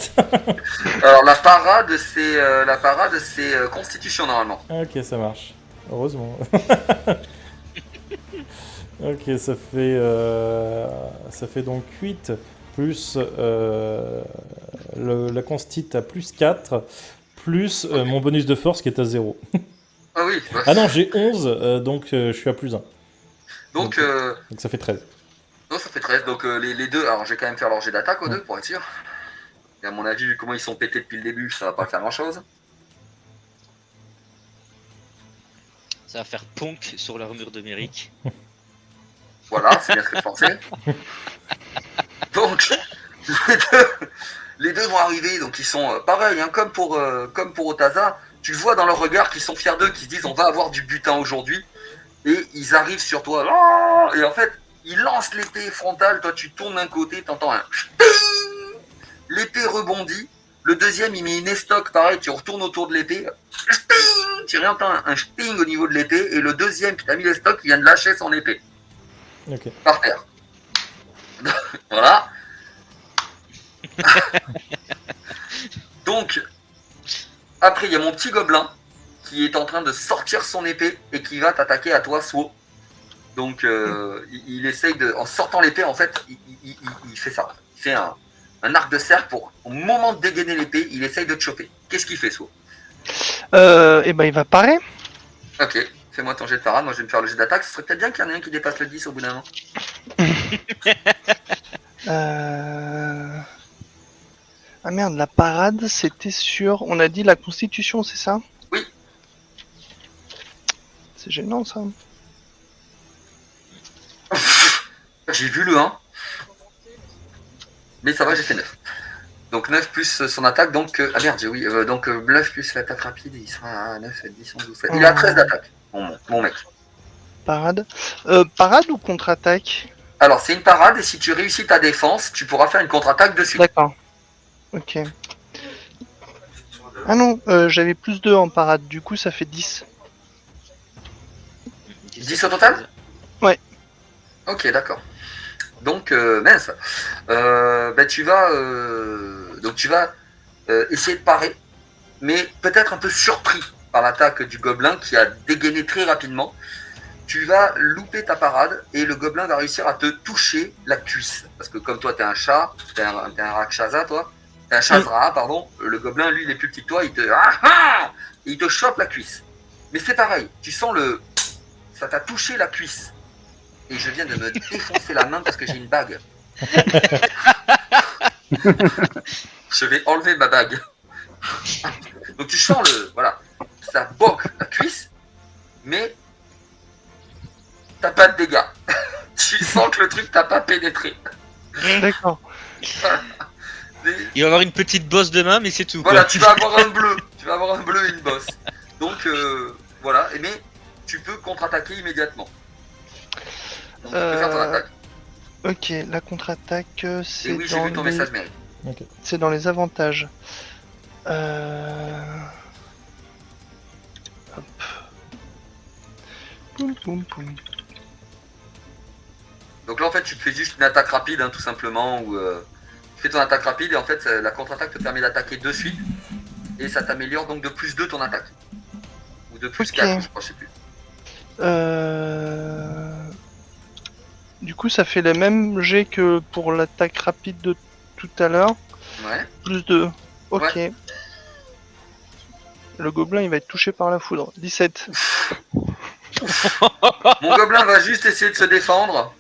Alors, la parade, c'est constitution normalement. Ok, ça marche. Heureusement. Ok, ça fait donc 8 plus la constit à plus 4 plus mon bonus de force qui est à 0. Ah oui. Bah, Ah non, j'ai 11, donc je suis à plus 1. Donc ça fait 13. Non, ça fait 13. Donc les deux, alors je vais quand même faire leur jet d'attaque aux deux pour être sûr. Et à mon avis, vu comment ils sont pétés depuis le début, ça va pas faire grand chose. Ça va faire ponk sur l'armure de Méric. Voilà, c'est bien ce que je pensais. Donc, les deux vont arriver, donc ils sont pareils, hein, comme pour Otaza. Tu le vois dans leur regard qu'ils sont fiers d'eux, qu'ils se disent on va avoir du butin aujourd'hui. Et ils arrivent sur toi. Et en fait, ils lancent l'épée frontale. Toi, tu tournes d'un côté, t'entends un ch'ting. L'épée rebondit. Le deuxième, il met une estoc, pareil, tu retournes autour de l'épée. Ch'ting. Tu entends un ch'ting au niveau de l'épée. Et le deuxième qui t'a mis l'estoc, il vient de lâcher son épée. Ok. Par terre. Voilà. Donc, après, il y a mon petit gobelin qui est en train de sortir son épée et qui va t'attaquer à toi, Swo. Donc, il essaye de... En sortant l'épée, en fait, il fait ça. Il fait un arc de cercle pour, au moment de dégainer l'épée, il essaye de te choper. Qu'est-ce qu'il fait, Swo? Et ben il va parer. Ok, fais-moi ton jet de parade. Moi, je vais me faire le jet d'attaque. Ce serait peut-être bien qu'il y en ait un qui dépasse le 10 au bout d'un moment. Ah merde, la parade, c'était sur... On a dit la constitution, c'est ça? Oui. C'est gênant, ça. J'ai vu le 1. Mais ça va, j'ai fait 9. Donc 9 plus son attaque, donc... ah merde, oui. Donc 9 plus l'attaque rapide, il sera à 9, 10, 11, 12, 13. Il a 13 d'attaque, mon mec. Parade. Parade ou contre-attaque? Alors, c'est une parade, et si tu réussis ta défense, tu pourras faire une contre-attaque dessus. D'accord. Ok. Ah non, j'avais plus 2 en parade, du coup ça fait 10. 10 au total? Ouais. Ok, d'accord. Donc, mince. Tu vas, essayer de parer, mais peut-être un peu surpris par l'attaque du gobelin qui a dégainé très rapidement. Tu vas louper ta parade et le gobelin va réussir à te toucher la cuisse. Parce que comme toi, t'es un chat, t'es un Rakshasa, toi. T'es un Shazra, pardon. Le gobelin, lui, il est plus petit que toi, il te chope la cuisse. Mais c'est pareil, tu sens ça t'a touché la cuisse. Et je viens de me défoncer la main parce que j'ai une bague. Je vais enlever ma bague. Donc tu sens voilà, ça boque la cuisse, mais t'as pas de dégâts. Tu sens que le truc t'a pas pénétré. D'accord. Mais Il va y avoir une petite bosse demain, mais c'est tout. voilà, Quoi. tu vas avoir un bleu. Tu vas avoir un bleu et une bosse. Donc voilà, mais tu peux contre-attaquer immédiatement. Donc tu peux faire ton attaque. Ok, la contre-attaque, Et c'est oui, j'ai dans vu ton les... message mail. C'est dans les avantages. Hop. Poum, poum, poum. Donc là en fait tu te fais juste une attaque rapide hein, tout simplement où tu fais ton attaque rapide et en fait la contre-attaque te permet d'attaquer de suite et ça t'améliore donc de plus 2 ton attaque. Ou de plus Ok. 4 je crois, je sais plus. Du coup, ça fait le même jet que pour l'attaque rapide de tout à l'heure. Ouais. Plus 2. Ok. Le gobelin, il va être touché par la foudre. 17. Mon gobelin va juste essayer de se défendre.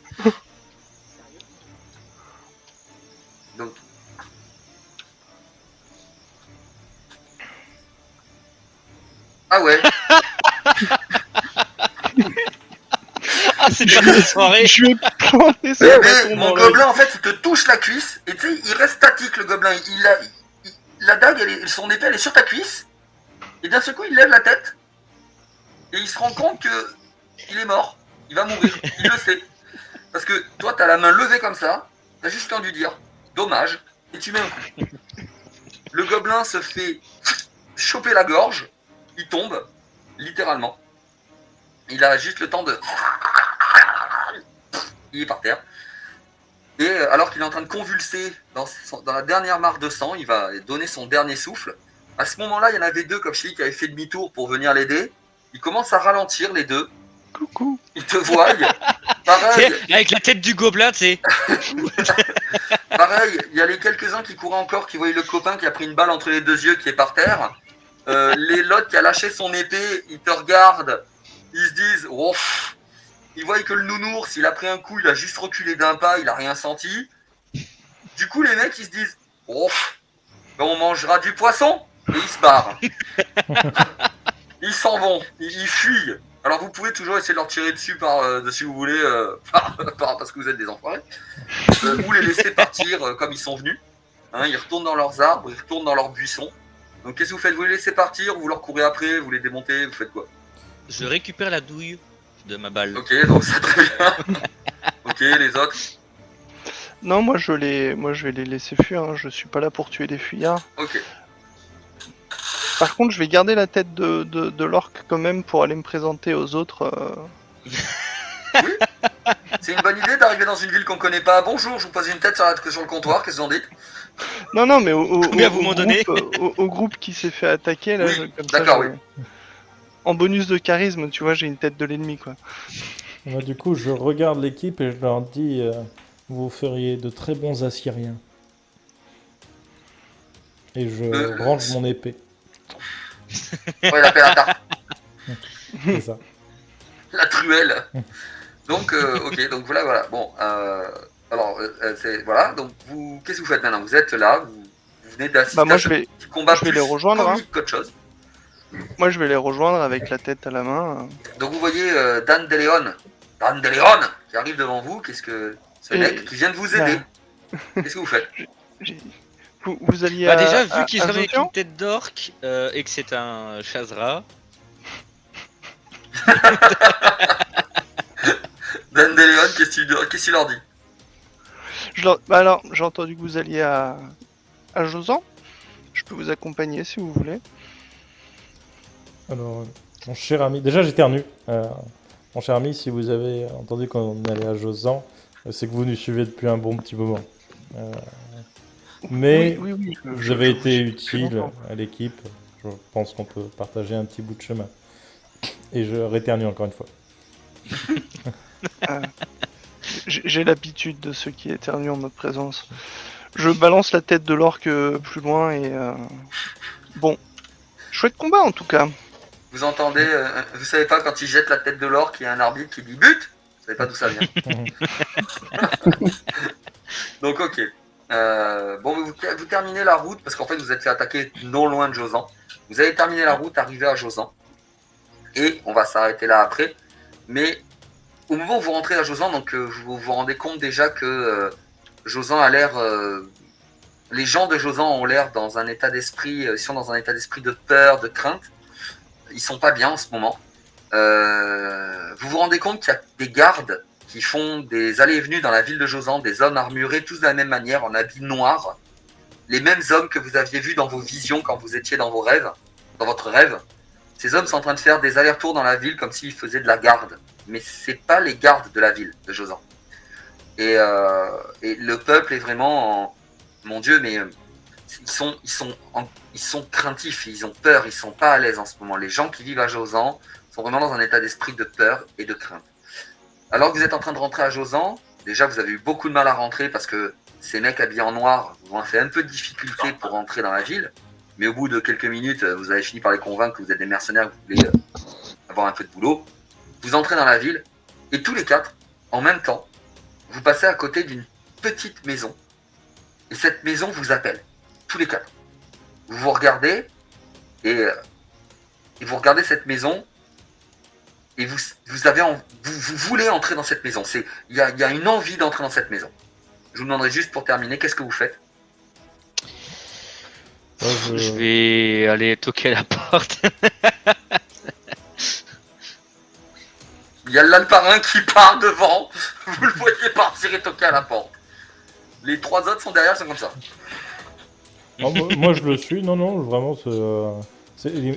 Donc. Ah ouais. Ah, c'est une bonne soirée. Je vais planter ce Mais bâton mon dans l'œil. gobelin en fait il te touche la cuisse et tu sais il reste statique le gobelin. La dague son épée elle est sur ta cuisse et d'un seul coup il lève la tête et il se rend compte que il est mort. Il va mourir. Il le sait. Parce que toi t'as la main levée comme ça. T'as juste entendu dire dommage et tu mets un coup. Le gobelin se fait choper la gorge. Il tombe littéralement. Il a juste le temps de... Il est par terre. Et alors qu'il est en train de convulser dans la dernière mare de sang, il va donner son dernier souffle. À ce moment-là, il y en avait 2 comme je dis qui avaient fait demi-tour pour venir l'aider. Ils commencent à ralentir les 2. Coucou. Ils te voient. Pareil, Avec la tête du gobelin, tu sais. pareil, il y a les quelques-uns qui couraient encore, qui voyaient le copain qui a pris une balle entre les 2 yeux qui est par terre. L'autre qui a lâché son épée, ils te regardent. Ils se disent, oh, ils voient que le nounours, il a pris un coup, il a juste reculé d'un pas, il a rien senti. Du coup, les mecs, ils se disent, oh, ben on mangera du poisson. Et ils se barrent. Ils s'en vont, ils fuient. Alors vous pouvez toujours essayer de leur tirer dessus si vous voulez, parce que vous êtes des enfoirés. Ou les laisser partir comme ils sont venus. Hein, ils retournent dans leurs arbres, ils retournent dans leurs buissons. Donc qu'est-ce que vous faites? Vous les laissez partir, vous leur courez après, vous les démontez, vous faites quoi? Je récupère la douille de ma balle. Ok, donc c'est très bien. Ok, les autres. Non, moi je vais les laisser fuir. Hein. Je suis pas là pour tuer des fuyards. Ok. Par contre, je vais garder la tête de l'orque quand même pour aller me présenter aux autres. C'est une bonne idée d'arriver dans une ville qu'on connaît pas. Bonjour, je vous pose une tête sur le comptoir, qu'est-ce que vous en dites? Non, non, mais Combien vous m'en donnez au groupe qui s'est fait attaquer là. Oui, Comme ça, d'accord, je- oui. En bonus de charisme, tu vois, j'ai une tête de l'ennemi quoi. Moi, du coup, je regarde l'équipe et je leur dis vous feriez de très bons Assyriens. Et je range mon épée. Ouais, la pelle à tarte, C'est ça. la truelle. Donc, ok, donc voilà. Bon, alors, voilà. Donc, qu'est-ce que vous faites maintenant? Vous êtes là, vous venez d'assister Bah moi à je ce vais, petit combat je vais plus les rejoindre, hein. comique qu'autre chose. moi je vais les rejoindre avec la tête à la main. Donc, vous voyez Dan DeLeon, qui arrive devant vous. Qu'est-ce que ce Et- mec qui vient de vous aider? Qu'est-ce que vous faites? J'ai- Vous alliez Bah à, déjà, vu qu'il se à réveille avec Zofian une tête d'orque et que c'est un chazra, Dan DeLeon, qu'est-ce qu'il leur dit? Bah alors, j'ai entendu que vous alliez à Josan. Je peux vous accompagner si vous voulez. Alors, mon cher ami, déjà j'éternue. Mon cher ami, si vous avez entendu qu'on allait à Josan, c'est que vous nous suivez depuis un bon petit moment. Mais oui. vous avez été suis utile content. à l'équipe. Je pense qu'on peut partager un petit bout de chemin. Et je réternue encore une fois. J'ai l'habitude de ceux qui éternuent en notre présence. Je balance la tête de l'orque plus loin et bon, chouette combat en tout cas. Vous entendez, vous savez pas quand il jette la tête de l'or qu'il y a un arbitre qui dit but? Vous savez pas d'où ça vient. Donc ok. Bon, vous terminez la route parce qu'en fait vous êtes fait attaquer non loin de Josan. Vous avez terminé la route, arrivé à Josan. Et on va s'arrêter là après. Mais au moment où vous rentrez à Josan, donc vous vous rendez compte déjà que Josan a l'air... les gens de Josan ont l'air dans un état d'esprit... ils sont dans un état d'esprit de peur, de crainte. Ils sont pas bien en ce moment. Vous vous rendez compte qu'il y a des gardes qui font des allées et venues dans la ville de Josan, des hommes armurés, tous de la même manière, en habits noirs. Les mêmes hommes que vous aviez vus dans vos visions quand vous étiez dans vos rêves, dans votre rêve. Ces hommes sont en train de faire des allers-retours dans la ville comme s'ils faisaient de la garde. Mais c'est pas les gardes de la ville de Josan. Et le peuple est vraiment en... Mon Dieu, mais ils sont craintifs, ils ont peur, ils sont pas à l'aise en ce moment. Les gens qui vivent à Josan sont vraiment dans un état d'esprit de peur et de crainte. Alors que vous êtes en train de rentrer à Josan, déjà vous avez eu beaucoup de mal à rentrer parce que ces mecs habillés en noir vous ont fait un peu de difficulté pour rentrer dans la ville. Mais au bout de quelques minutes, vous avez fini par les convaincre que vous êtes des mercenaires, que vous voulez avoir un peu de boulot. Vous entrez dans la ville et tous les quatre, en même temps, vous passez à côté d'une petite maison. Et cette maison vous appelle, tous les quatre. Vous vous regardez et vous regardez cette maison et vous voulez entrer dans cette maison. Il y a une envie d'entrer dans cette maison. Je vous demanderai juste pour terminer, qu'est-ce que vous faites? Je vais aller toquer à la porte. Il y a l'alparin qui part devant. Vous le voyez partir et toquer à la porte. Les trois autres sont derrière, c'est comme ça. Moi, je le suis. Non, vraiment,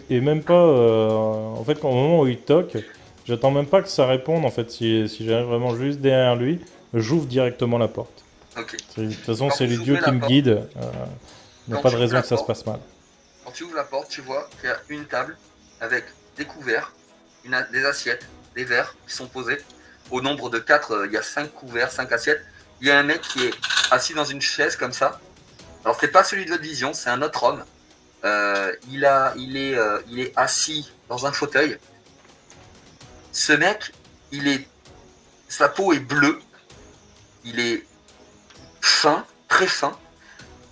et même pas. En fait, au moment où il toque, j'attends même pas que ça réponde. En fait, si j'arrive vraiment juste derrière lui, j'ouvre directement la porte. Ok. De toute façon, Quand c'est vous les dieux ouvrez qui la me porte- guident. Il n'y a quand pas tu de ouvres raison la que ça se porte- passe mal. Quand tu ouvres la porte, tu vois qu'il y a une table avec des couverts, des assiettes, des verres qui sont posés. Au nombre de 4, il y a 5 couverts, 5 assiettes. Il y a un mec qui est assis dans une chaise comme ça. Alors c'est pas celui de votre vision, c'est un autre homme. Il est assis dans un fauteuil. Ce mec, sa peau est bleue. Il est fin, très fin.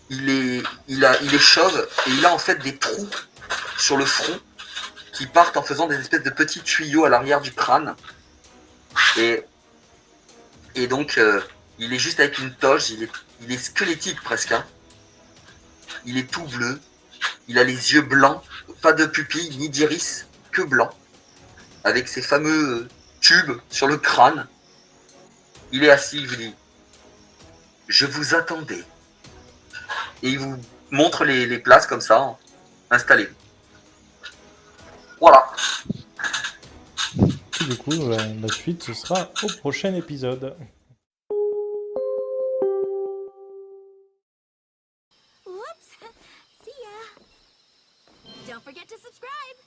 Il est chauve et il a en fait des trous sur le front qui partent en faisant des espèces de petits tuyaux à l'arrière du crâne. Et donc, il est juste avec une toge, il est squelettique presque. Hein. Il est tout bleu, il a les yeux blancs, pas de pupilles ni d'iris, que blanc, avec ses fameux tubes sur le crâne. Il est assis, il vous dit « Je vous attendais ». Et il vous montre les places comme ça, hein. Installez-vous. Voilà. Et du coup, la suite, ce sera au prochain épisode. Whoops! See ya! Don't forget to subscribe!